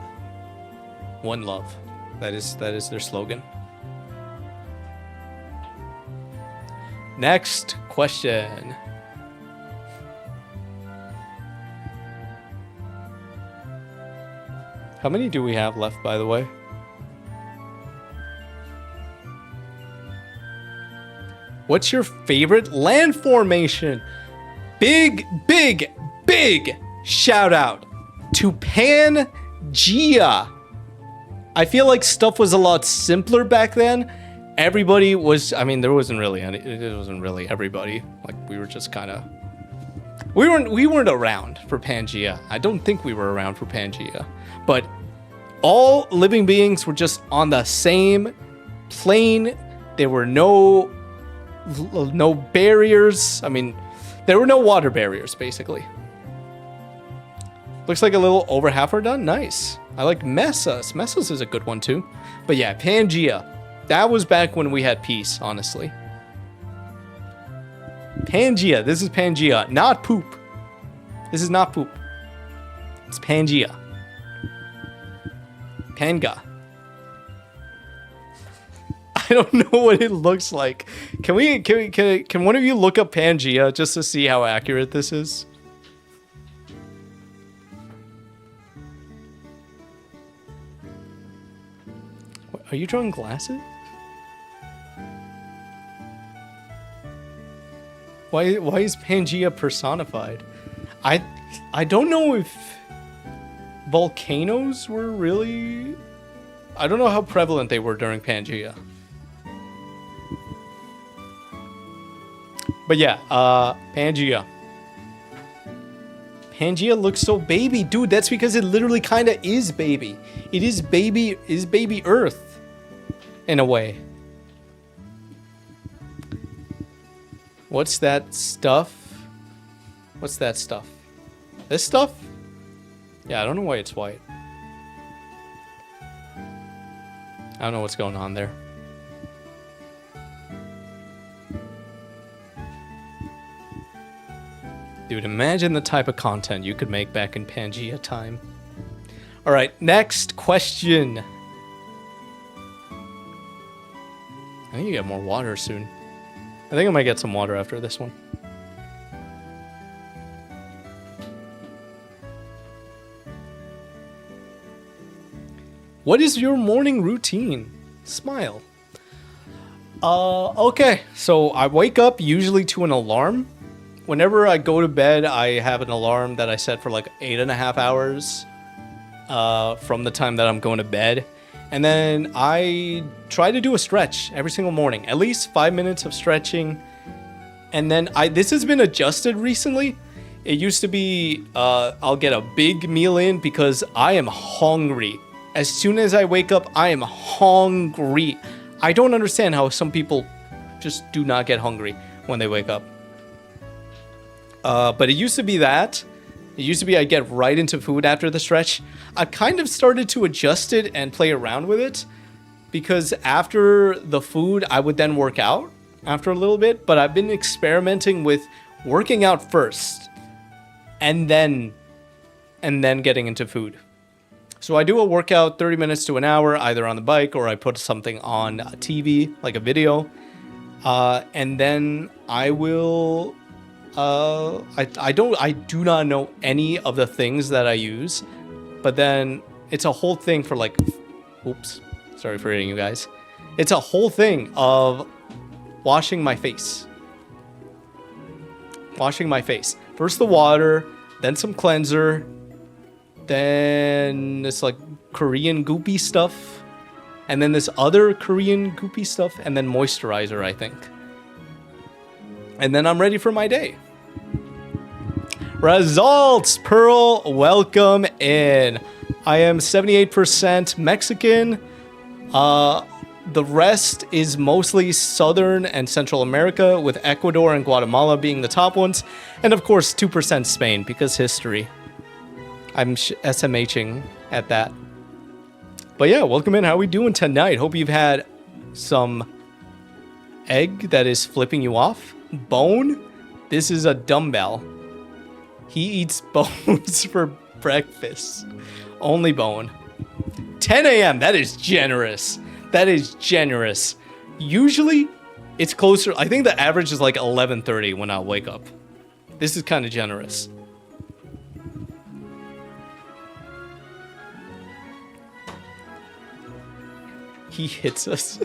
One love. That is their slogan. Next question. How many do we have left, by the way? What's your favorite land formation? Big shout out to Pangea. I feel like stuff was a lot simpler back then. Everybody was, I mean, there wasn't really any, it wasn't really everybody. Like, we were just kind of, we weren't around for Pangea. I don't think we were around for Pangea. But all living beings were just on the same plane. There were no barriers. I mean, there were no water barriers, basically. Looks like a little over half are done. Nice. I like Mesas. Mesas is a good one, too. But yeah, Pangea. That was back when we had peace, honestly. Pangea. This is Pangea, not poop. This is not poop. It's Pangea. Panga. I don't know what it looks like. Can one of you look up Pangea just to see how accurate this is? Are you drawing glasses? Why is Pangea personified? I don't know if volcanoes were really... I don't know how prevalent they were during Pangea. But yeah, Pangea. Pangea looks so baby. Dude, that's because it literally kind of is baby. It is baby Earth. In a way. What's that stuff? What's that stuff? This stuff? Yeah, I don't know why it's white. I don't know what's going on there. Dude, imagine the type of content you could make back in Pangea time. Alright, next question. I think you get more water soon. I think I might get some water after this one. What is your morning routine? Smile. Okay, so I wake up usually to an alarm. whenever I go to bed, I have an alarm that I set for like 8.5 hours from the time that I'm going to bed. And then I try to do a stretch every single morning, at least 5 minutes of stretching. And then this has been adjusted recently. It used to be I'll get a big meal in because I am hungry. As soon as I wake up, I am hungry. I don't understand how some people just do not get hungry when they wake up. But it used to be that. It used to be I'd get right into food after the stretch. I kind of started to adjust it and play around with it because after the food, I would then work out after a little bit. But I've been experimenting with working out first and then getting into food. So I do a workout 30 minutes to an hour, either on the bike or I put something on TV, like a video. And then I will... I do not know any of the things that I use, but then it's a whole thing for like, oops, sorry for hitting you guys. It's a whole thing of washing my face. Washing my face. First the water, then some cleanser, then this like Korean goopy stuff, and then this other Korean goopy stuff, and then moisturizer, I think. And then I'm ready for my day. Results, Pearl, welcome in. I am 78% Mexican. The rest is mostly Southern and Central America, with Ecuador and Guatemala being the top ones. And of course, 2% Spain, because history. I'm SMHing at that. But yeah, welcome in. How we doing tonight? Hope you've had some egg that is flipping you off. Bone? This is a dumbbell. He eats bones for breakfast. Only bone. 10 a.m. That is generous. That is generous. Usually, it's closer. I think the average is like 11:30 when I wake up. This is kind of generous. He hits us.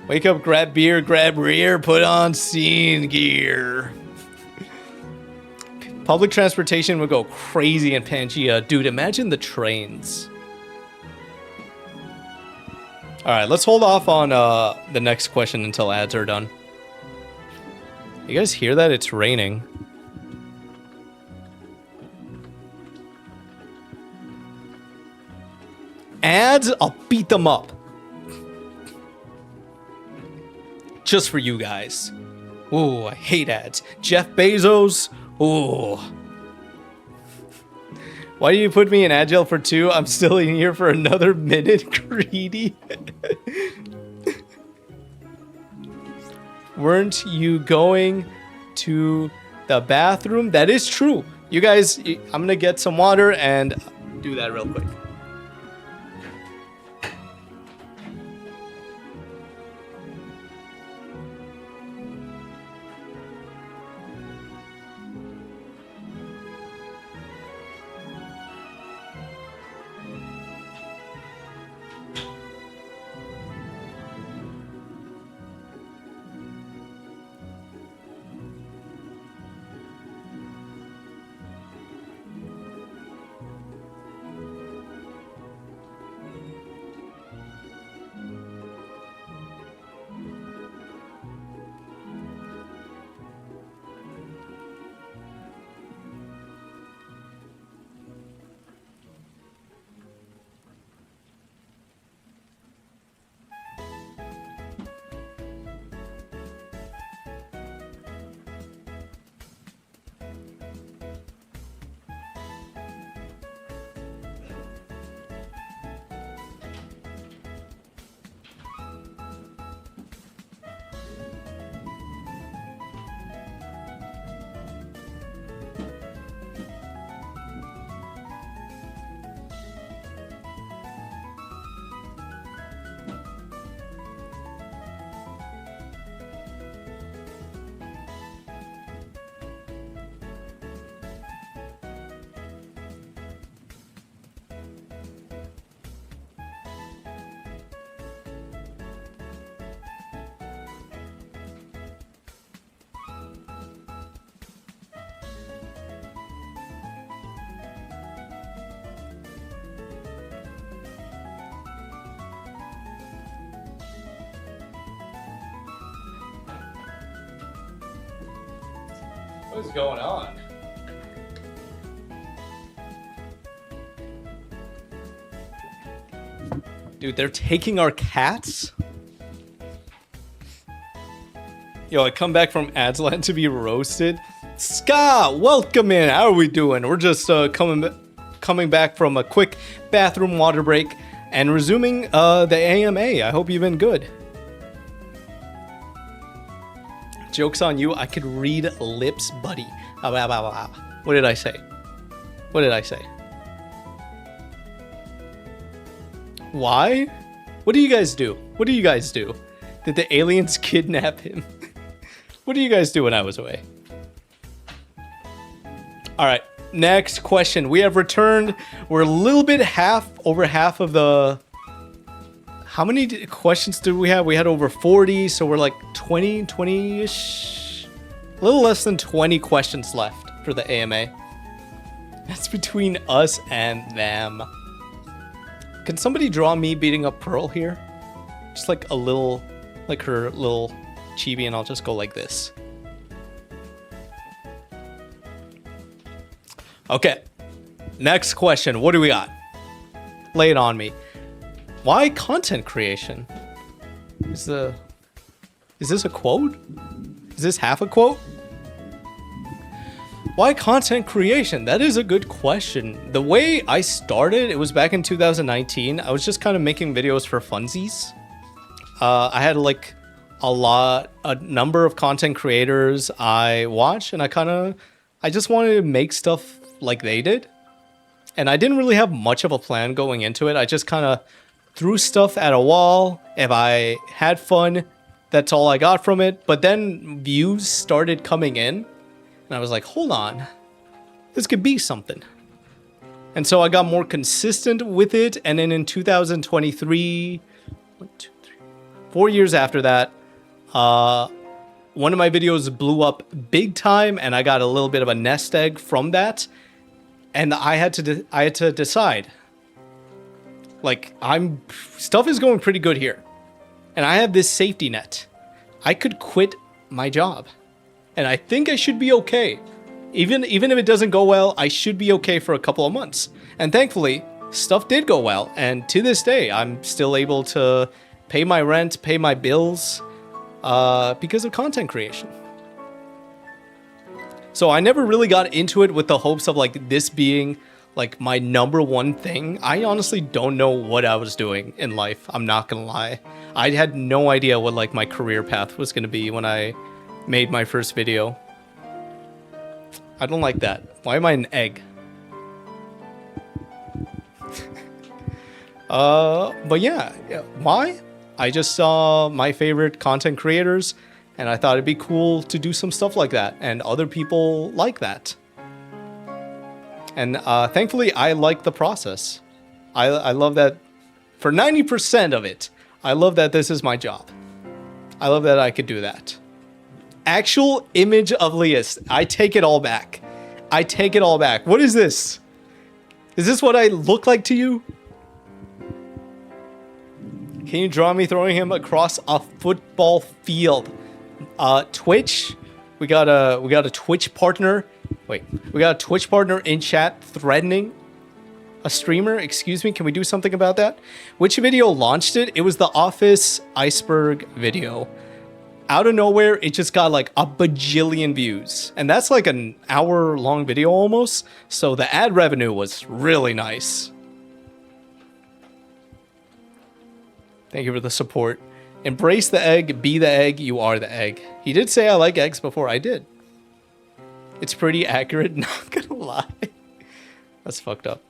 Wake up, grab beer, grab rear, put on scene gear. Public transportation would go crazy in Pangea. Dude, imagine the trains. All right, let's hold off on the next question until ads are done. You guys hear that? It's raining. Ads, I'll beat them up. Just for you guys. Ooh, I hate ads. Jeff Bezos. Ooh. Why do you put me in Agile for 2? I'm still in here for another minute, greedy. Weren't you going to the bathroom? That is true. You guys, I'm gonna get some water and do that real quick. What is going on? Dude, they're taking our cats? Yo, I come back from Adsland to be roasted. Ska, welcome in. How are we doing? We're just coming back from a quick bathroom water break and resuming the AMA. I hope you've been good. Joke's on you. I could read lips, buddy. What did I say? What did I say? Why? What do you guys do? What do you guys do? Did the aliens kidnap him? What do you guys do when I was away? All right, next question. We have returned. We're a little bit over half of the... How many questions did we have? We had over 40, so we're like 20-ish. A little less than 20 questions left for the AMA. That's between us and them. Can somebody draw me beating up Pearl here? Just like a little, like her little chibi, and I'll just go like this. Okay, next question. What do we got? Lay it on me. Why content creation? Is this a quote? Is this half a quote? Why content creation? That is a good question. The way I started, it was back in 2019. I was just kind of making videos for funsies. I had like a number of content creators I watched, and I just wanted to make stuff like they did. And I didn't really have much of a plan going into it. I just kind of threw stuff at a wall. If I had fun, that's all I got from it. But then views started coming in, and I was like, hold on, this could be something. And so I got more consistent with it. And then in 2023, 4 years after that, one of my videos blew up big time, and I got a little bit of a nest egg from that. And I had to decide, like, stuff is going pretty good here, and I have this safety net. I could quit my job, and I think I should be okay. Even if it doesn't go well, I should be okay for a couple of months. And thankfully, stuff did go well, and to this day, I'm still able to pay my rent, pay my bills, because of content creation. So I never really got into it with the hopes of like this being like my number one thing. I honestly don't know what I was doing in life. I'm not gonna lie. I had no idea what like my career path was gonna be when I made my first video. I don't like that. Why am I an egg? But yeah, why? I just saw my favorite content creators, and I thought it'd be cool to do some stuff like that, and other people like that. And thankfully, I like the process. I love that for 90% of it. I love that this is my job. I love that I could do that. Actual image of Leas. I take it all back. I take it all back. What is this? Is this what I look like to you? Can you draw me throwing him across a football field? Twitch. We got a Twitch partner. Wait, we got a Twitch partner in chat threatening a streamer. Excuse me, can we do something about that? Which video launched it? It was the Office iceberg video. Out of nowhere, it just got like a bajillion views. And that's like an hour-long video almost. So the ad revenue was really nice. Thank you for the support. Embrace the egg, be the egg, you are the egg. He did say I like eggs before I did. It's pretty accurate, not gonna lie. That's fucked up.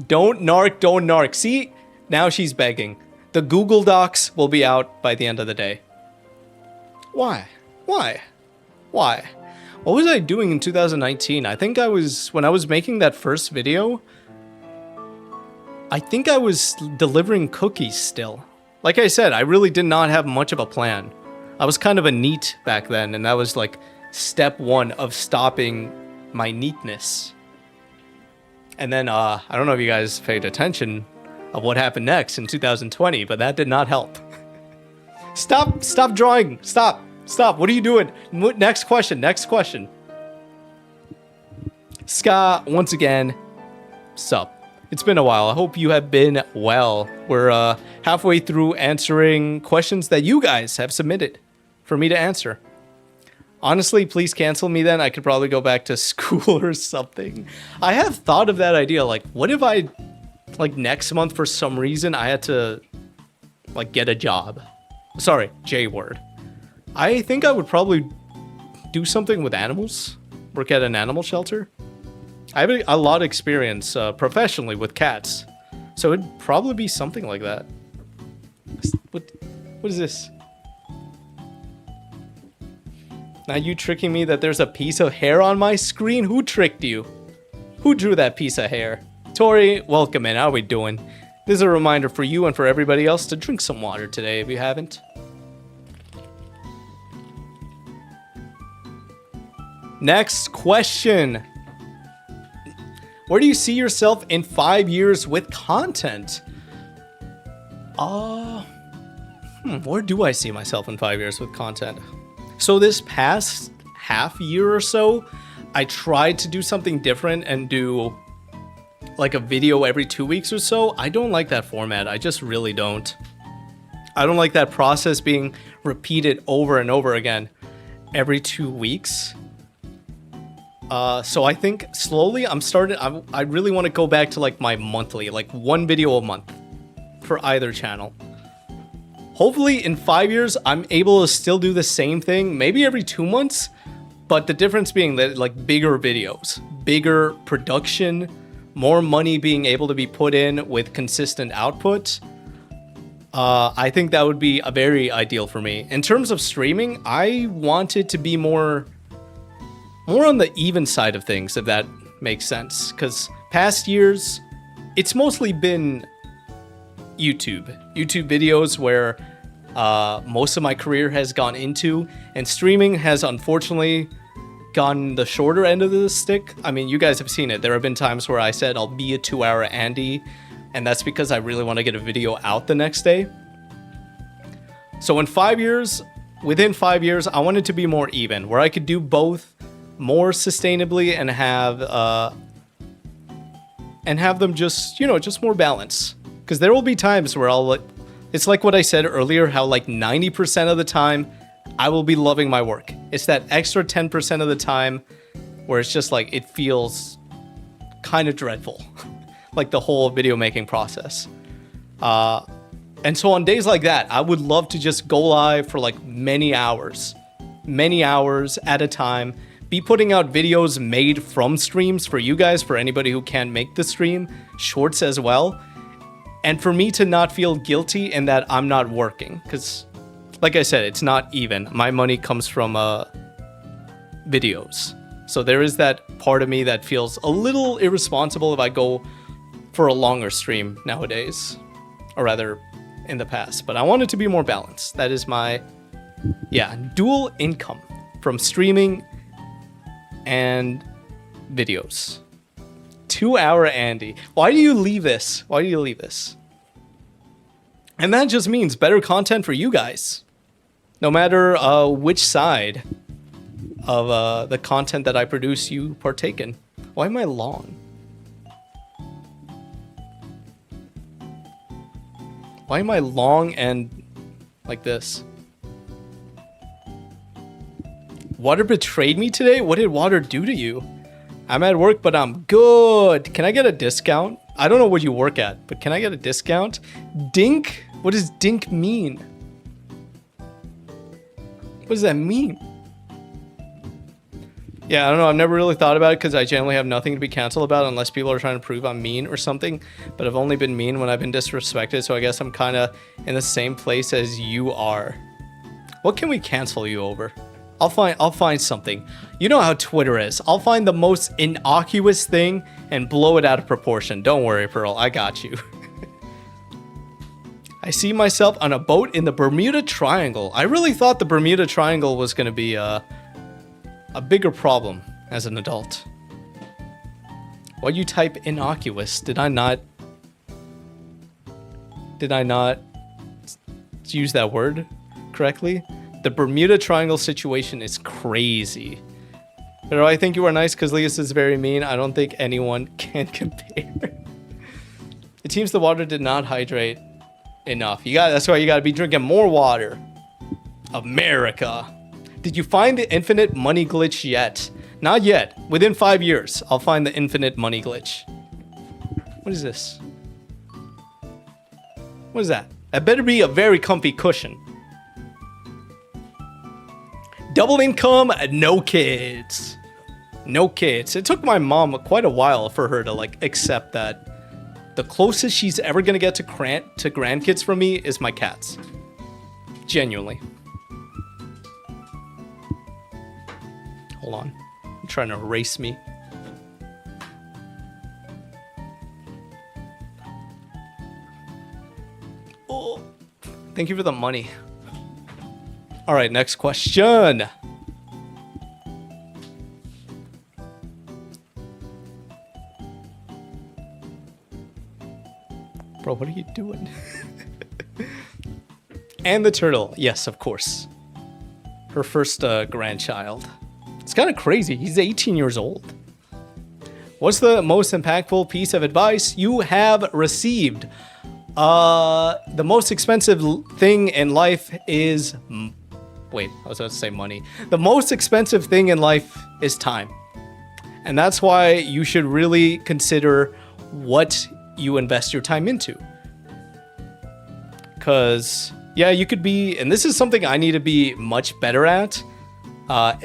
Don't narc, don't narc. See, now she's begging. The Google Docs will be out by the end of the day. Why? Why? Why? What was I doing in 2019? I think when I was making that first video, I think I was delivering cookies still. Like I said, I really did not have much of a plan. I was kind of a neat back then, and that was like step one of stopping my neatness. And then, I don't know if you guys paid attention of what happened next in 2020, but that did not help. Stop drawing, stop. What are you doing? Next question. Ska, once again, sup. It's been a while. I hope you have been well. We're halfway through answering questions that you guys have submitted for me to answer. Honestly, please cancel me then. I could probably go back to school or something. I have thought of that idea. Like, what if I, like, next month for some reason I had to, like, get a job? Sorry, J word. I think I would probably do something with animals. Work at an animal shelter. I have a lot of experience professionally with cats, so it'd probably be something like that. What is this? Now you tricking me that there's a piece of hair on my screen? Who tricked you? Who drew that piece of hair? Tori, welcome in. How are we doing? This is a reminder for you and for everybody else to drink some water today if you haven't. Next question. Where do you see yourself in 5 years with content? Where do I see myself in 5 years with content? So this past half year or so, I tried to do something different and do like a video every 2 weeks or so. I don't like that format. I just really don't. I don't like that process being repeated over and over again every 2 weeks. So I think slowly I really want to go back to like my monthly, like one video a month for either channel. Hopefully in 5 years, I'm able to still do the same thing, maybe every 2 months, but the difference being that like bigger videos, bigger production, more money being able to be put in with consistent output. I think that would be a very ideal for me. In terms of streaming, I want it to be more on the even side of things, if that makes sense. Because past years, it's mostly been YouTube videos where most of my career has gone into, and streaming has unfortunately gotten the shorter end of the stick. I mean, you guys have seen it. There have been times where I said I'll be a 2-hour Andy, and that's because I really want to get a video out the next day. So in 5 years, within 5 years, I want it to be more even, where I could do both more sustainably and have them just, you know, just more balance. Because there will be times where it's like what I said earlier, how like 90% of the time I will be loving my work. It's that extra 10% of the time where it's just like, it feels kind of dreadful. Like the whole video making process. And so on days like that, I would love to just go live for like many hours at a time. Be putting out videos made from streams for you guys, for anybody who can't make the stream, shorts as well. And for me to not feel guilty in that I'm not working. Because, like I said, it's not even. My money comes from videos. So there is that part of me that feels a little irresponsible if I go for a longer stream nowadays. Or rather, in the past. But I want it to be more balanced. That is my, dual income from streaming and videos. 2-hour Andy. Why do you leave this? And that just means better content for you guys. No matter which side of the content that I produce you partake in. Why am I long? Why am I long and like this? Water betrayed me today? What did Water do to you? I'm at work, but I'm good. Can I get a discount? I don't know what you work at, but can I get a discount? Dink? What does dink mean? What does that mean? Yeah, I don't know. I've never really thought about it because I generally have nothing to be canceled about unless people are trying to prove I'm mean or something. But I've only been mean when I've been disrespected, so I guess I'm kind of in the same place as you are. What can we cancel you over? I'll find something. You know how Twitter is. I'll find the most innocuous thing and blow it out of proportion. Don't worry, Pearl. I got you. I see myself on a boat in the Bermuda Triangle. I really thought the Bermuda Triangle was going to be a bigger problem as an adult. Why you type innocuous? Did I not use that word correctly? The Bermuda Triangle situation is crazy. But I think you are nice because Leos is very mean. I don't think anyone can compare. It seems the water did not hydrate enough. That's why you gotta be drinking more water. America. Did you find the infinite money glitch yet? Not yet. Within 5 years, I'll find the infinite money glitch. What is this? What is that? That better be a very comfy cushion. Double income, no kids. No kids. It took my mom quite a while for her to like accept that the closest she's ever gonna get to grandkids from me is my cats. Genuinely. Hold on. I'm trying to erase me. Oh, thank you for the money. All right, next question. Bro, what are you doing? And the turtle. Yes, of course. Her first grandchild. It's kind of crazy. He's 18 years old. What's the most impactful piece of advice you have received? The most expensive thing in life is... Wait, I was about to say money. The most expensive thing in life is time. And that's why you should really consider what you invest your time into. Because, yeah, you could be... And this is something I need to be much better at.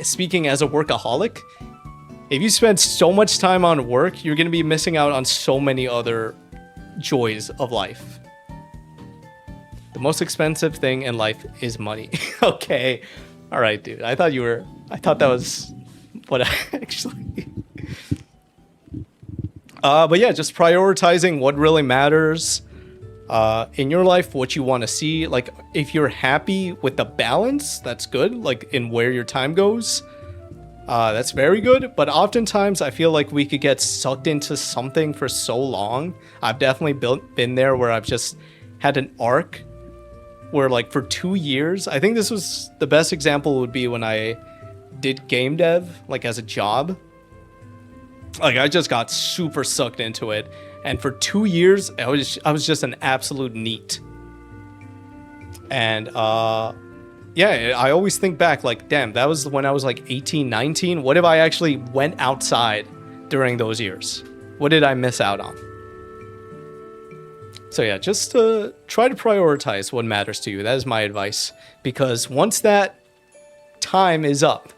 Speaking as a workaholic. If you spend so much time on work, you're going to be missing out on so many other joys of life. The most expensive thing in life is money. Okay. All right, dude. I thought that was what I actually... but yeah, just prioritizing what really matters in your life, what you want to see. Like, if you're happy with the balance, that's good. Like, in where your time goes, that's very good. But oftentimes, I feel like we could get sucked into something for so long. I've definitely been there where I've just had an arc where, like, for 2 years, I think this was the best example would be when I did game dev, like, as a job. Like, I just got super sucked into it. And for 2 years, I was just an absolute NEET. And, yeah, I always think back, like, damn, that was when I was, like, 18, 19. What if I actually went outside during those years? What did I miss out on? So, yeah, just try to prioritize what matters to you. That is my advice. Because once that time is up,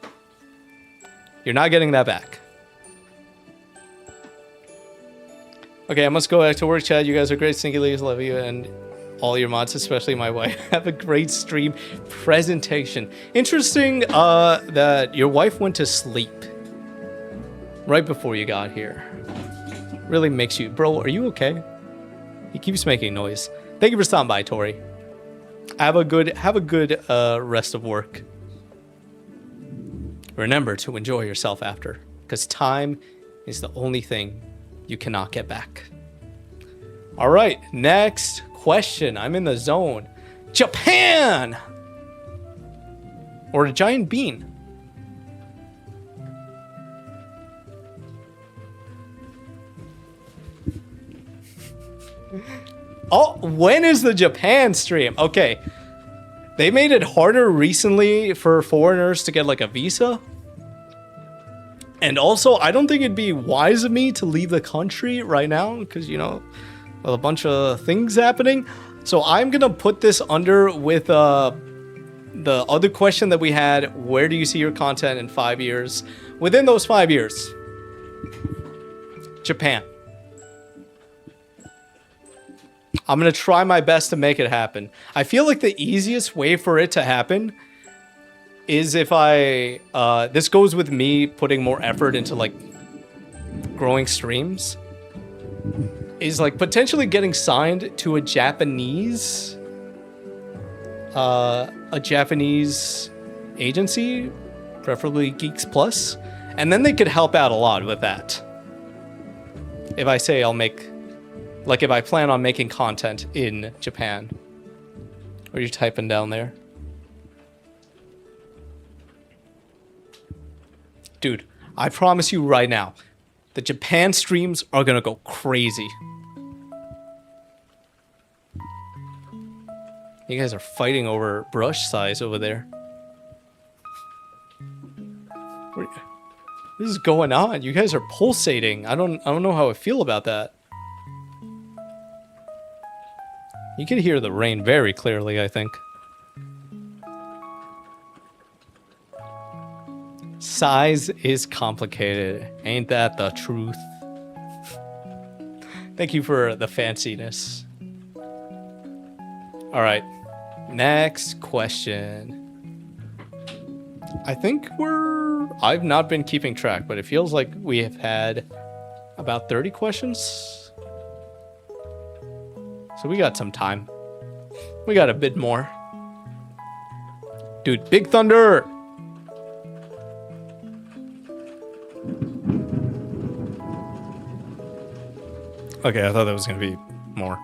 you're not getting that back. Okay, I must go back to work, Chad. You guys are great. Stinky Leaves, love you, and all your mods, especially my wife. Have a great stream presentation. Interesting that your wife went to sleep right before you got here. Really makes you... Bro, are you okay? He keeps making noise. Thank you for stopping by, Tori. Have a good rest of work. Remember to enjoy yourself after, because time is the only thing you cannot get back. All right, next question. I'm in the zone. Japan! Or a giant bean. Oh, when is the Japan stream? Okay. They made it harder recently for foreigners to get like a visa. And also, I don't think it'd be wise of me to leave the country right now because, you know, a bunch of things happening. So I'm going to put this under with the other question that we had. Where do you see your content in 5 years? Within those 5 years, Japan. I'm going to try my best to make it happen. I feel like the easiest way for it to happen is if I... this goes with me putting more effort into, like, growing streams. Is, like, potentially getting signed to a Japanese... a Japanese agency, preferably Geeks Plus. And then they could help out a lot with that. If I say I'll make... Like, if I plan on making content in Japan. What are you typing down there? Dude, I promise you right now, the Japan streams are gonna go crazy. You guys are fighting over brush size over there. What is going on? You guys are pulsating. I don't know how I feel about that. You can hear the rain very clearly, I think. Size is complicated. Ain't that the truth? Thank you for the fanciness. All right. Next question. I think I've not been keeping track, but it feels like we have had about 30 questions. So we got some time. We got a bit more. Dude, Big Thunder! Okay, I thought that was going to be more.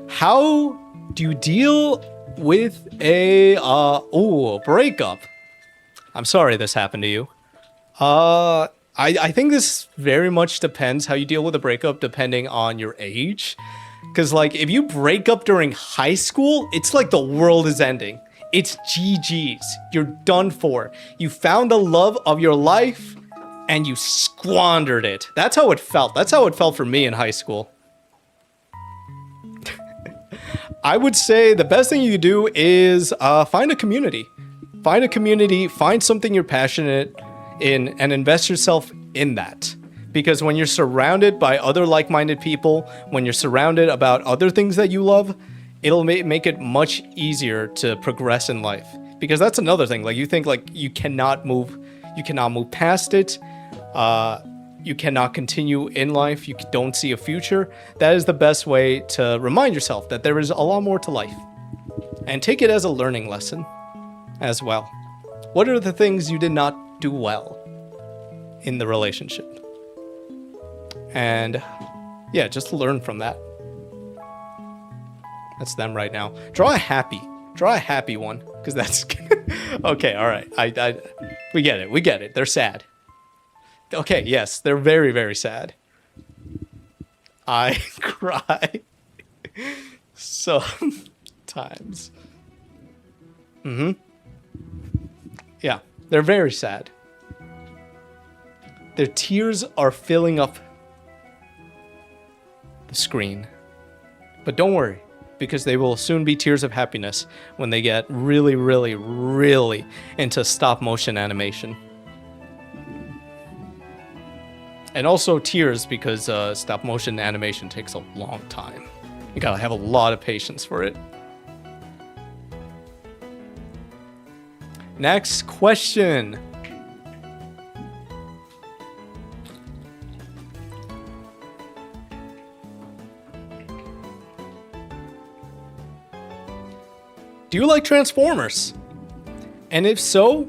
How do you deal with a breakup? I'm sorry this happened to you. I think this very much depends how you deal with a breakup depending on your age. Because, like, if you break up during high school, it's like the world is ending. It's GG's. You're done for. You found the love of your life, and you squandered it. That's how it felt. That's how it felt for me in high school. I would say the best thing you could do is find a community. Find a community, find something you're passionate in, and invest yourself in that. Because when you're surrounded by other like-minded people, when you're surrounded about other things that you love, it'll make it much easier to progress in life. Because that's another thing. Like, you think like you cannot move past it. You cannot continue in life. You don't see a future. That is the best way to remind yourself that there is a lot more to life. And take it as a learning lesson as well. What are the things you did not do well in the relationship? And yeah, just learn from that. That's them right now. Draw a happy one, because that's okay. All right, we get it. They're sad. Okay, yes, they're very, very sad. I cry sometimes. Yeah, they're very sad. Their tears are filling up the screen. But don't worry, because they will soon be tears of happiness when they get really, really, really into stop motion animation. And also tears because stop motion animation takes a long time. You gotta have a lot of patience for it. Next question. Do you like Transformers? And if so,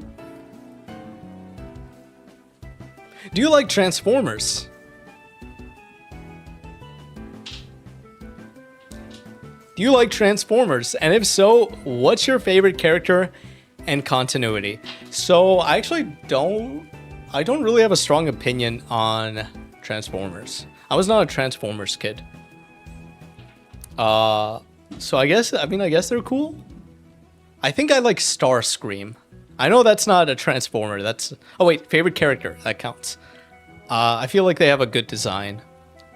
do you like Transformers? Do you like Transformers? And if so, what's your favorite character and continuity? So I actually don't really have a strong opinion on Transformers. I was not a Transformers kid. So I guess they're cool. I think I like Starscream. I know that's not a Transformer. Oh wait, favorite character, that counts. I feel like they have a good design.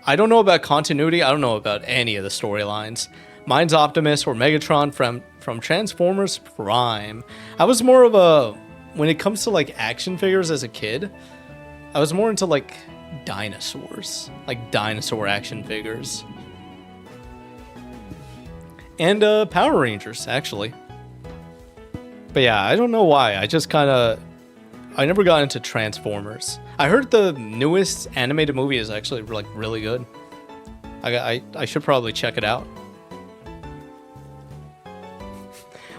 I don't know about continuity. I don't know about any of the storylines. Mine's Optimus or Megatron from Transformers Prime. I was more of when it comes to like action figures as a kid, I was more into like dinosaurs, like dinosaur action figures. And Power Rangers, actually. But yeah, I don't know why. I never got into Transformers. I heard the newest animated movie is actually like really good. I should probably check it out.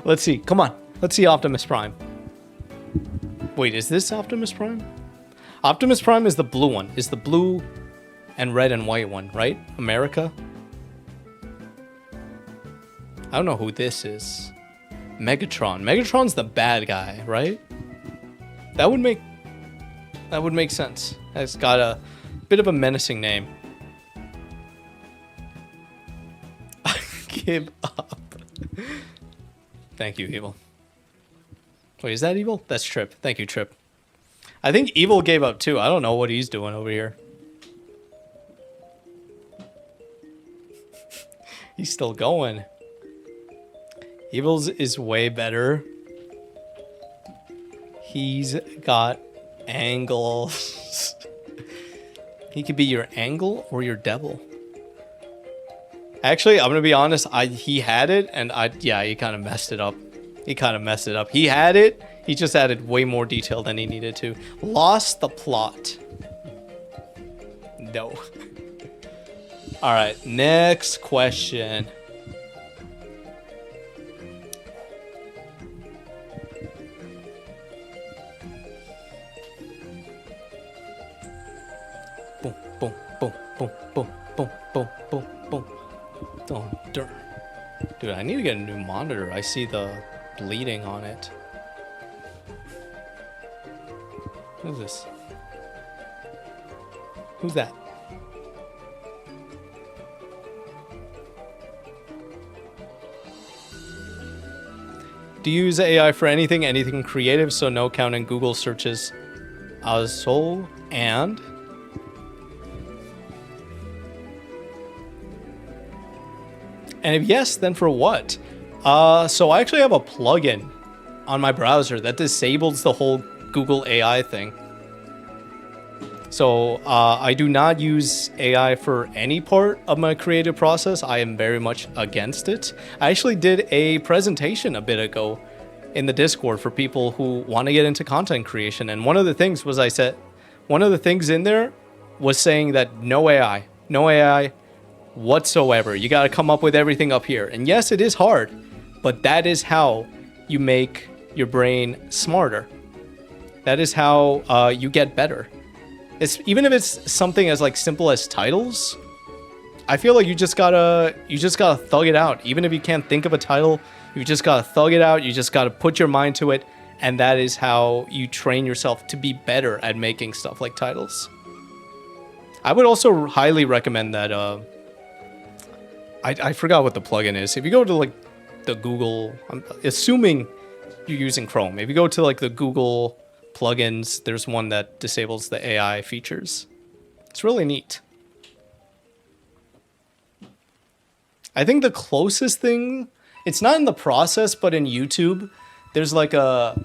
Let's see. Come on. Let's see Optimus Prime. Wait, is this Optimus Prime? Optimus Prime is the blue one. Is the blue and red and white one, right? America? I don't know who this is. Megatron. Megatron's the bad guy, right? That would make That would make sense. It's got a bit of a menacing name. I give up. Thank you, Evil. Wait, is that Evil? That's Trip. Thank you, Trip. I think Evil gave up too. I don't know what he's doing over here. He's still going. Evil's is way better. He's got angles. He could be your angle or your devil. Actually, I'm gonna be honest. He had it, and yeah, he kind of messed it up. He kind of messed it up. He had it. He just added way more detail than he needed to. Lost the plot. No. All right, next question. Boom, boom, boom, boom, boom, boom, boom, boom, boom. Oh, dirt. Dude, I need to get a new monitor. I see the bleeding on it. What is this? Who's that? Do you use AI for anything? Anything creative? So no counting Google searches. Also, and... And if yes, then for what? So I actually have a plugin on my browser that disables the whole Google AI thing. So I do not use AI for any part of my creative process. I am very much against it. I actually did a presentation a bit ago in the Discord for people who want to get into content creation. And one of the things was one of the things in there was saying that no AI whatsoever. You got to come up with everything up here. And yes, it is hard, but that is how you make your brain smarter. That is how you get better. Even if it's something as like simple as titles, I feel like you just gotta thug it out. Even if you can't think of a title, you just gotta thug it out. You just gotta put your mind to it, and that is how you train yourself to be better at making stuff like titles. I would also highly recommend that. I forgot what the plugin is. If you go to like the Google, I'm assuming you're using Chrome. If you go to like the Google plugins, there's one that disables the AI features. It's really neat. I think the closest thing, it's not in the process, but in YouTube, there's like one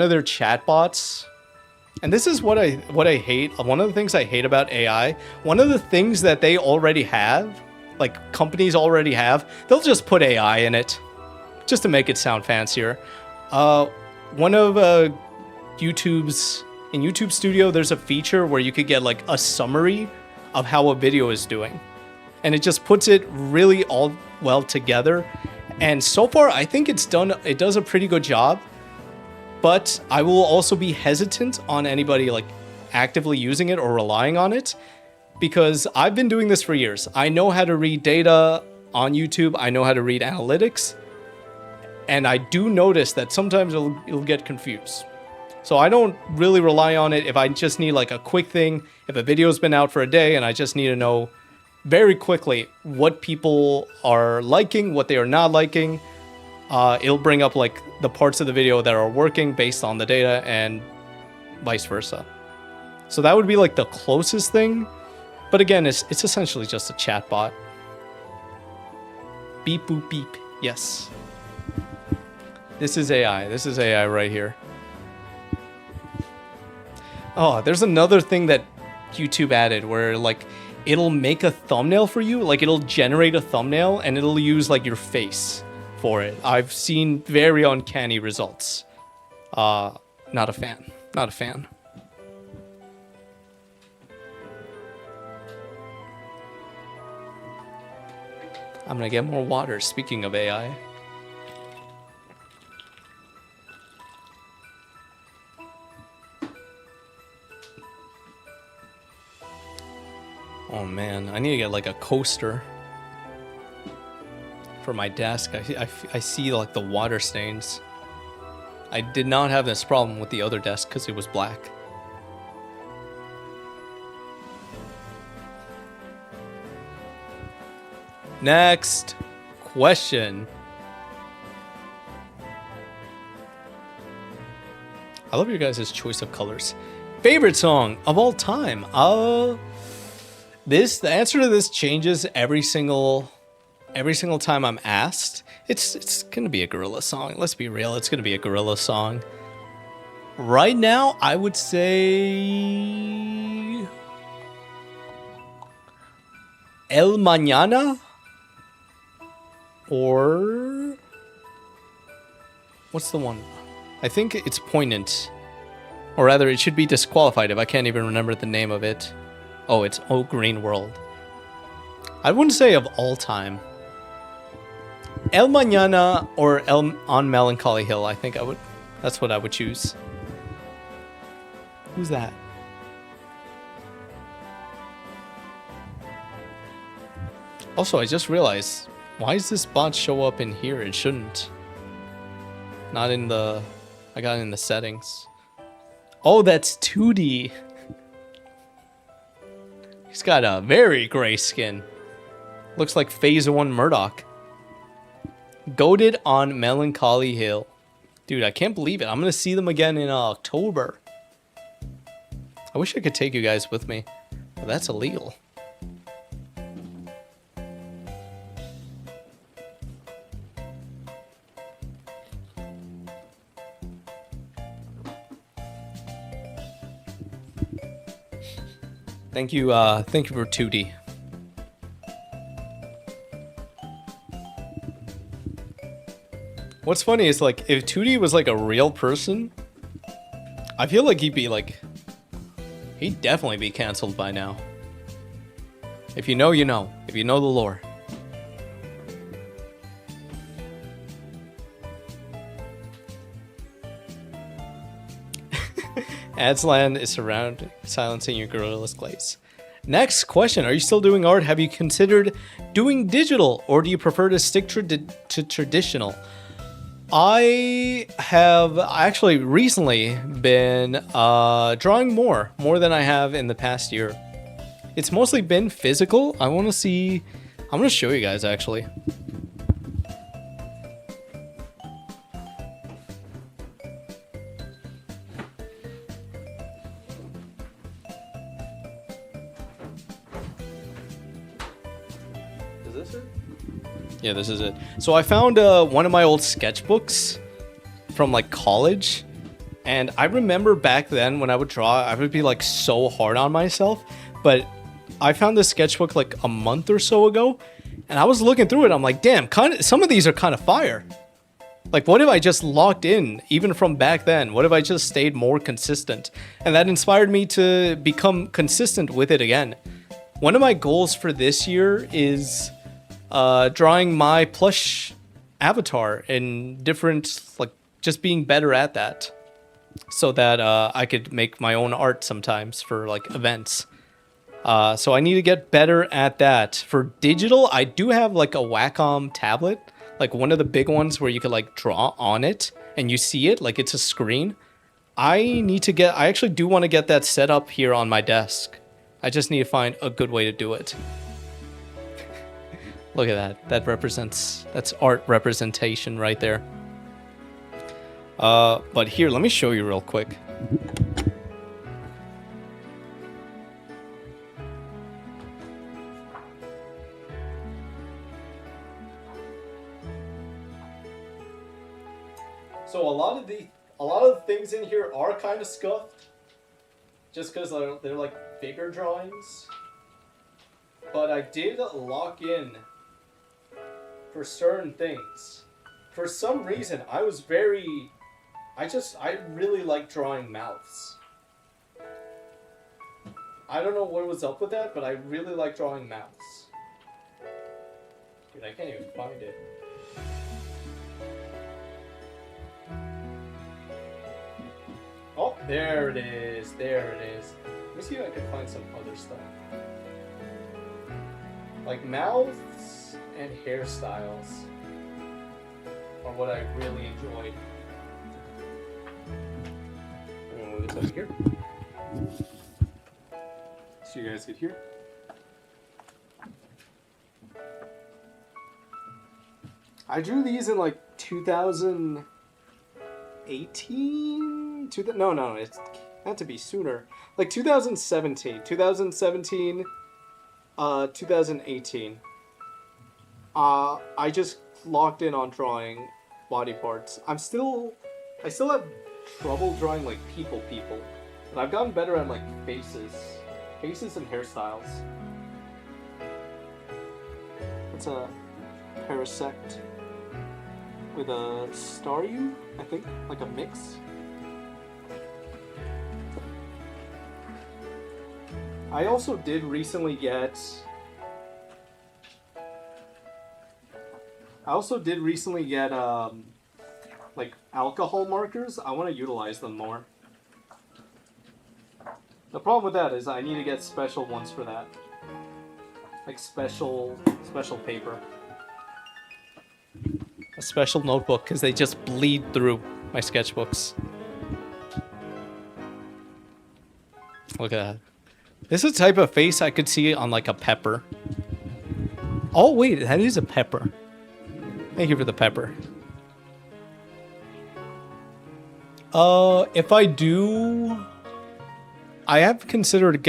of their chatbots. And this is what I hate. One of the things I hate about AI, one of the things that they already have, like companies already have, they'll just put AI in it just to make it sound fancier. One of in YouTube Studio, there's a feature where you could get like a summary of how a video is doing. And it just puts it really all well together. And so far, I think it does a pretty good job. But I will also be hesitant on anybody like actively using it or relying on it, because I've been doing this for years. I know how to read data on YouTube. I know how to read analytics. And I do notice that sometimes it'll get confused. So I don't really rely on it if I just need like a quick thing. If a video's been out for a day and I just need to know very quickly what people are liking, what they are not liking, it'll bring up like the parts of the video that are working based on the data and vice versa. So that would be like the closest thing. But again, it's essentially just a chatbot. Beep, boop, beep. Yes. This is AI. This is AI right here. Oh, there's another thing that YouTube added where like it'll make a thumbnail for you. Like it'll generate a thumbnail and it'll use like your face for it. I've seen very uncanny results. Not a fan. Not a fan. I'm gonna get more water, speaking of AI. Oh man, I need to get like a coaster for my desk. I see like the water stains. I did not have this problem with the other desk because it was black. Next question. I love your guys' choice of colors. Favorite song of all time? The answer to this changes every single time I'm asked. It's gonna be a gorilla song. Let's be real, it's gonna be a gorilla song. Right now, I would say El Mañana, or what's the one? I think it's Poignant, or rather, it should be disqualified if I can't even remember the name of it. Oh, it's Oh Green World. I wouldn't say of all time. El Mañana or On Melancholy Hill. I think that's what I would choose. Who's that? Also, I just realized, why does this bot show up in here? It shouldn't. Not in the... I got it in the settings. Oh, that's 2D. He's got a very gray skin. Looks like Phase 1 Murdoch. Goated on Melancholy Hill. Dude, I can't believe it. I'm going to see them again in October. I wish I could take you guys with me, but that's illegal. Thank you for 2D. What's funny is, like, if 2D was like a real person, I feel like he'd definitely be canceled by now. If you know, you know. If you know the lore. Adsland is silencing your gorilla's glaze. Next question. Are you still doing art? Have you considered doing digital, or do you prefer to stick to traditional? I have actually recently been drawing more than I have in the past year. It's mostly been physical. I'm going to show you guys actually. Is this it? Yeah, this is it. So I found one of my old sketchbooks from like college, and I remember back then when I would draw, I would be like so hard on myself, but I found this sketchbook like a month or so ago, and I was looking through it. I'm like, damn, some of these are kind of fire. Like, what if I just locked in, even from back then? What if I just stayed more consistent? And that inspired me to become consistent with it again. One of my goals for this year is drawing my plush avatar in different, like, just being better at that, so that I could make my own art sometimes for like events. So I need to get better at that. For digital, I do have like a Wacom tablet, like one of the big ones where you could like draw on it and you see it like it's a screen. I actually do want to get that set up here on my desk. I just need to find a good way to do it. Look at that. That's art representation right there. But here, let me show you real quick. So a lot of the things in here are kind of scuffed, just because they're like bigger drawings. But I did lock in for certain things. For some reason, I really like drawing mouths. I don't know what was up with that, but I really like drawing mouths. Dude, I can't even find it. Oh, there it is. There it is. Let me see if I can find some other stuff. Like mouths and hairstyles are what I really enjoyed. over here. So you guys could hear. I drew these in like 2018? No, it had to be sooner. Like 2017. 2017, 2018. I just locked in on drawing body parts. I still have trouble drawing like people, but I've gotten better at like faces and hairstyles. It's a parasect with a staryu, I think, like a mix. I also did recently get like alcohol markers. I want to utilize them more. The problem with that is I need to get special ones for that. Like special paper. A special notebook, because they just bleed through my sketchbooks. Look at that. This is a type of face I could see on like a pepper. Oh wait, that is a pepper. Thank you for the pepper. If I do... I have considered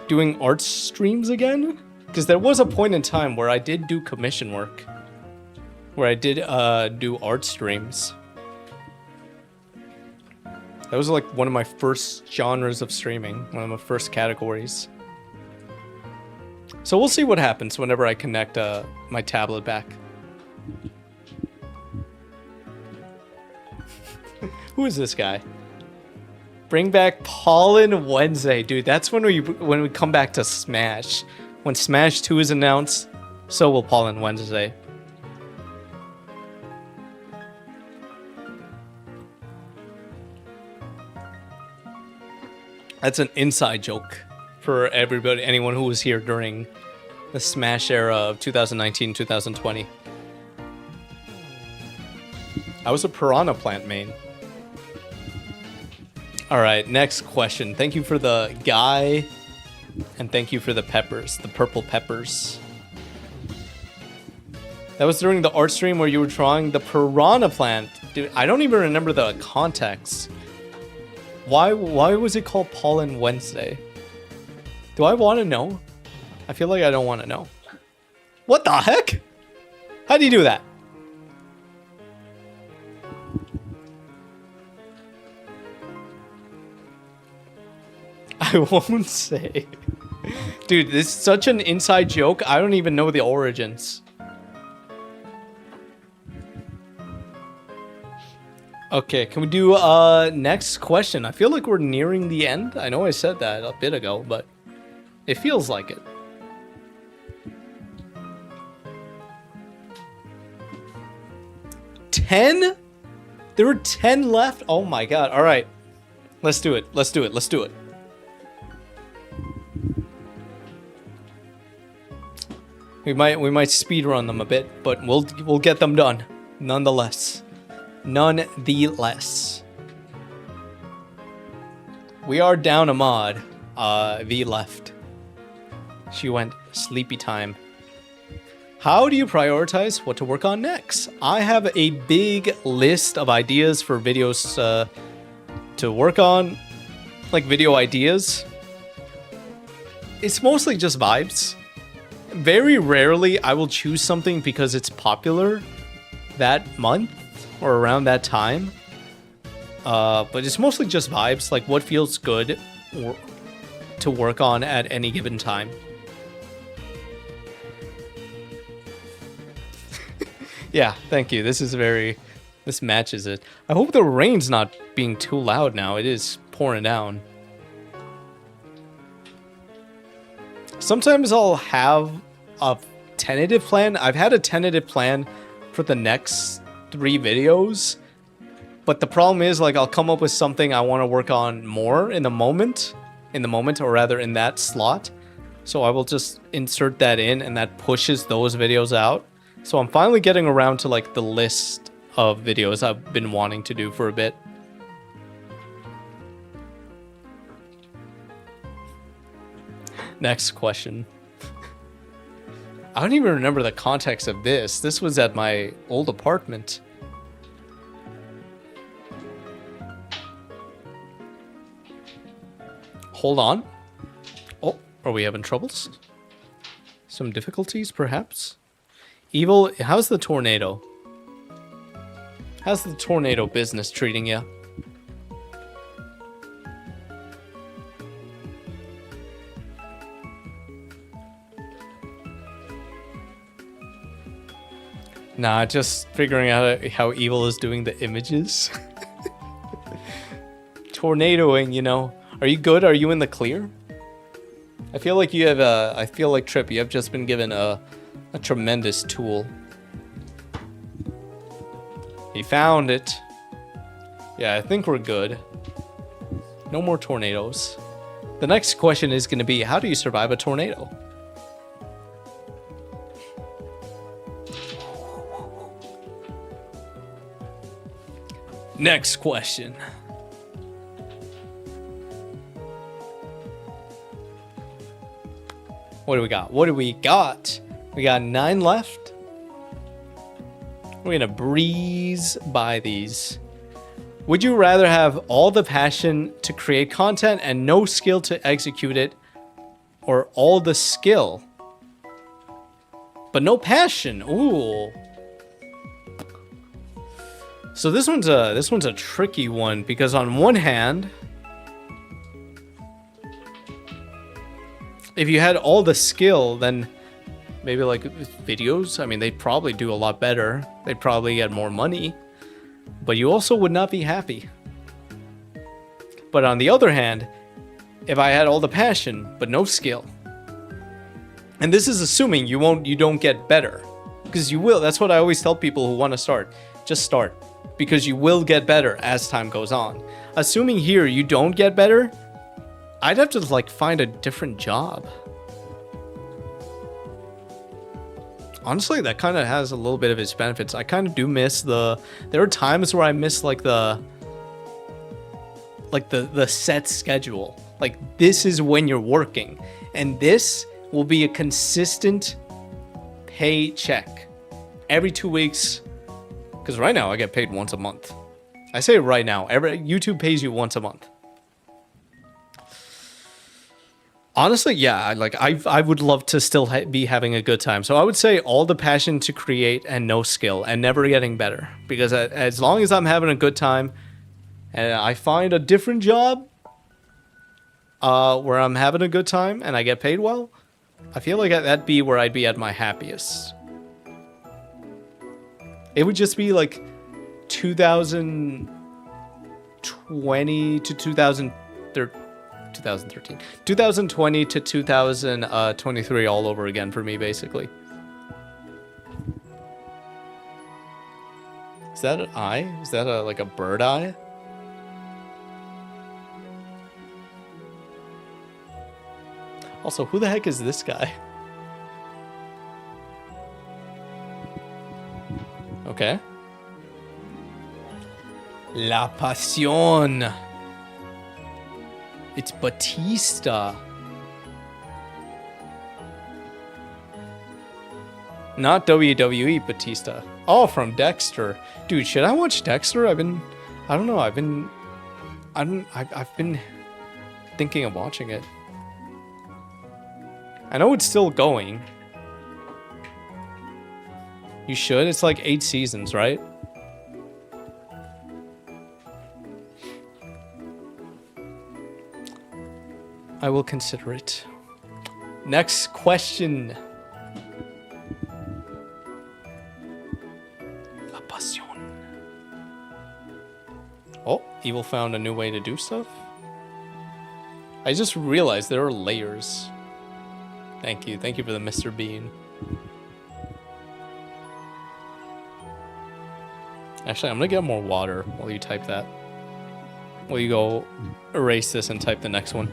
doing art streams again. Because there was a point in time where I did do commission work. Where I did do art streams. That was like one of my first genres of streaming. One of my first categories. So we'll see what happens whenever I connect my tablet back. Who is this guy? Bring back Pollen Wednesday, dude. That's when we come back to Smash. When Smash 2 is announced, so will Pollen Wednesday. That's an inside joke for everybody, anyone who was here during the Smash era of 2019, 2020. I was a Piranha Plant main. Alright, next question. Thank you for the guy, and thank you for the peppers, the purple peppers. That was during the art stream where you were drawing the Piranha Plant. Dude, I don't even remember the context. Why was it called Pollen Wednesday? Do I want to know? I feel like I don't want to know. What the heck? How do you do that? I won't say. Dude, this is such an inside joke. I don't even know the origins. Okay, can we do next question? I feel like we're nearing the end. I know I said that a bit ago, but it feels like it. $10? There were 10 left? Oh my god. All right. Let's do it. Let's do it. Let's do it. We might speed run them a bit, but we'll get them done nonetheless. Nonetheless. We are down a mod. V left. She went sleepy time. How do you prioritize what to work on next? I have a big list of ideas for videos to work on. Like video ideas. It's mostly just vibes. Very rarely I will choose something because it's popular that month or around that time. But it's mostly just vibes, like what feels good to work on at any given time. Yeah, thank you. This matches it. I hope the rain's not being too loud now. It is pouring down. Sometimes I'll have a tentative plan. I've had a tentative plan for the next 3 videos. But the problem is, like, I'll come up with something I want to work on more in the moment, or rather in that slot. So I will just insert that in, and that pushes those videos out. So I'm finally getting around to, like, the list of videos I've been wanting to do for a bit. Next question. I don't even remember the context of this. This was at my old apartment. Hold on. Oh, are we having troubles? Some difficulties, perhaps? Evil, how's the tornado? How's the tornado business treating you? Nah, just figuring out how evil is doing the images. Tornadoing, you know. Are you good? Are you in the clear? I feel like you have I feel like Trip, you have just been given a tremendous tool. He found it. Yeah, I think we're good. No more tornadoes. The next question is going to be, how do you survive a tornado? Next question. What do we got? What do we got? We got 9 left. We're gonna breeze by these. Would you rather have all the passion to create content and no skill to execute it, or all the skill but no passion? Ooh. So this one's a tricky one, because on one hand, if you had all the skill, then maybe like videos, I mean, they'd probably do a lot better. They'd probably get more money, but you also would not be happy. But on the other hand, if I had all the passion but no skill, and this is assuming you don't get better, because you will. That's what I always tell people who want to start. Just start, because you will get better as time goes on. Assuming here you don't get better, I'd have to like find a different job. Honestly, that kind of has a little bit of its benefits. I kind of do miss there are times where I miss like the set schedule. Like, this is when you're working, and this will be a consistent paycheck every 2 weeks. Because right now I get paid once a month. I say right now, YouTube pays you once a month. Honestly, yeah, I would love to still be having a good time. So I would say all the passion to create and no skill and never getting better. Because as long as I'm having a good time and I find a different job where I'm having a good time and I get paid well, I feel like that'd be where I'd be at my happiest. It would just be like 2020 to 2013. 2020 to 2023 all over again for me, basically. Is that an eye? Is that like a bird eye? Also, who the heck is this guy? Okay. La Pasión. It's Batista. Not WWE Batista. Oh, from Dexter. Dude, should I watch Dexter? I've been thinking of watching it. I know it's still going. You should. It's like 8 seasons, right? I will consider it. Next question. La Pasión. Oh, Evil found a new way to do stuff. I just realized there are layers. Thank you. Thank you for the Mr. Bean. Actually, I'm gonna get more water while you type that. While you go erase this and type the next one.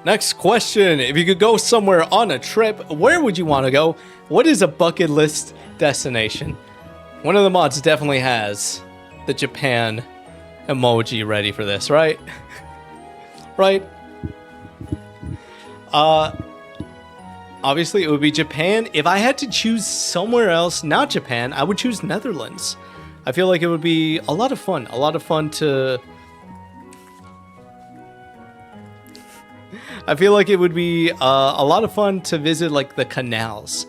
Next question. If you could go somewhere on a trip, where would you want to go? What is a bucket list destination? One of the mods definitely has the Japan emoji ready for this, right? Right? Obviously it would be Japan. If I had to choose somewhere else, not Japan, I would choose Netherlands. I feel like it would be a lot of fun. A lot of fun to... I feel like it would be a lot of fun to visit like the canals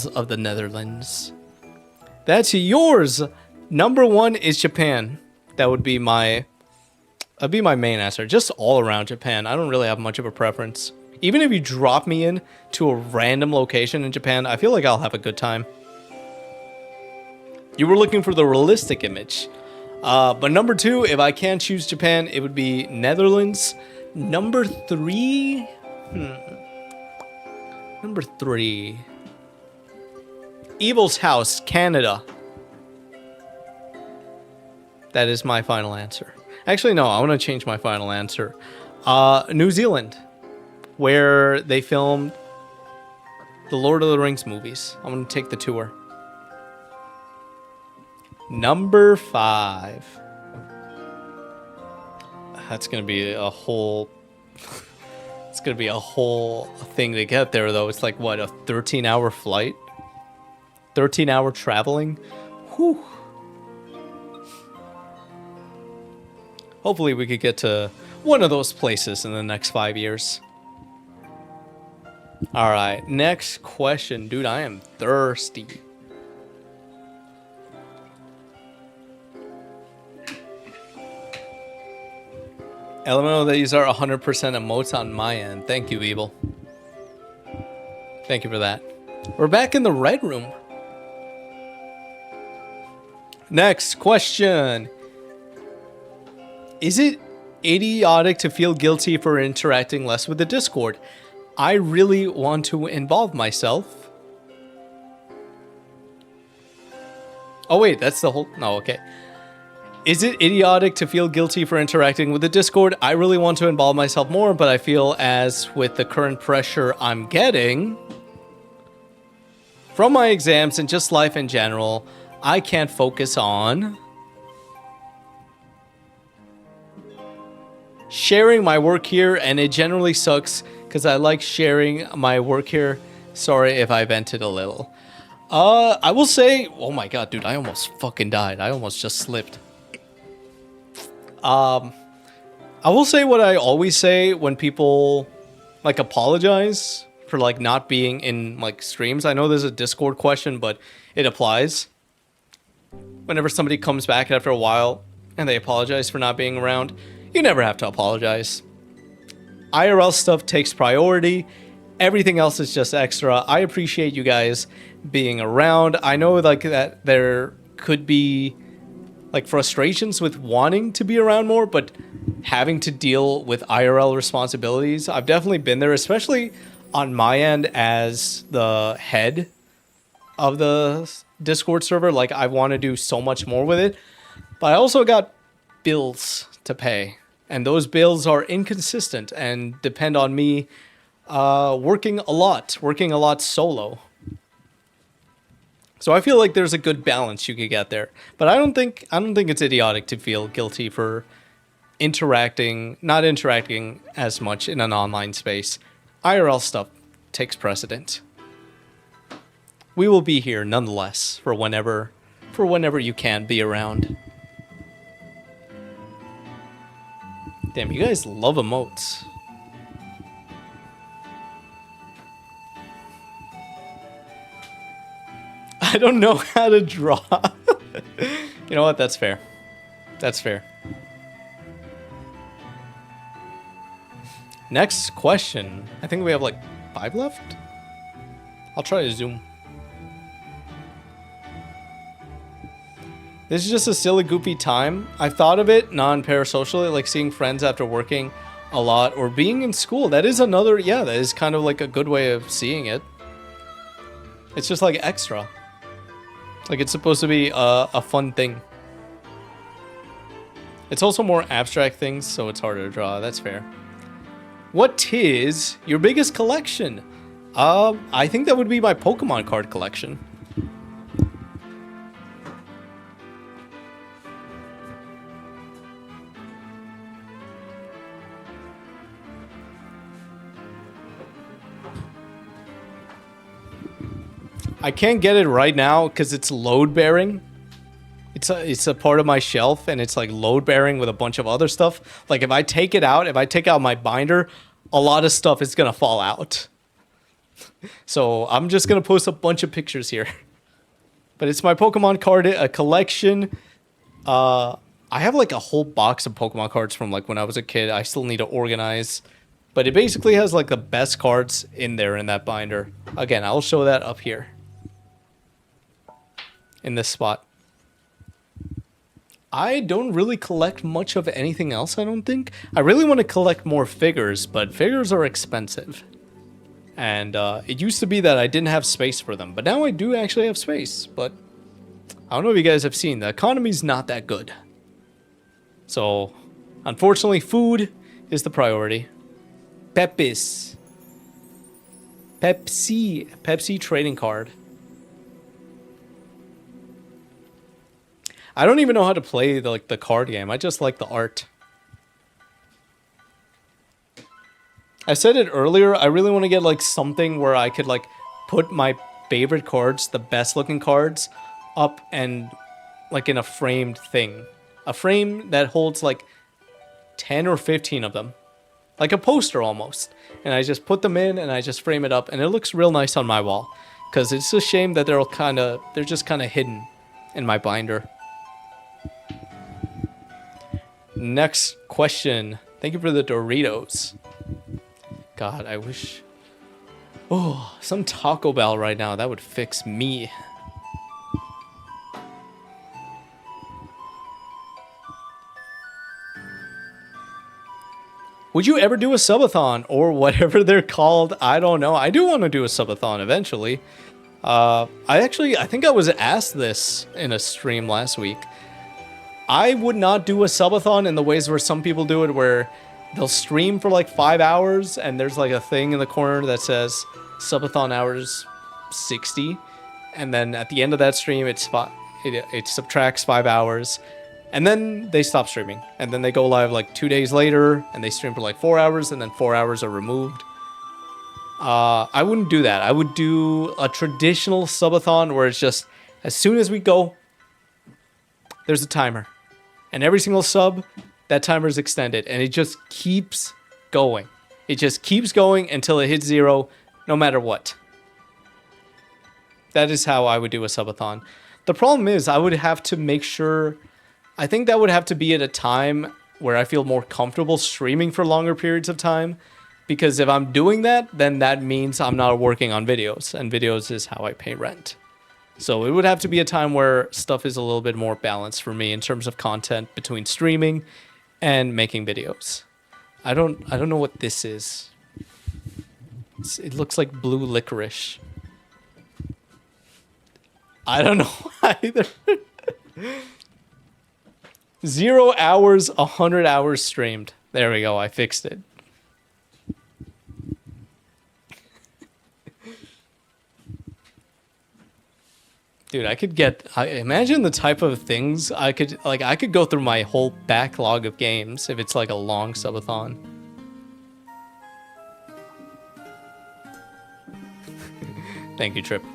of the Netherlands. That's yours. Number 1 is Japan. That would be my main answer. Just all around Japan. I don't really have much of a preference. Even if you drop me in to a random location in Japan, I feel like I'll have a good time. You were looking for the realistic image. But number 2, if I can't choose Japan, it would be Netherlands. Number 3? Number 3. Evil's House, Canada. That is my final answer. Actually, no, I want to change my final answer. New Zealand, where they filmed the Lord of the Rings movies. I'm going to take the tour. Number 5. That's going to be a whole... it's going to be a whole thing to get there, though. It's like, what, a 13-hour flight? 13-hour traveling? Whew. Hopefully we could get to one of those places in the next 5 years. Alright, next question. Dude, I am thirsty. Elemental, these are 100% emotes on my end. Thank you, Evil. Thank you for that. We're back in the red room. Next question. Is it idiotic to feel guilty for interacting less with the Discord? I really want to involve myself. Oh wait, that's the whole... No, okay. Is it idiotic to feel guilty for interacting with the Discord? I really want to involve myself more, but I feel as with the current pressure I'm getting from my exams and just life in general, I can't focus on sharing my work here, and it generally sucks because I like sharing my work here. Sorry if I vented a little. I will say, oh my god, dude, I almost fucking died. I almost just slipped. I will say what I always say when people like apologize for like not being in like streams. I know there's a Discord question, but it applies. Whenever somebody comes back after a while and they apologize for not being around, you never have to apologize. IRL stuff takes priority. Everything else is just extra. I appreciate you guys being around. I know like that there could be like frustrations with wanting to be around more, but having to deal with IRL responsibilities, I've definitely been there, especially on my end as the head of the Discord server. Like I want to do so much more with it, but I also got bills to pay, and those bills are inconsistent and depend on me working a lot solo. So I feel like there's a good balance you could get there. But I don't think it's idiotic to feel guilty for not interacting as much in an online space. IRL stuff takes precedent. We will be here nonetheless for whenever you can be around. Damn, you guys love emotes. I don't know how to draw. You know what? That's fair. That's fair. Next question. I think we have like 5 left. I'll try to zoom. This is just a silly, goofy time. I thought of it non-parasocially, like seeing friends after working a lot or being in school. That is another, yeah, that is kind of like a good way of seeing it. It's just like extra. Like it's supposed to be a fun thing. It's also more abstract things, so it's harder to draw. That's fair. What is your biggest collection? I think that would be my Pokemon card collection. I can't get it right now because it's load bearing. It's a part of my shelf and it's like load bearing with a bunch of other stuff. Like if I take it out, if I take out my binder, a lot of stuff is gonna fall out. So I'm just gonna post a bunch of pictures here. But it's my Pokemon card collection. I have like a whole box of Pokemon cards from like when I was a kid. I still need to organize. But it basically has like the best cards in there in that binder. Again, I'll show that up here. In this spot. I don't really collect much of anything else, I don't think. I really want to collect more figures, but figures are expensive. And it used to be that I didn't have space for them, but now I do actually have space. But I don't know if you guys have seen, the economy's not that good. So, unfortunately, food is the priority. Pepsi trading card. I don't even know how to play the card game. I just like the art. I said it earlier, I really want to get like something where I could like put my favorite cards, the best looking cards, up and like in a framed thing. A frame that holds like 10 or 15 of them. Like a poster almost. And I just put them in and I just frame it up and it looks real nice on my wall. Because it's a shame that they're just kind of hidden in my binder. Next question. Thank you for the Doritos. God, I wish... Oh, some Taco Bell right now. That would fix me. Would you ever do a subathon or whatever they're called? I don't know. I do want to do a subathon eventually. I think I was asked this in a stream last week. I would not do a subathon in the ways where some people do it, where they'll stream for like 5 hours and there's like a thing in the corner that says subathon hours 60. And then at the end of that stream, it subtracts 5 hours. And then they stop streaming. And then they go live like 2 days later and they stream for like 4 hours and then 4 hours are removed. I wouldn't do that. I would do a traditional subathon where it's just as soon as we go, there's a timer. And every single sub, that timer is extended. And it just keeps going. It just keeps going until it hits 0, no matter what. That is how I would do a subathon. The problem is I would have to make sure... I think that would have to be at a time where I feel more comfortable streaming for longer periods of time. Because if I'm doing that, then that means I'm not working on videos. And videos is how I pay rent. So it would have to be a time where stuff is a little bit more balanced for me in terms of content between streaming and making videos. I don't know what this is. It looks like blue licorice. I don't know either. 0 hours, 100 hours streamed. There we go. I fixed it. Dude, imagine the type of things I could go through my whole backlog of games if it's like a long subathon. Thank you, Trip.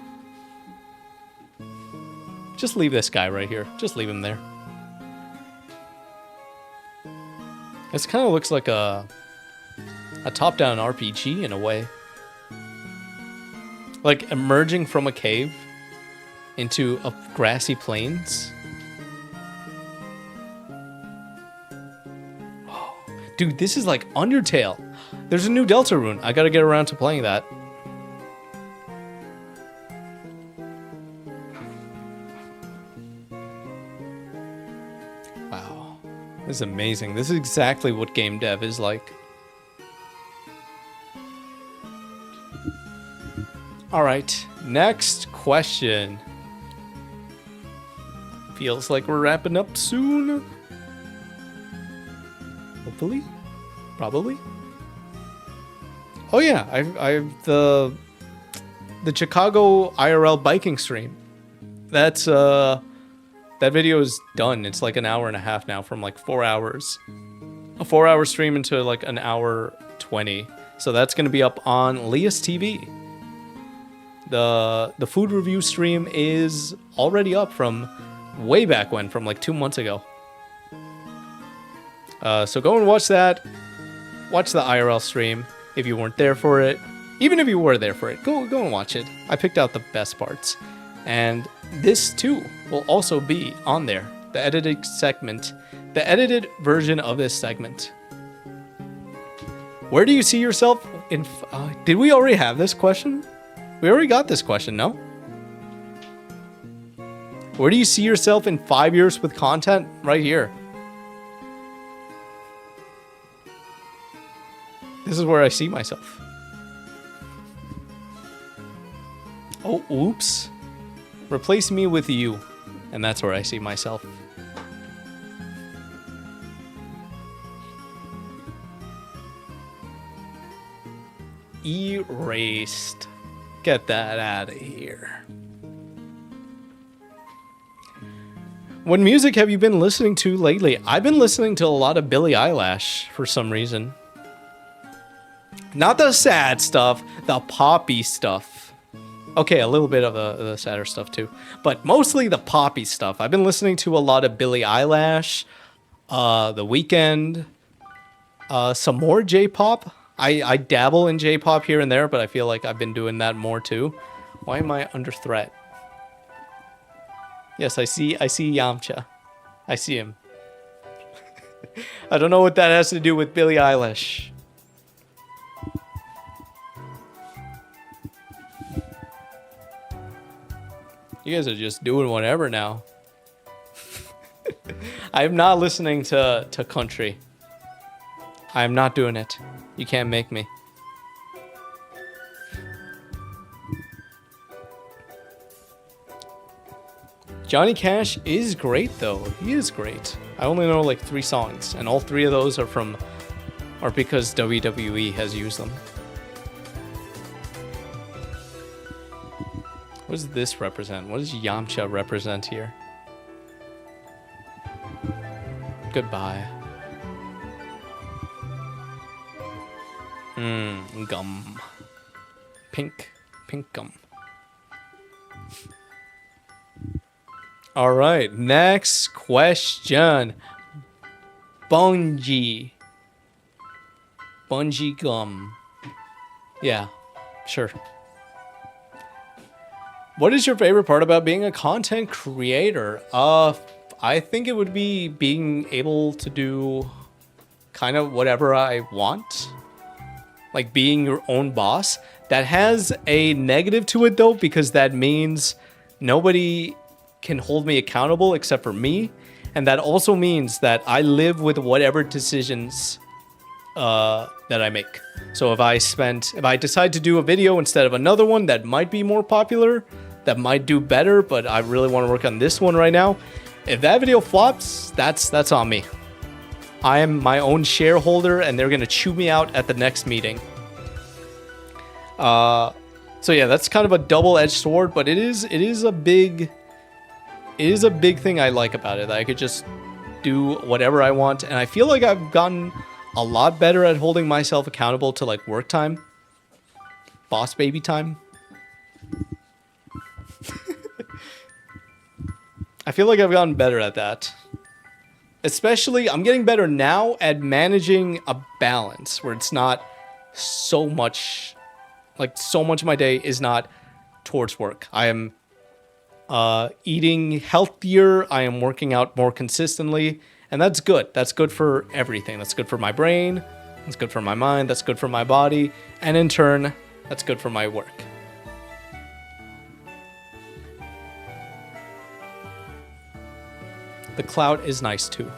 Just leave this guy right here. Just leave him there. This kind of looks like a top-down RPG in a way. Like emerging from a cave into a grassy plains. Oh, dude, this is like Undertale. There's a new Deltarune. I gotta get around to playing that. Wow. This is amazing. This is exactly what game dev is like. Alright, next question. Feels like we're wrapping up soon. Hopefully. Probably. Oh yeah, I've the Chicago IRL biking stream. That's that video is done. It's like an hour and a half now from like 4 hours. A 4-hour stream into like an hour 20. So that's gonna be up on Leah's TV. The food review stream is already up from way back when, from like 2 months ago. So go and watch that. Watch the IRL stream if you weren't there for it. Even if you were there for it, go and watch it. I picked out the best parts. And this too will also be on there. The edited segment. The edited version of this segment. Where do you see yourself in... did we already have this question? We already got this question, no? Where do you see yourself in 5 years with content? Right here. This is where I see myself. Oh, oops. Replace me with you. And that's where I see myself. Erased. Get that out of here. What music have you been listening to lately? I've been listening to a lot of Billie Eilish for some reason. Not the sad stuff, the poppy stuff. Okay, a little bit of the sadder stuff too. But mostly the poppy stuff. I've been listening to a lot of Billie Eilish, The Weeknd, some more J-pop. I dabble in J-pop here and there, but I feel like I've been doing that more too. Why am I under threat? Yes, I see Yamcha. I see him. I don't know what that has to do with Billie Eilish. You guys are just doing whatever now. I'm not listening to country. I'm not doing it. You can't make me. Johnny Cash is great though. He is great. I only know like 3 songs, and all 3 of those are because WWE has used them. What does this represent? What does Yamcha represent here? Goodbye. Gum. Pink gum. All right, next question. Bungee gum. Yeah, sure. What is your favorite part about being a content creator? I think it would be being able to do kind of whatever I want. Like being your own boss. That has a negative to it though, because that means nobody can hold me accountable except for me. And that also means that I live with whatever decisions that I make. So if I decide to do a video instead of another one that might be more popular, that might do better, but I really want to work on this one right now. If that video flops, that's on me. I am my own shareholder, and they're gonna chew me out at the next meeting. So yeah, that's kind of a double-edged sword, but it is a big thing I like about it. That I could just do whatever I want, and I feel like I've gotten a lot better at holding myself accountable to like work time, boss baby time. I feel like I've gotten better at that. Especially, I'm getting better now at managing a balance where it's not so much of my day is not towards work. I am eating healthier. I am working out more consistently. And that's good. That's good for everything. That's good for my brain. That's good for my mind. That's good for my body. And in turn, that's good for my work. The cloud is nice too.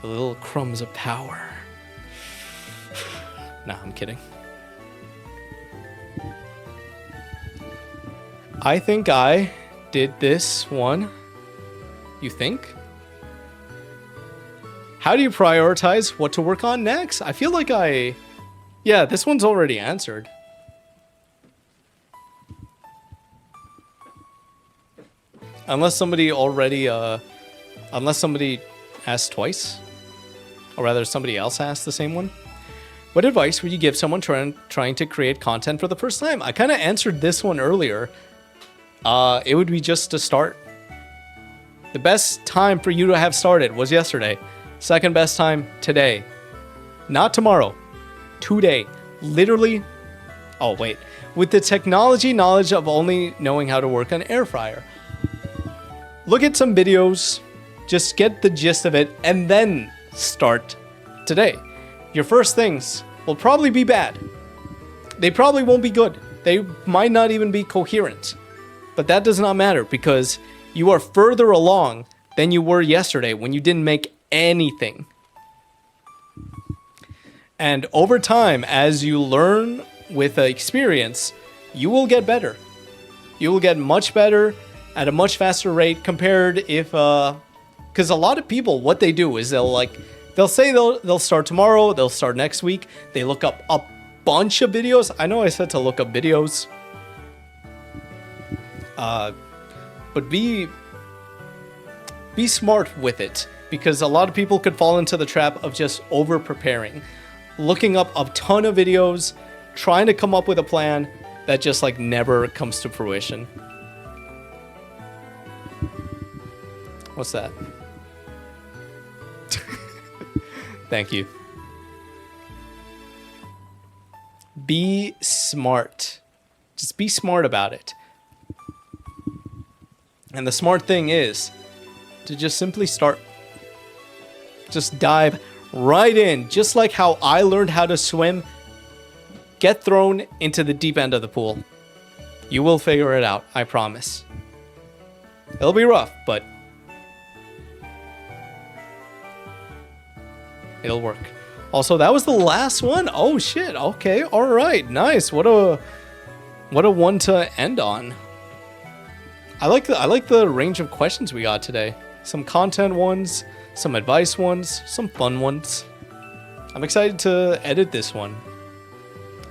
The little crumbs of power. Nah, I'm kidding. I think I did this one. You think? How do you prioritize what to work on next? I feel like yeah, this one's already answered. Unless somebody already, unless somebody asked twice. Or rather, somebody else asked the same one. What advice would you give someone trying to create content for the first time? I kind of answered this one earlier. It would be just to start. The best time for you to have started was yesterday. Second best time, today. Not tomorrow. Today. Literally. Oh, wait. With the technology knowledge of only knowing how to work an air fryer. Look at some videos. Just get the gist of it and then start today. Your first things will probably be bad. They probably won't be good. They might not even be coherent. But that does not matter because you are further along than you were yesterday when you didn't make anything. And over time, as you learn with experience, you will get better. You will get much better at a much faster rate compared if, because a lot of people, what they do is they'll say they'll start tomorrow, they'll start next week. They look up a bunch of videos. I know I said to look up videos. But be smart with it, because a lot of people could fall into the trap of just over preparing, looking up a ton of videos, trying to come up with a plan that just like never comes to fruition. What's that? Thank you. Be smart. Just be smart about it. And the smart thing is to just simply start. Just dive right in. Just like how I learned how to swim. Get thrown into the deep end of the pool. You will figure it out, I promise. It'll be rough, but it'll work. Also, that was the last one. Oh shit. Okay. All right. Nice. What a one to end on. I like the range of questions we got today. Some content ones, some advice ones, some fun ones. I'm excited to edit this one.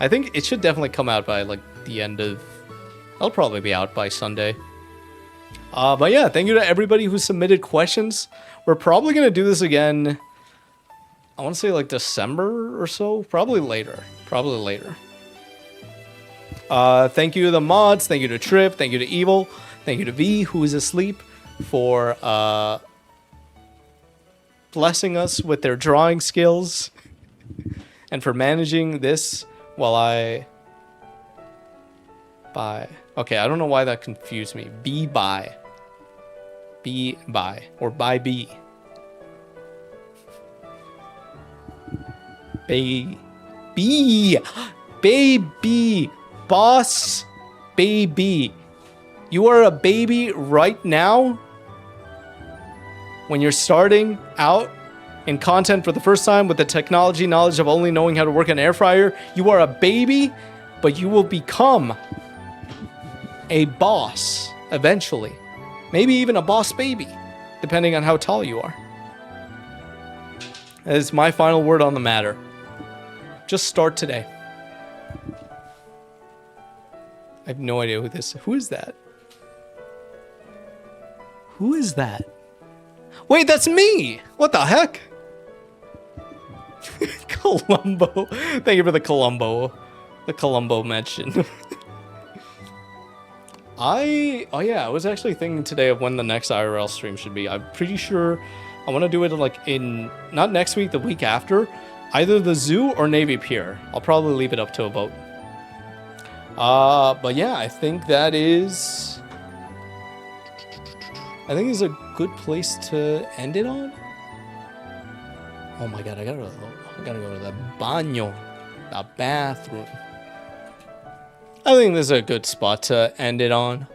I think it should definitely come out by like the end of... It'll probably be out by Sunday. But yeah, thank you to everybody who submitted questions. We're probably going to do this again, I want to say like December or so. Probably later. Thank you to the mods. Thank you to Trip. Thank you to Evil. Thank you to V, who is asleep, for blessing us with their drawing skills and for managing this while I buy. Okay, I don't know why that confused me. Buy. Or buy B. Baby. Boss. Baby. You are a baby right now when you're starting out in content for the first time with the technology knowledge of only knowing how to work an air fryer. You are a baby, but you will become a boss eventually. Maybe even a boss baby, depending on how tall you are. That is my final word on the matter. Just start today. I have no idea who is that? Who is that? Wait, that's me! What the heck? Columbo. Thank you for the Columbo mention. I was actually thinking today of when the next IRL stream should be. I'm pretty sure I want to do it like in, not next week, the week after. Either the zoo or Navy Pier. I'll probably leave it up to a vote. But yeah, I think that is... I think it's a good place to end it on. Oh my god, I gotta go to the baño. The bathroom. I think this is a good spot to end it on.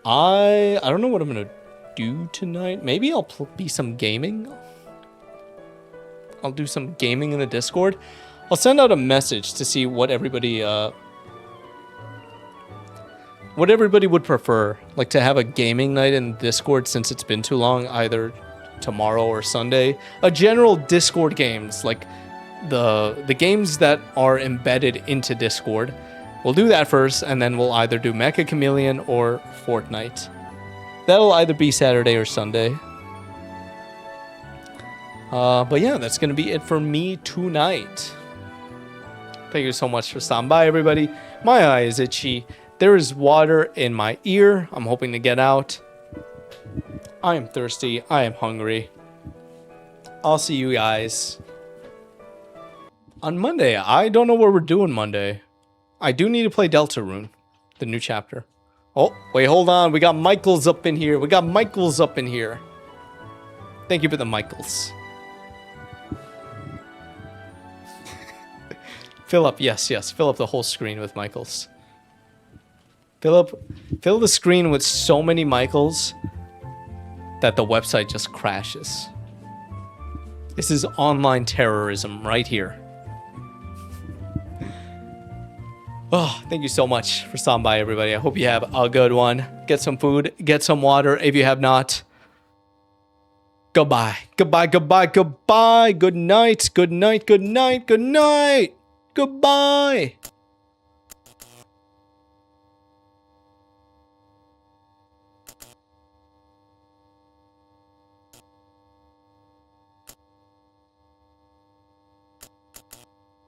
I don't know what I'm gonna do tonight. Maybe I'll be some gaming. I'll do some gaming in the Discord. I'll send out a message to see what everybody would prefer. Like to have a gaming night in Discord since it's been too long. Either tomorrow or Sunday. A general Discord games, like the games that are embedded into Discord. We'll do that first, and then we'll either do Mecha Chameleon or Fortnite. That'll either be Saturday or Sunday. But yeah, that's going to be it for me tonight. Thank you so much for stopping by, everybody. My eye is itchy. There is water in my ear. I'm hoping to get out. I am thirsty. I am hungry. I'll see you guys on Monday. I don't know what we're doing Monday. I do need to play Deltarune, the new chapter. Oh, wait, hold on. We got Michaels up in here. We got Michaels up in here. Thank you for the Michaels. Fill up, yes. Fill up the whole screen with Michaels. Fill the screen with so many Michaels that the website just crashes. This is online terrorism right here. Oh, thank you so much for stopping by, everybody. I hope you have a good one. Get some food, get some water if you have not. Goodbye. Goodbye. Good night. Good night. Goodbye.